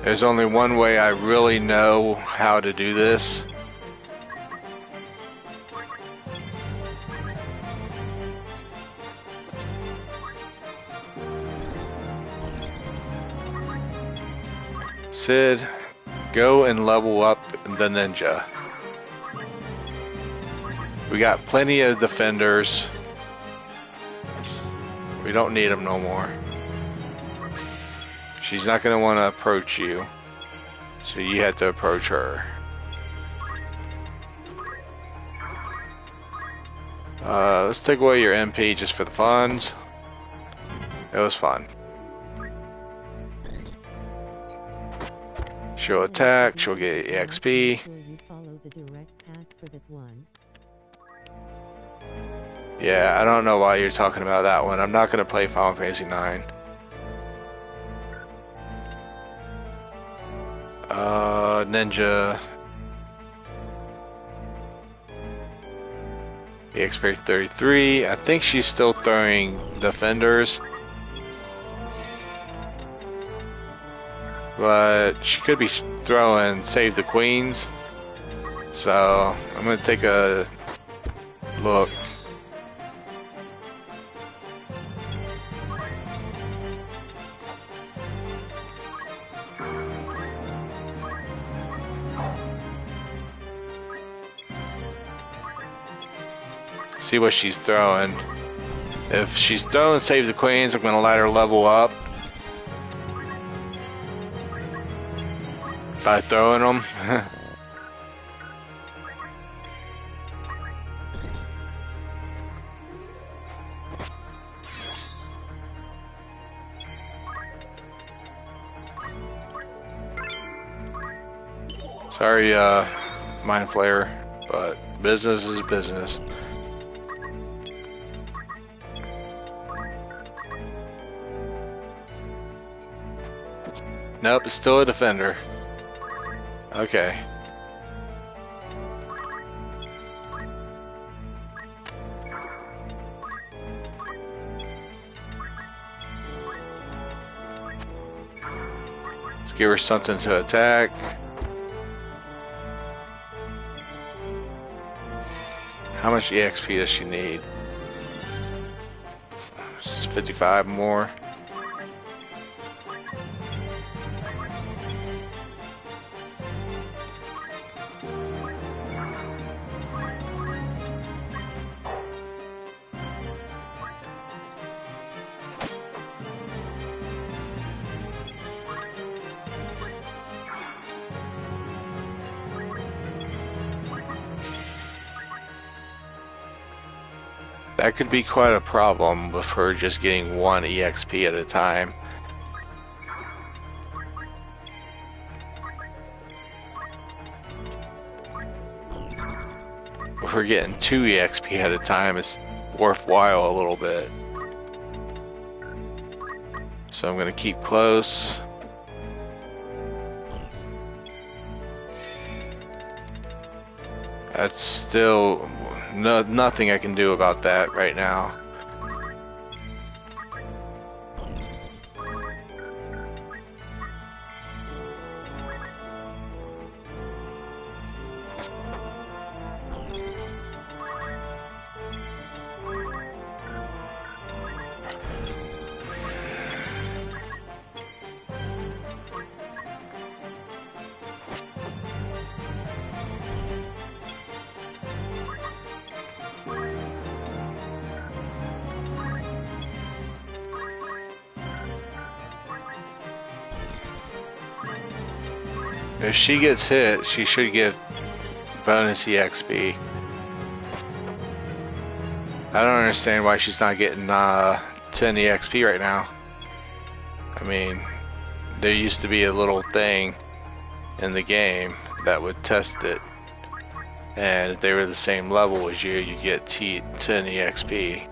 There's only one way I really know how to do this. Sid, go and level up the ninja. We got plenty of defenders. We don't need them no more. She's not going to want to approach you, so you have to approach her. Let's take away your MP just for the funds. It was fun. She'll attack, she'll get EXP. Yeah, I don't know why you're talking about that one. I'm not going to play Final Fantasy IX. Ninja. EXP 33. I think she's still throwing defenders. But she could be throwing Save the Queens. So, I'm going to take a look. See what she's throwing. If she's throwing Save the Queens, I'm going to let her level up By throwing them. Sorry, Mind Flayer, but business is business. Nope, it's still a defender. Okay. Let's give her something to attack. How much EXP does she need? 55 more. That could be quite a problem with her just getting one EXP at a time. If we're getting 2 EXP at a time, it's worthwhile a little bit. So I'm going to keep close. That's still nothing I can do about that right now. If she gets hit, she should get bonus EXP. I don't understand why she's not getting 10 EXP right now. I mean, there used to be a little thing in the game that would test it. And if they were the same level as you, you'd get 10 EXP.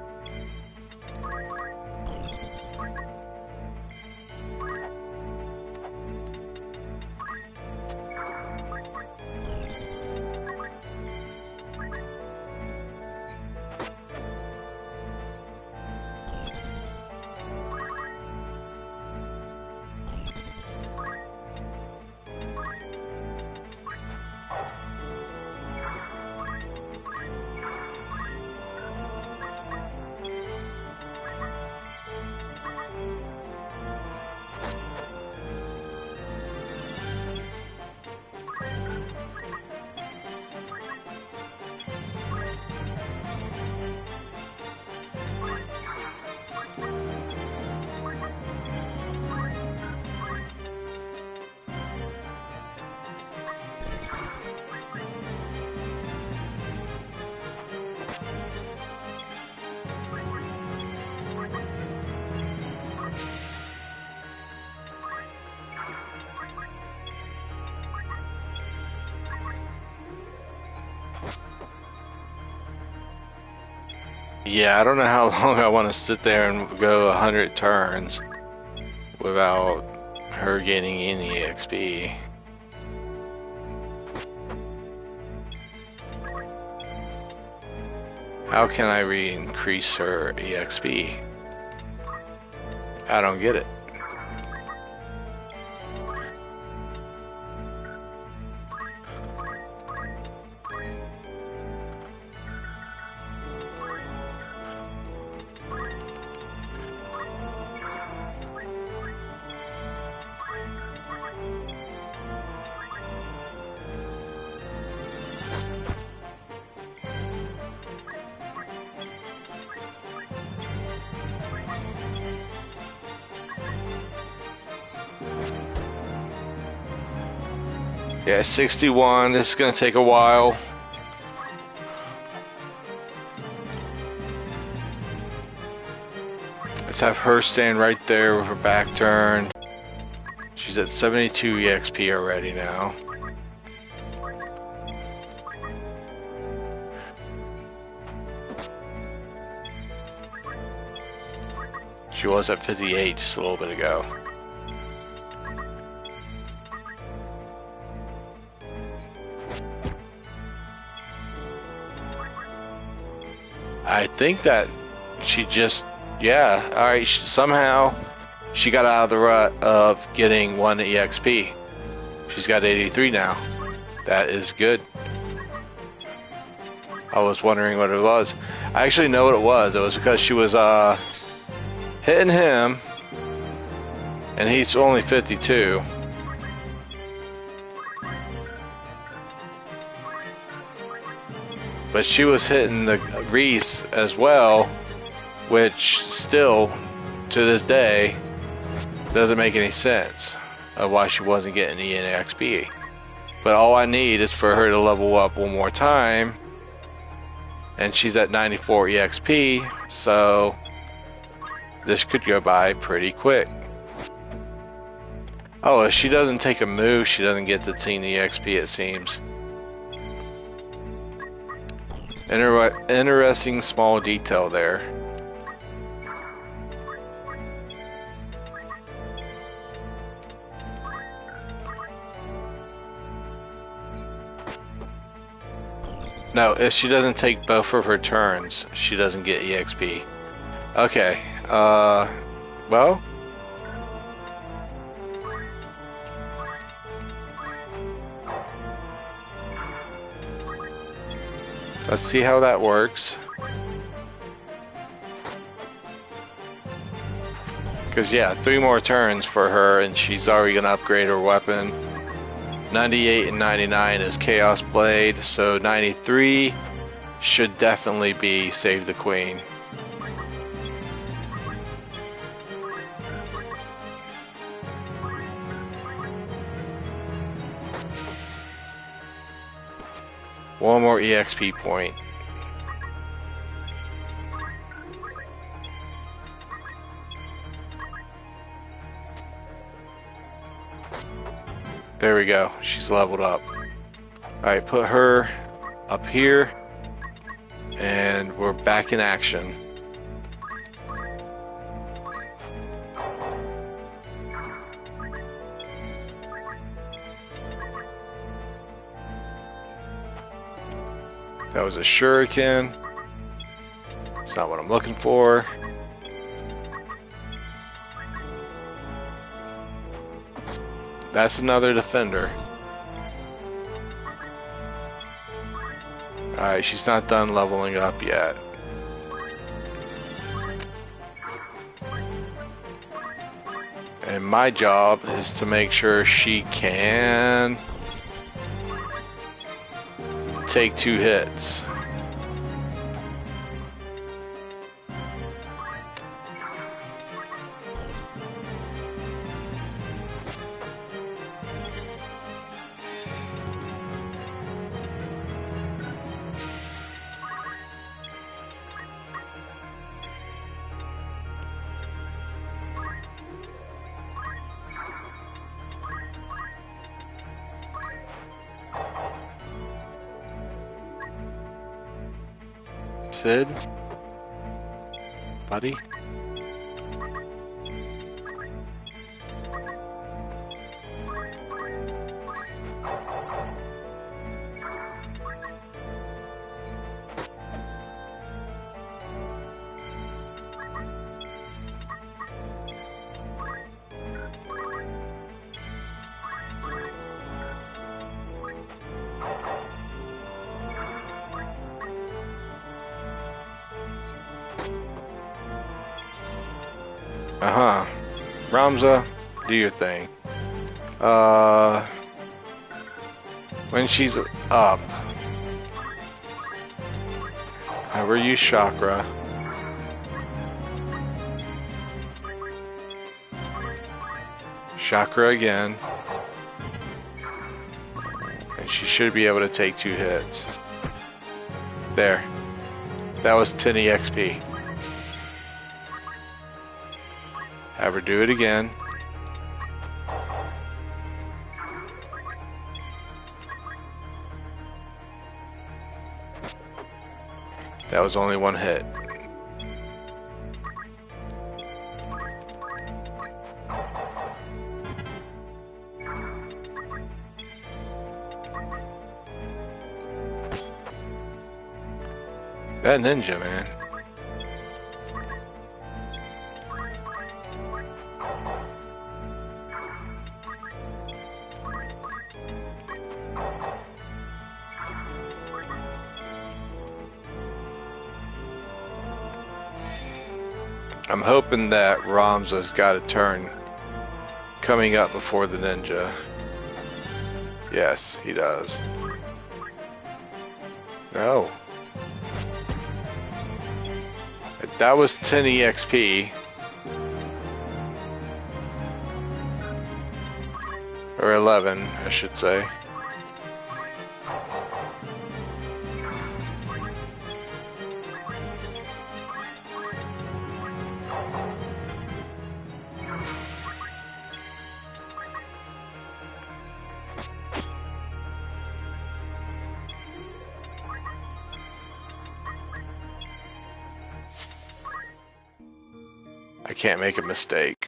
Yeah, I don't know how long I want to sit there and go 100 turns without her getting any EXP. How can I increase her EXP? I don't get it. Yeah, 61. This is gonna take a while. Let's have her stand right there with her back turned. She's at 72 EXP already now. She was at 58 just a little bit ago. I think that she just, yeah, alright, somehow she got out of the rut of getting 1 EXP. She's got 83 now. That is good. I was wondering what it was. I actually know what it was. It was because she was hitting him, and he's only 52. But she was hitting the Reese as well, which still, to this day, doesn't make any sense of why she wasn't getting the EXP. But all I need is for her to level up one more time, and she's at 94 EXP, so this could go by pretty quick. Oh, if she doesn't take a move, she doesn't get the 10 EXP, it seems. Interesting small detail there. No, if she doesn't take both of her turns, she doesn't get EXP. Okay, well. Let's see how that works. Because, yeah, 3 more turns for her, and she's already going to upgrade her weapon. 98 and 99 is Chaos Blade, so 93 should definitely be Save the Queen. One more EXP point. There we go. She's leveled up. Alright, put her up here. And we're back in action. That was a shuriken. It's not what I'm looking for. That's another defender. Alright, she's not done leveling up yet. And my job is to make sure she can take 2 hits. Sid? Buddy? Uh-huh. Ramza, do your thing. When she's up, I will use chakra. Chakra again. And she should be able to take 2 hits. There. That was 10 EXP. Have her do it again. That was only 1 hit. That ninja, man. I'm hoping that Ramza's got a turn coming up before the ninja. Yes, he does. No. That was 10 EXP. Or 11, I should say. I can't make a mistake.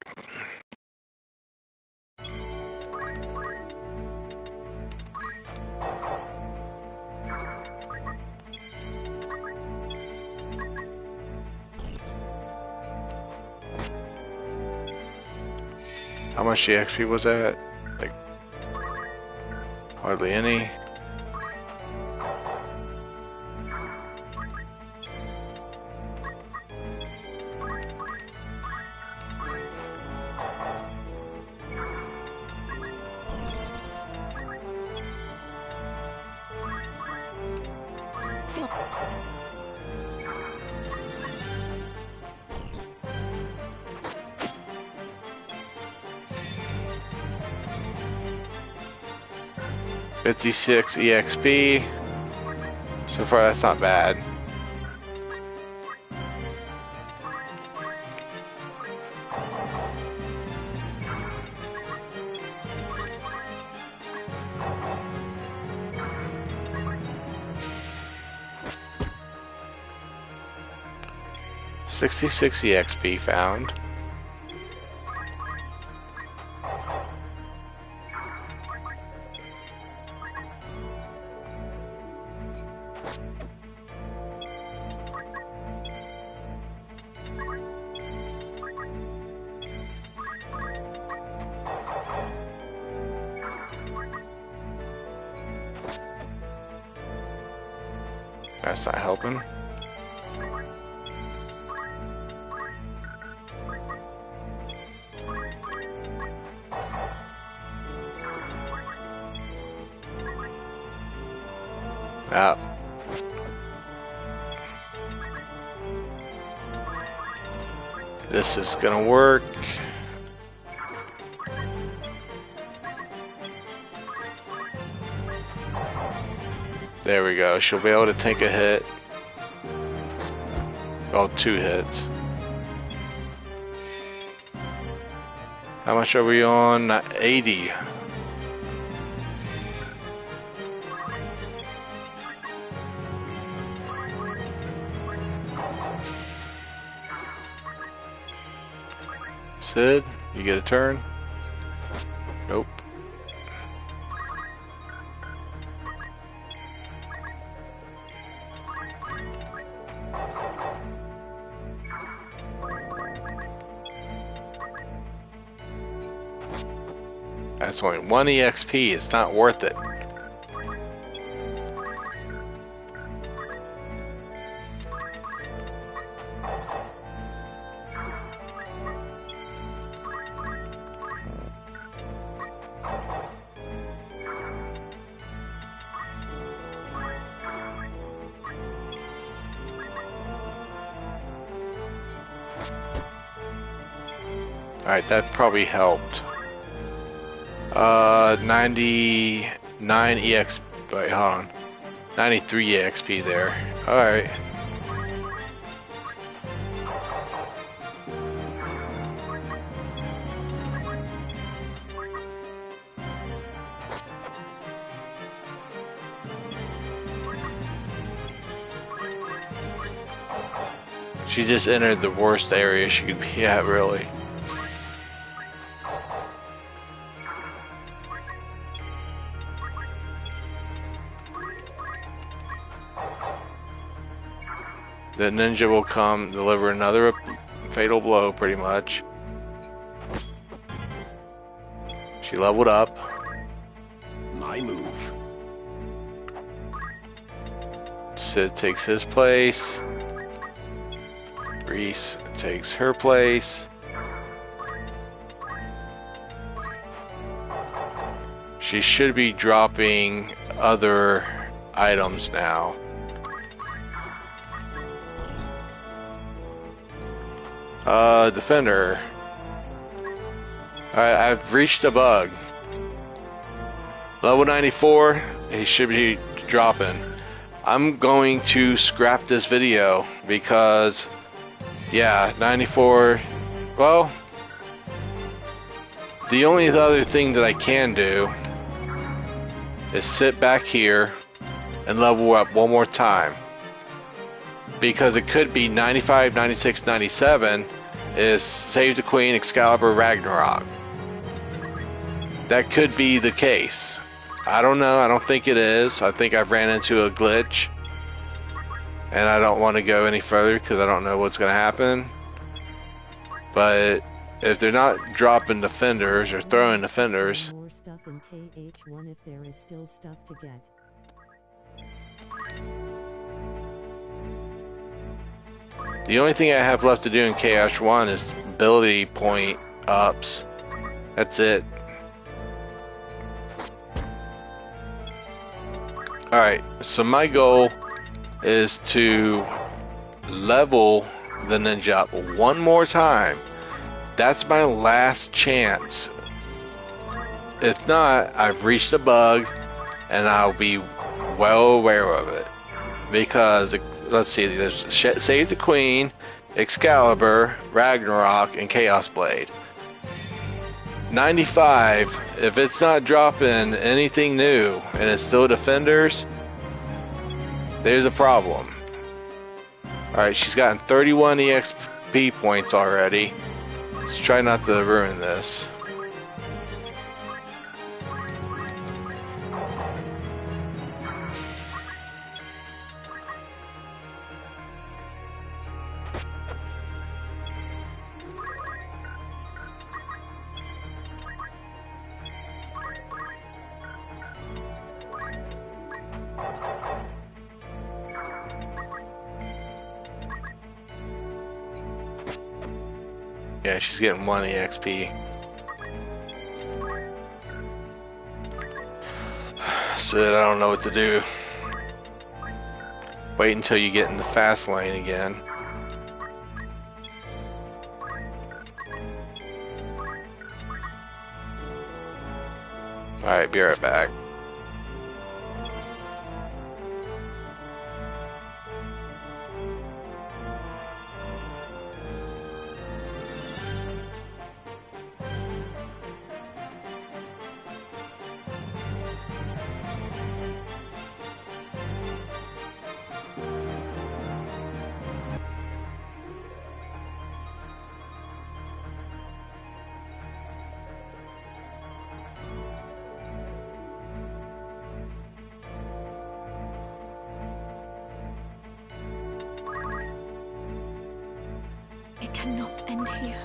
How much EXP was that? Like, hardly any. $56 EXP. So far, that's not bad. $66 EXP found. That's not helping. Ah. This is gonna work. There we go. She'll be able to take a hit. Oh, 2 hits. How much are we on? 80. Sid, you get a turn? Nope. That's only 1 EXP, it's not worth it. Alright, that probably helped. 99 EXP. Wait, hold on. 93 EXP there. Alright. She just entered the worst area she could be at, really. The ninja will come, deliver another fatal blow, pretty much. She leveled up. My move. Sid takes his place. Reese takes her place. She should be dropping other items now. Defender. Alright, I've reached a bug. Level 94, he should be dropping. I'm going to scrap this video because, yeah, 94, well, the only other thing that I can do is sit back here and level up one more time. Because it could be 95, 96, 97 is Save the Queen, Excalibur, Ragnarok. That could be the case. I don't know. I don't think it is. I think I've ran into a glitch. And I don't want to go any further because I don't know what's going to happen. But if they're not dropping defenders or throwing defenders... More stuff in KH1 if there is still stuff to get. The only thing I have left to do in KH1 is ability point ups. That's it. Alright, so my goal is to level the ninja up one more time. That's my last chance. If not, I've reached a bug and I'll be well aware of it. Because, let's see, there's Save the Queen, Excalibur, Ragnarok, and Chaos Blade. 95, if it's not dropping anything new and it's still defenders, there's a problem. Alright, she's gotten 31 EXP points already. Let's try not to ruin this. Yeah, she's getting 1 EXP. Sid, I don't know what to do. Wait until you get in the fast lane again. Alright, be right back. It cannot end here.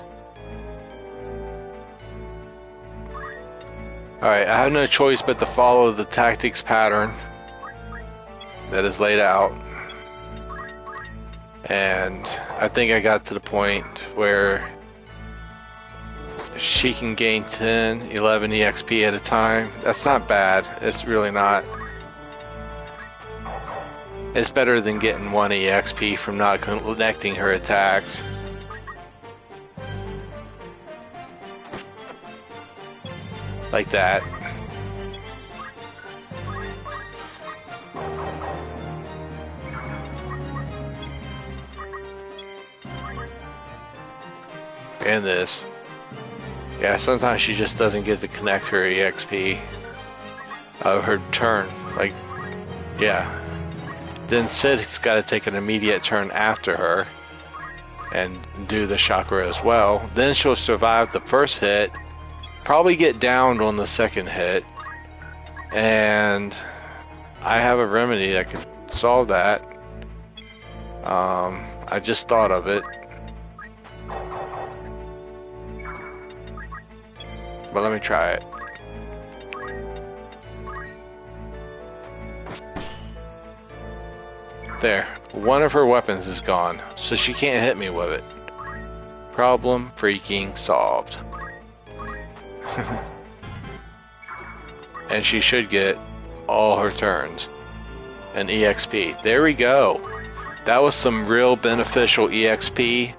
Alright, I have no choice but to follow the tactics pattern that is laid out. And I think I got to the point where she can gain 10, 11 EXP at a time. That's not bad. It's really not. It's better than getting 1 EXP from not connecting her attacks. Like that. And this. Yeah, sometimes she just doesn't get to connect her EXP. Her turn. Like, yeah. Then Sid's got to take an immediate turn after her and do the chakra as well. Then she'll survive the first hit, probably get downed on the second hit, and I have a remedy that can solve that. I just thought of it. But let me try it. There. One of her weapons is gone, so she can't hit me with it. Problem freaking solved. And she should get all her turns. An EXP. There we go. That was some real beneficial EXP.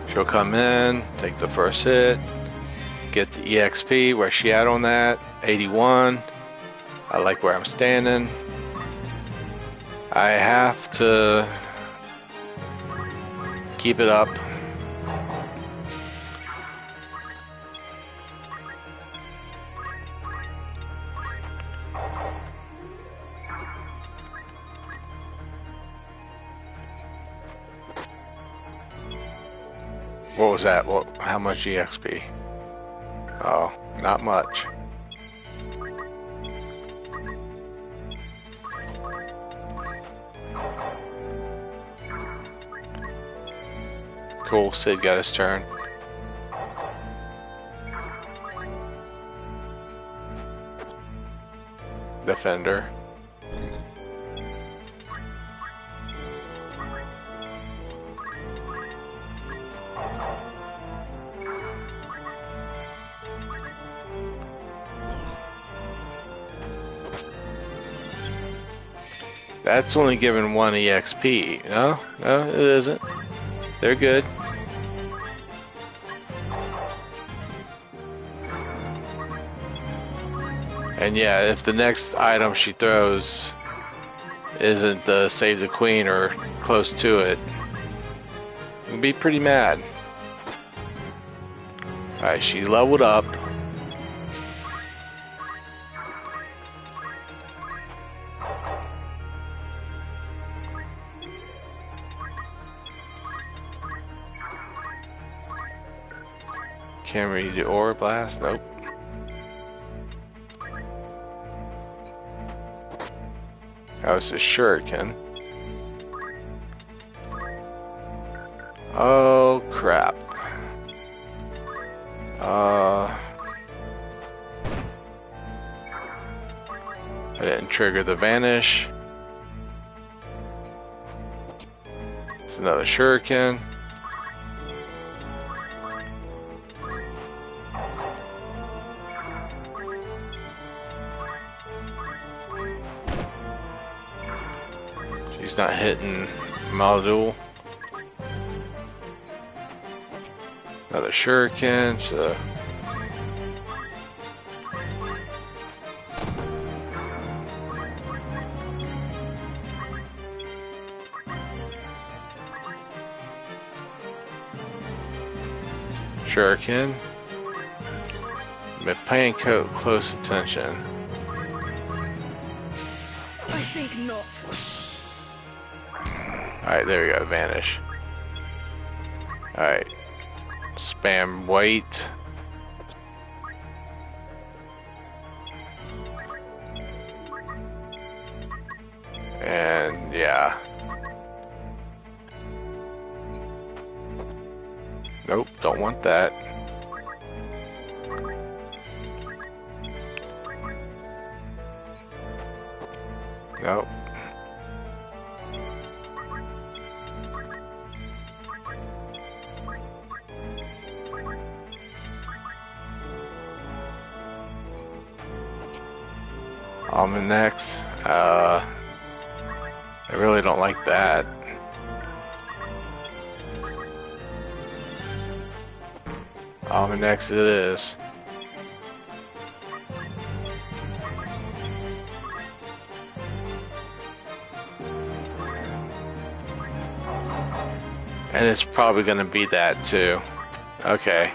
She'll come in, take the first hit, get the EXP. Where's she at on that? 81. I like where I'm standing. I have to keep it up. What was that? What? How much EXP? Oh, not much. Cool, Sid got his turn. Defender. That's only given 1 EXP. No, no, it isn't. They're good. And yeah, if the next item she throws isn't the Save the Queen or close to it, you'll be pretty mad. Alright, she leveled up. Can we do Aura Blast? Nope. That was a shuriken. Oh crap. I didn't trigger the vanish. It's another shuriken. She's not hitting Maladul. Another shuriken, so shuriken. Been paying close attention. I think not. Alright, there we go, vanish. Alright. Spam wait. And yeah. Nope, don't want that. Nope. Almanacs. I really don't like that. Almanacs it is. And it's probably going to be that too. Okay.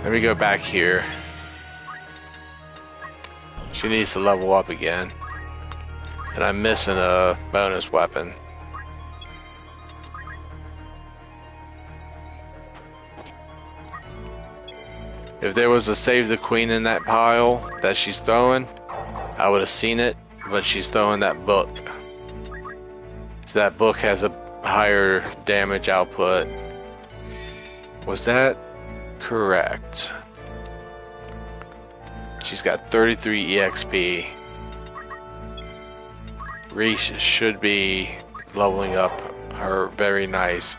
Let me go back here. She needs to level up again. And I'm missing a bonus weapon. If there was a save the queen in that pile that she's throwing, I would have seen it, but she's throwing that book. So that book has a higher damage output. Was that correct? She's got 33 EXP. Reese should be leveling up her very nice.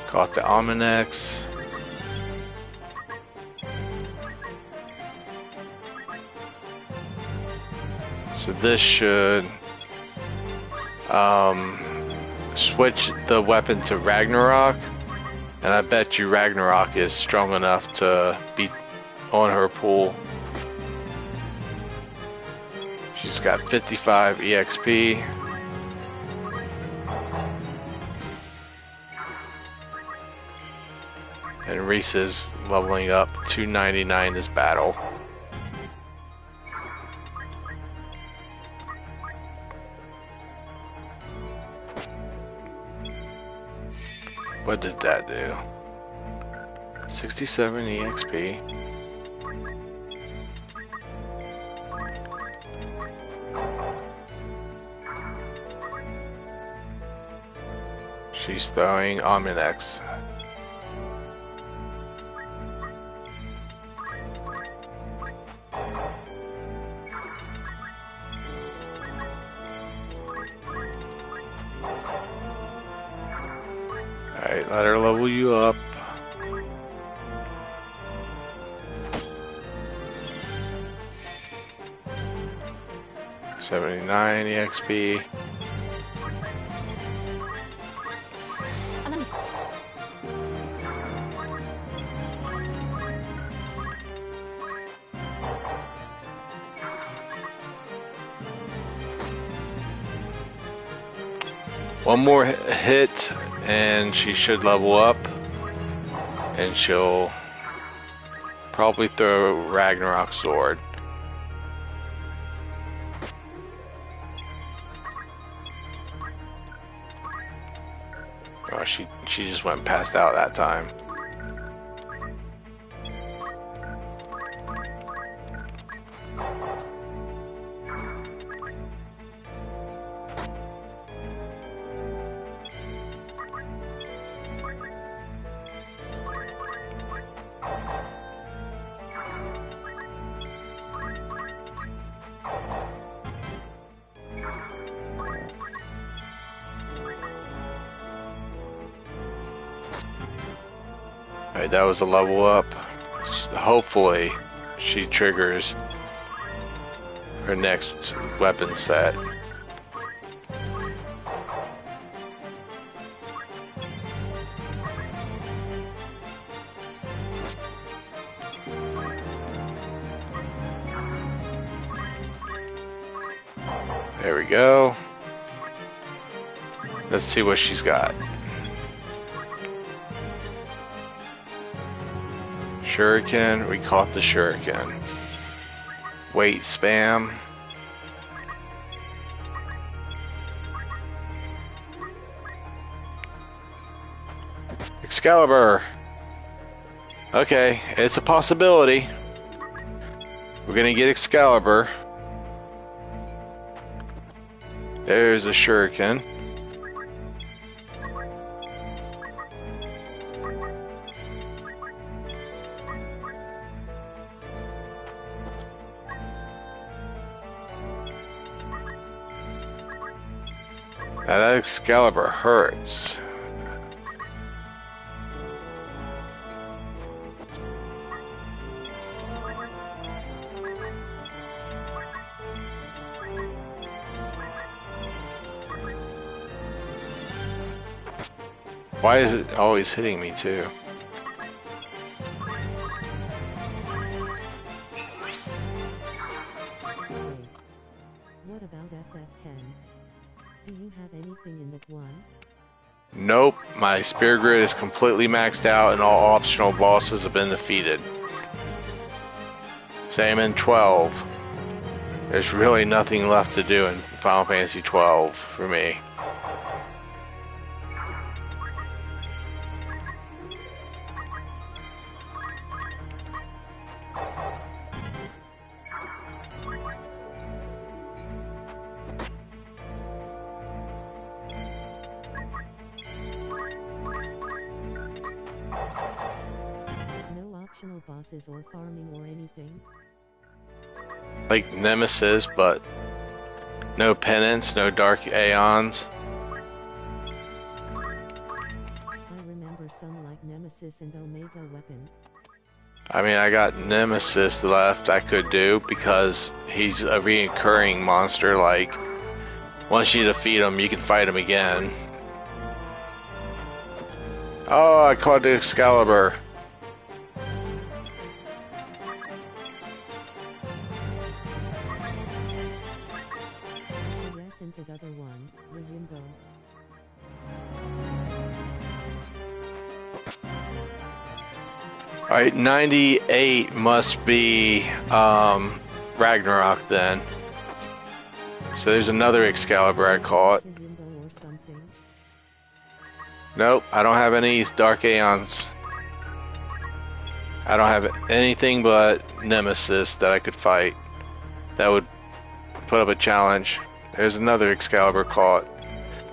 Caught the Almanax. So this should switch the weapon to Ragnarok, and I bet you Ragnarok is strong enough to be on her pool. She's got 55 EXP. And Reese is leveling up 299 this battle. What did that do? 67 EXP. She's throwing Omninex. Alright, let her level you up. $79 EXP. One more hit and she should level up, and she'll probably throw Ragnarok sword. Oh, she just went passed out that time. Alright, that was a level up. Hopefully she triggers her next weapon set. There we go. Let's see what she's got. Shuriken, we caught the Shuriken. Wait, spam. Excalibur. Okay, it's a possibility. We're gonna get Excalibur. There's a Shuriken. Now that Excalibur hurts. Why is it always hitting me too? Wait. What about FF10? Do you have anything in that one? Nope, my spear grid is completely maxed out and all optional bosses have been defeated. Same in 12. There's really nothing left to do in Final Fantasy 12 for me. No optional bosses or farming or anything? Like Nemesis, but no penance, no dark aeons. I remember some like Nemesis and Omega Weapon. I mean, I got Nemesis left I could do because he's a reoccurring monster. Like, once you defeat him, you can fight him again. Oh, I caught the Excalibur. Yes, and that other one, Rainbow. Alright, 98 must be Ragnarok then. So there's another Excalibur I caught. Rainbow or something. Nope, I don't have any Dark Aeons. I don't have anything but Nemesis that I could fight. That would put up a challenge. There's another Excalibur caught.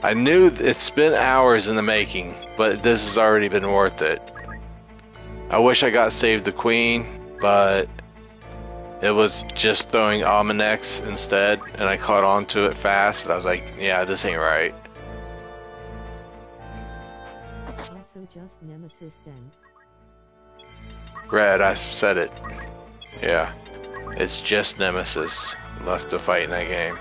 I knew it's been hours in the making, but this has already been worth it. I wish I got Save the Queen, but it was just throwing Almanex instead, and I caught on to it fast, and I was like, yeah, this ain't right. Also just Nemesis then. Red, I said it. Yeah, it's just Nemesis left to fight in that game.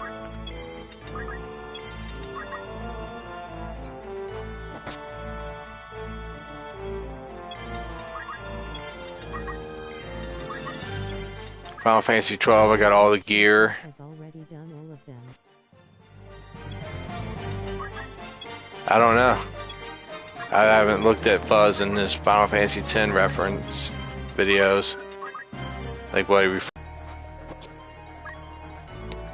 Final Fantasy 12, I got all the gear. Has already done all of them. I don't know. I haven't looked at Fuzz in his Final Fantasy X reference videos. Like what he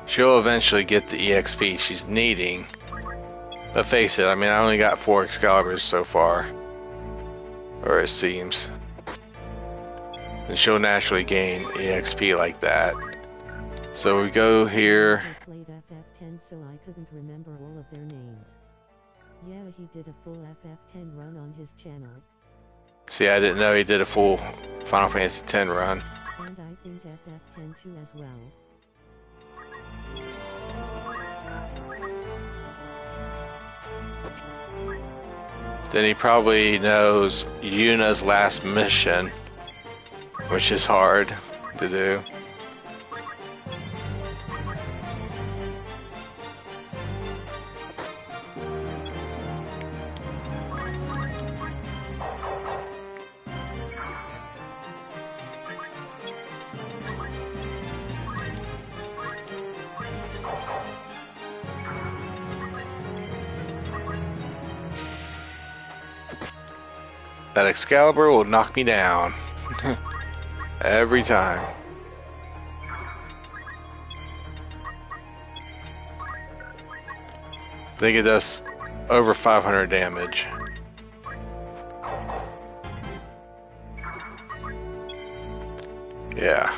she'll eventually get the EXP she's needing. But face it, I mean, I only got 4 Excaliburs so far. Or it seems. And she'll naturally gain EXP like that. So we go here. I played FF10 so I couldn't remember all of their names. Yeah, he did a full FF10 run on his channel. See, I didn't know he did a full Final Fantasy X run. And I think FF10 too as well. Then he probably knows Yuna's last mission, which is hard to do. That Excalibur will knock me down. Every time. I think it does over 500 damage. Yeah.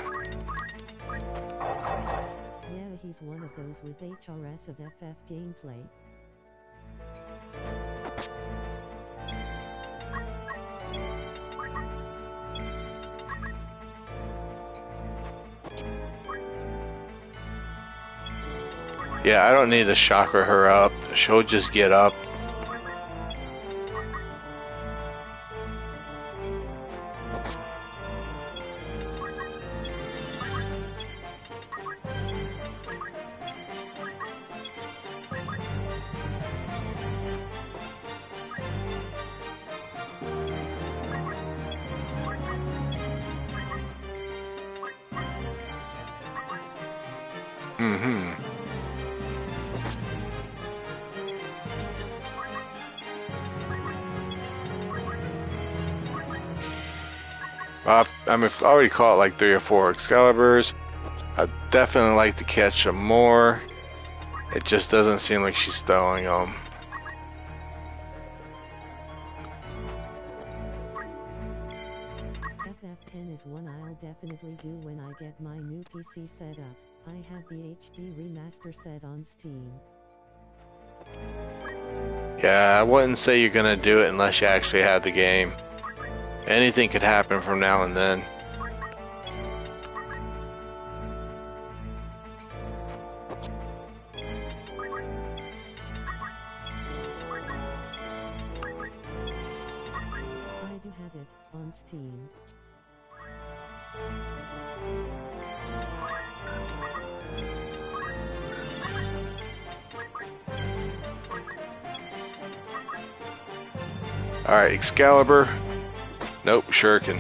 Yeah, he's one of those with HRS of FF gameplay. Yeah, I don't need to chakra her up. She'll just get up. Mm-hmm. I've already caught like 3 or 4 Excaliburs. I'd definitely like to catch some more. It just doesn't seem like she's throwing them. FF10 is one I'll definitely do when I get my new PC set up. I have the HD remaster set on Steam. Yeah, I wouldn't say you're gonna do it unless you actually have the game. Anything could happen from now and then. I do have it on Steam. Alright, Excalibur. Nope, Shuriken.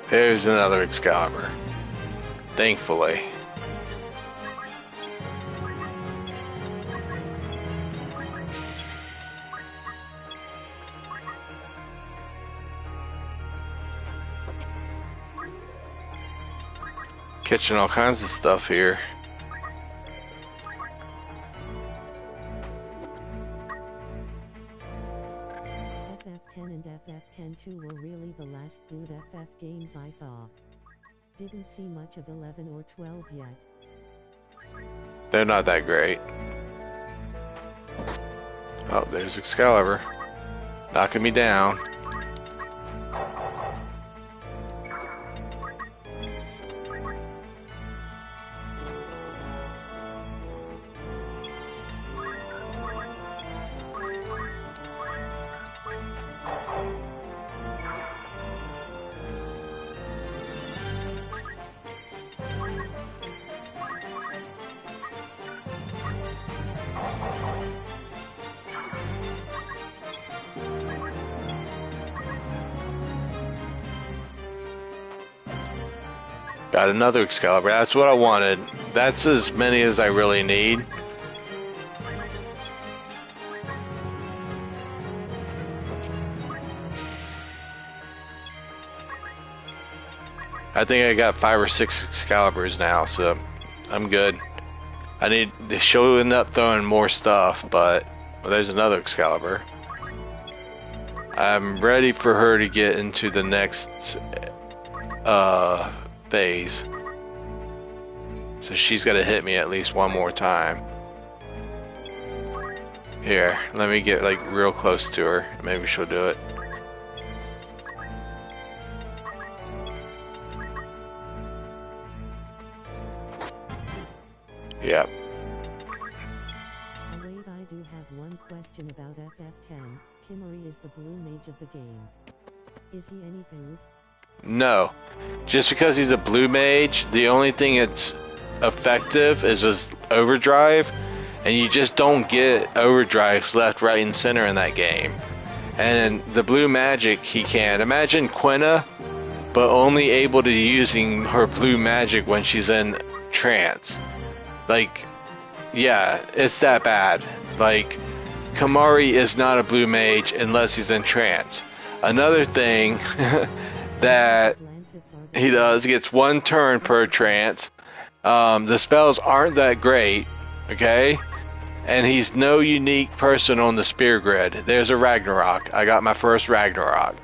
There's another Excalibur. Thankfully. Catching all kinds of stuff here. FF10 and FF10-2 were really the last good FF games I saw. Didn't see much of 11 or 12 yet. They're not that great. Oh, there's Excalibur. Knocking me down. Got another Excalibur. That's what I wanted. That's as many as I really need. I think I got 5 or 6 Excaliburs now, so I'm good. I need to showing up throwing more stuff, but well, there's another Excalibur. I'm ready for her to get into the next phase. So she's got to hit me at least one more time. Here, let me get like real close to her. Maybe she'll do it. Yep. Wait, I do have one question about FF10. Kimmery is the blue mage of the game. Is he any good? No. Just because he's a blue mage, the only thing that's effective is his overdrive, and you just don't get overdrives left, right, and center in that game. And the blue magic he can. Imagine Quina, but only able to using her blue magic when she's in trance. Like, yeah, it's that bad. Like, Kamari is not a blue mage unless he's in trance. Another thing that he does, gets 1 turn per trance. The spells aren't that great, okay? And he's no unique person on the spear grid. There's a Ragnarok. I got my first Ragnarok.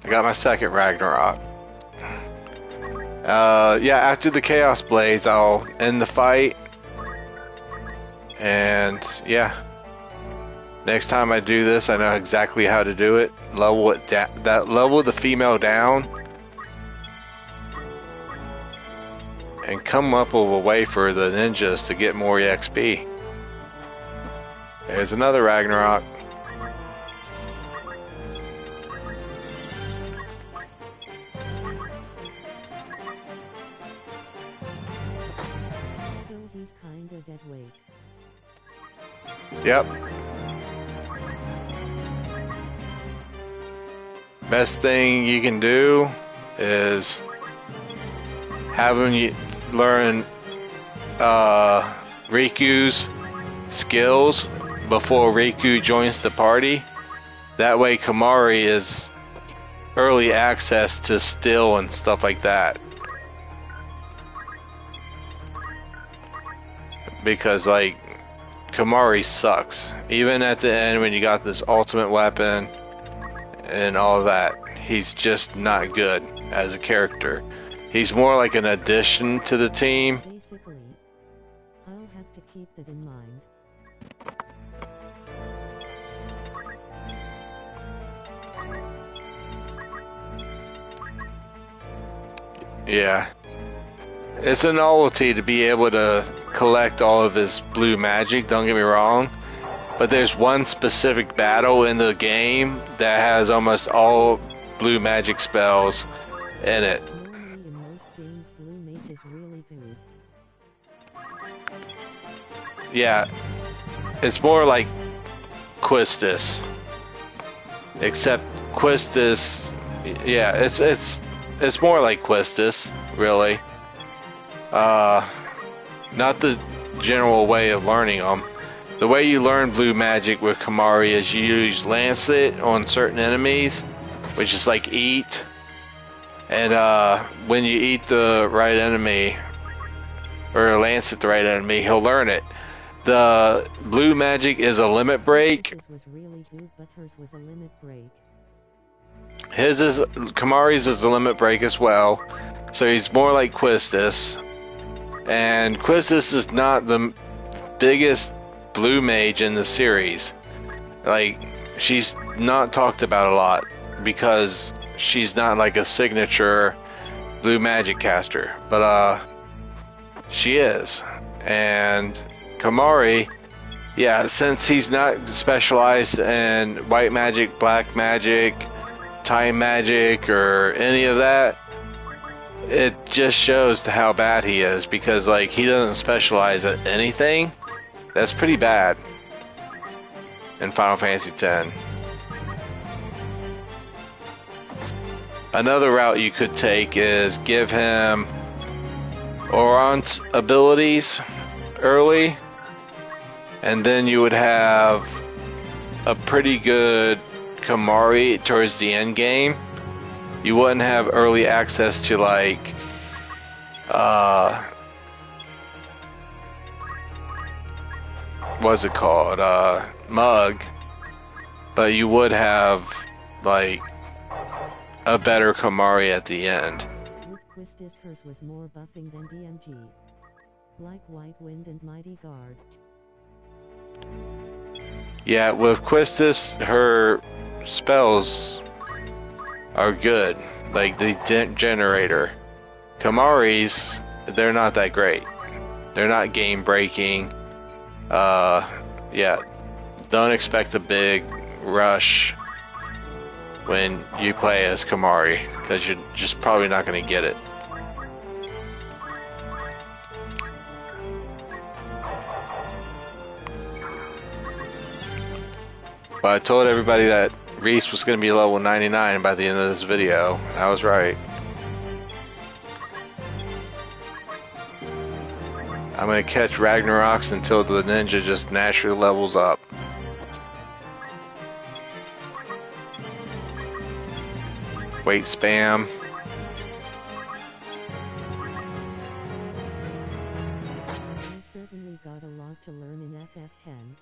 I got my second Ragnarok. Yeah, after the Chaos Blades, I'll end the fight. And, yeah. Next time I do this, I know exactly how to do it. Level it level the female down. And come up with a way for the ninjas to get more EXP. There's another Ragnarok. He's kinda dead weight. Yep. Best thing you can do is have him learn Riku's skills before Riku joins the party. That way Kamari is early access to Still and stuff like that. Because like Kamari sucks. Even at the end when you got this ultimate weapon and all of that, he's just not good as a character. He's more like an addition to the team. Basically, I'll have to keep that in mind. Yeah. It's a novelty to be able to collect all of his blue magic, don't get me wrong. But there's one specific battle in the game that has almost all blue magic spells in it. Normally in most games blue mage is really good. Yeah. It's more like Quistis. Except Quistis, yeah, it's more like Quistis, really. Not the general way of learning them. The way you learn blue magic with Kamari is you use Lancet on certain enemies, which is like eat. And when you eat the right enemy, or Lancet the right enemy, he'll learn it. The blue magic is a limit break. His was really good, but hers was a limit break. Kamari's is a limit break as well. So he's more like Quistis. And Quistis is not the biggest blue mage in the series. Like, she's not talked about a lot because she's not like a signature blue magic caster. But she is. And Kamari, yeah, since he's not specialized in white magic, black magic, time magic, or any of that, it just shows to how bad he is, because like he doesn't specialize at anything. That's pretty bad in Final Fantasy X. Another route you could take is give him Orant's abilities early, and then you would have a pretty good Kamari towards the end game. You wouldn't have early access to like what's it called? Mug. But you would have like a better Kamari at the end. With Quistis hers was more buffing than DMG. Like White Wind and Mighty Guard. Yeah, with Quistis, her spells are good, like the generator. Kamari's, they're not that great. They're not game breaking. Yeah, don't expect a big rush when you play as Kamari, because you're just probably not going to get it. But I told everybody that Reese was going to be level 99 by the end of this video. I was right. I'm going to catch Ragnaroks until the ninja just naturally levels up. Wait spam. I certainly got a lot to learn in FF10.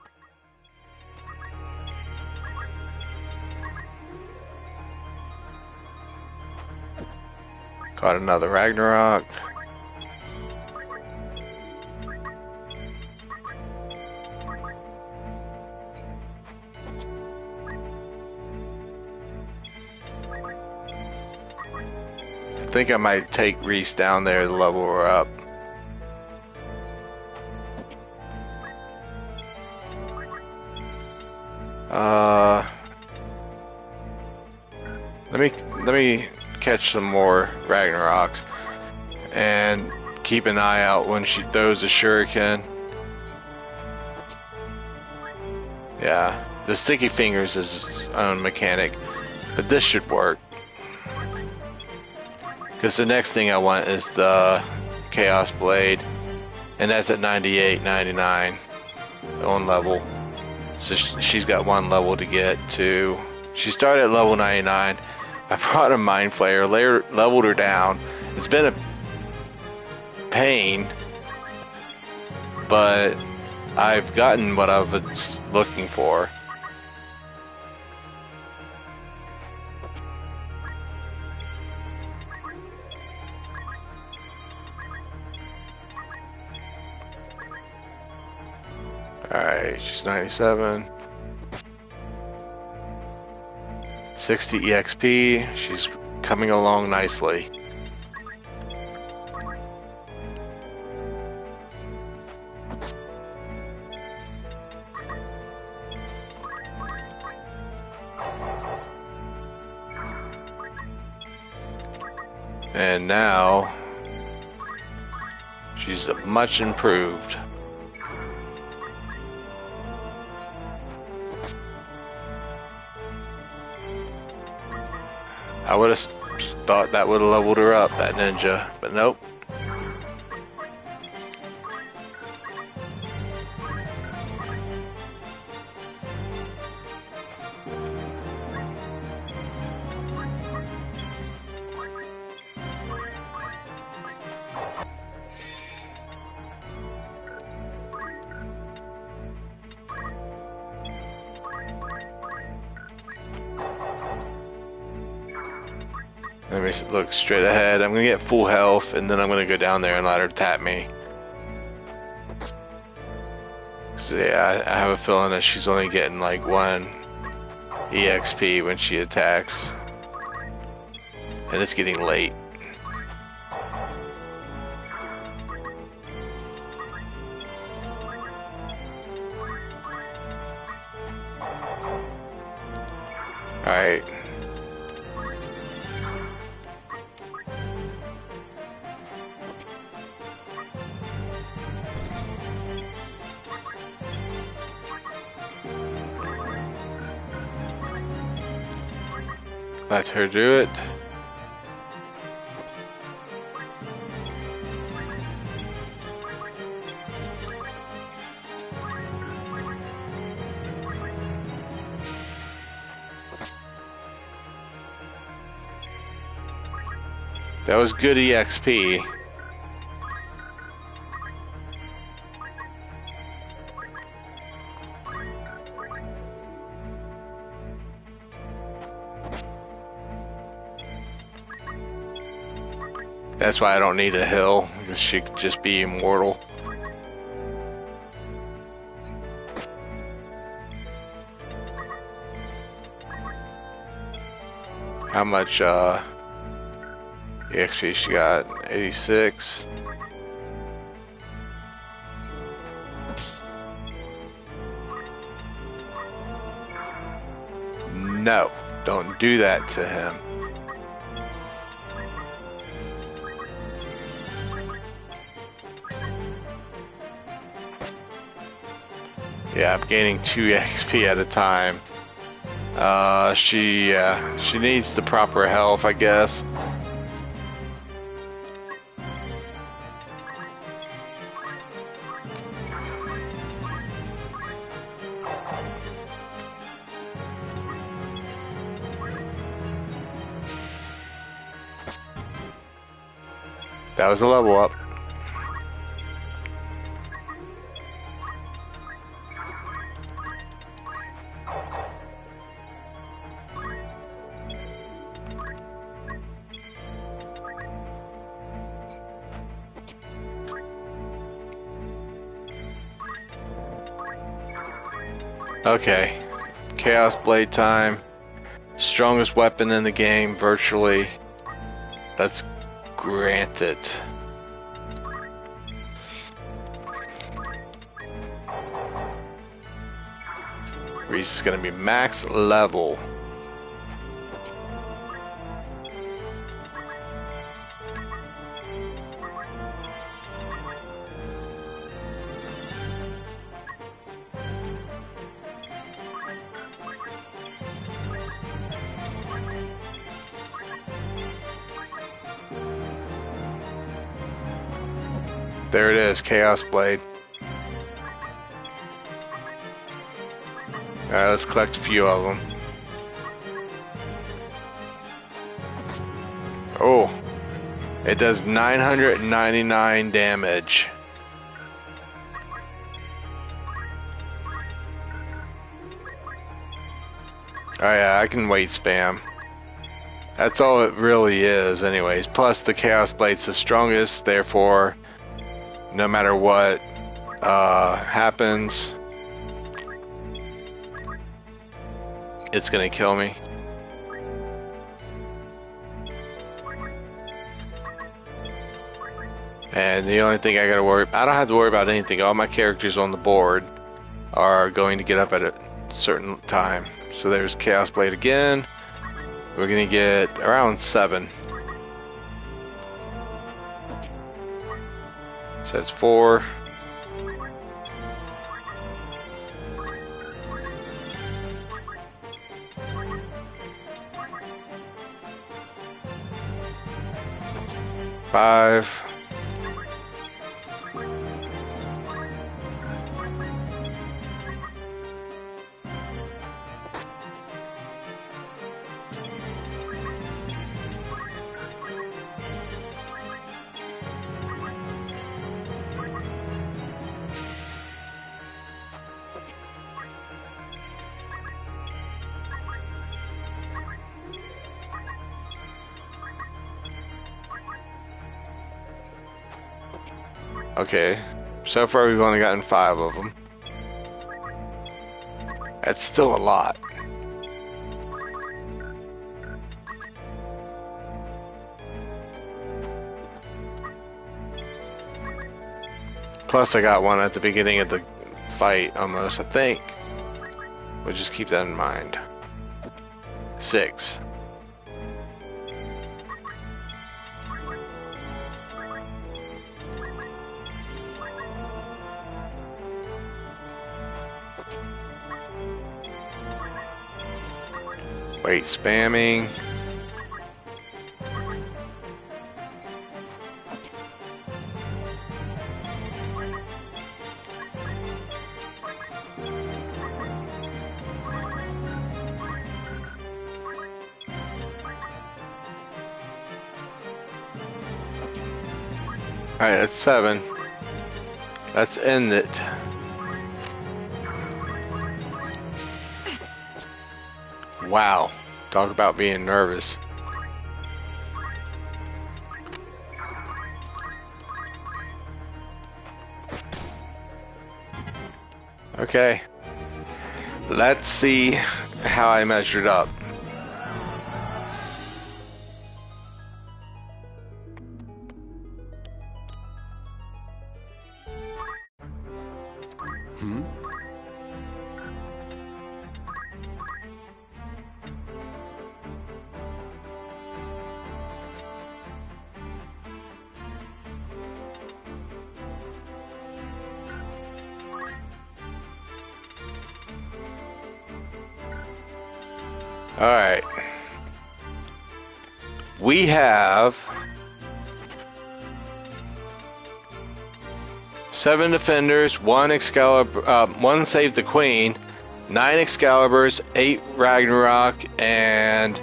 Got another Ragnarok. I think I might take Reese down there to level her up. Let me catch some more Ragnaroks and keep an eye out when she throws a shuriken. Yeah, the sticky fingers is its own mechanic, but this should work. Because the next thing I want is the Chaos Blade, and that's at 98, 99 on level. So she's got one level to get to. She started at level 99. I brought a Mind Flayer, leveled her down. It's been a pain, but I've gotten what I was looking for. Alright, she's 97. 60 EXP. She's coming along nicely. And now she's much improved. I would have thought that would have leveled her up, that ninja, but nope. Let me look straight ahead. I'm gonna get full health, and then I'm gonna go down there and let her tap me. So yeah, I have a feeling that she's only getting like 1 EXP when she attacks, and it's getting late. All right. Let her do it. That was good EXP. That's why I don't need a hill, because she could just be immortal. How much EXP she got? 86. No, don't do that to him. Yeah, I'm gaining 2 XP at a time. She needs the proper health, I guess. That was a level up. Okay, Chaos Blade time. Strongest weapon in the game, virtually. Let's grant it. Reese is going to be max level. There it is, Chaos Blade. Alright, let's collect a few of them. Oh, it does 999 damage. Oh yeah, I can weight spam. That's all it really is anyways. Plus the Chaos Blade's the strongest, therefore no matter what happens, it's gonna kill me. And the only thing I don't have to worry about anything. All my characters on the board are going to get up at a certain time. So there's Chaos Blade again. We're gonna get around 7. So that's 4. Five. Okay, so far we've only gotten 5 of them. That's still a lot. Plus I got one at the beginning of the fight almost, I think. We'll just keep that in mind. 6. Wait, spamming. Alright, that's 7. Let's end it. Wow, talk about being nervous. Okay, let's see how I measured up. Alright. We have 7 defenders, 1 Excalibur, 1 Save the Queen, 9 Excaliburs, 8 Ragnarok, and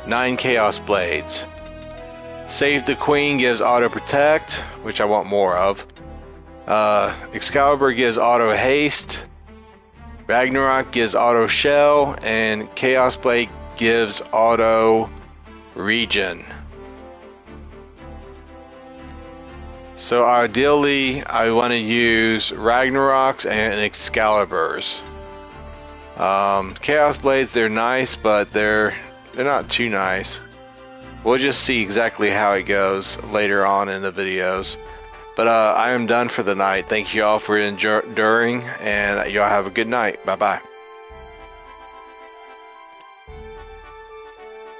9 Chaos Blades. Save the Queen gives auto protect, which I want more of. Excalibur gives auto haste. Ragnarok gives auto shell, and Chaos Blade gives auto regen. So ideally, I want to use Ragnaroks and Excaliburs. Chaos Blades, they're nice, but they're not too nice. We'll just see exactly how it goes later on in the videos. But I am done for the night. Thank you all for enduring, and y'all have a good night. Bye-bye.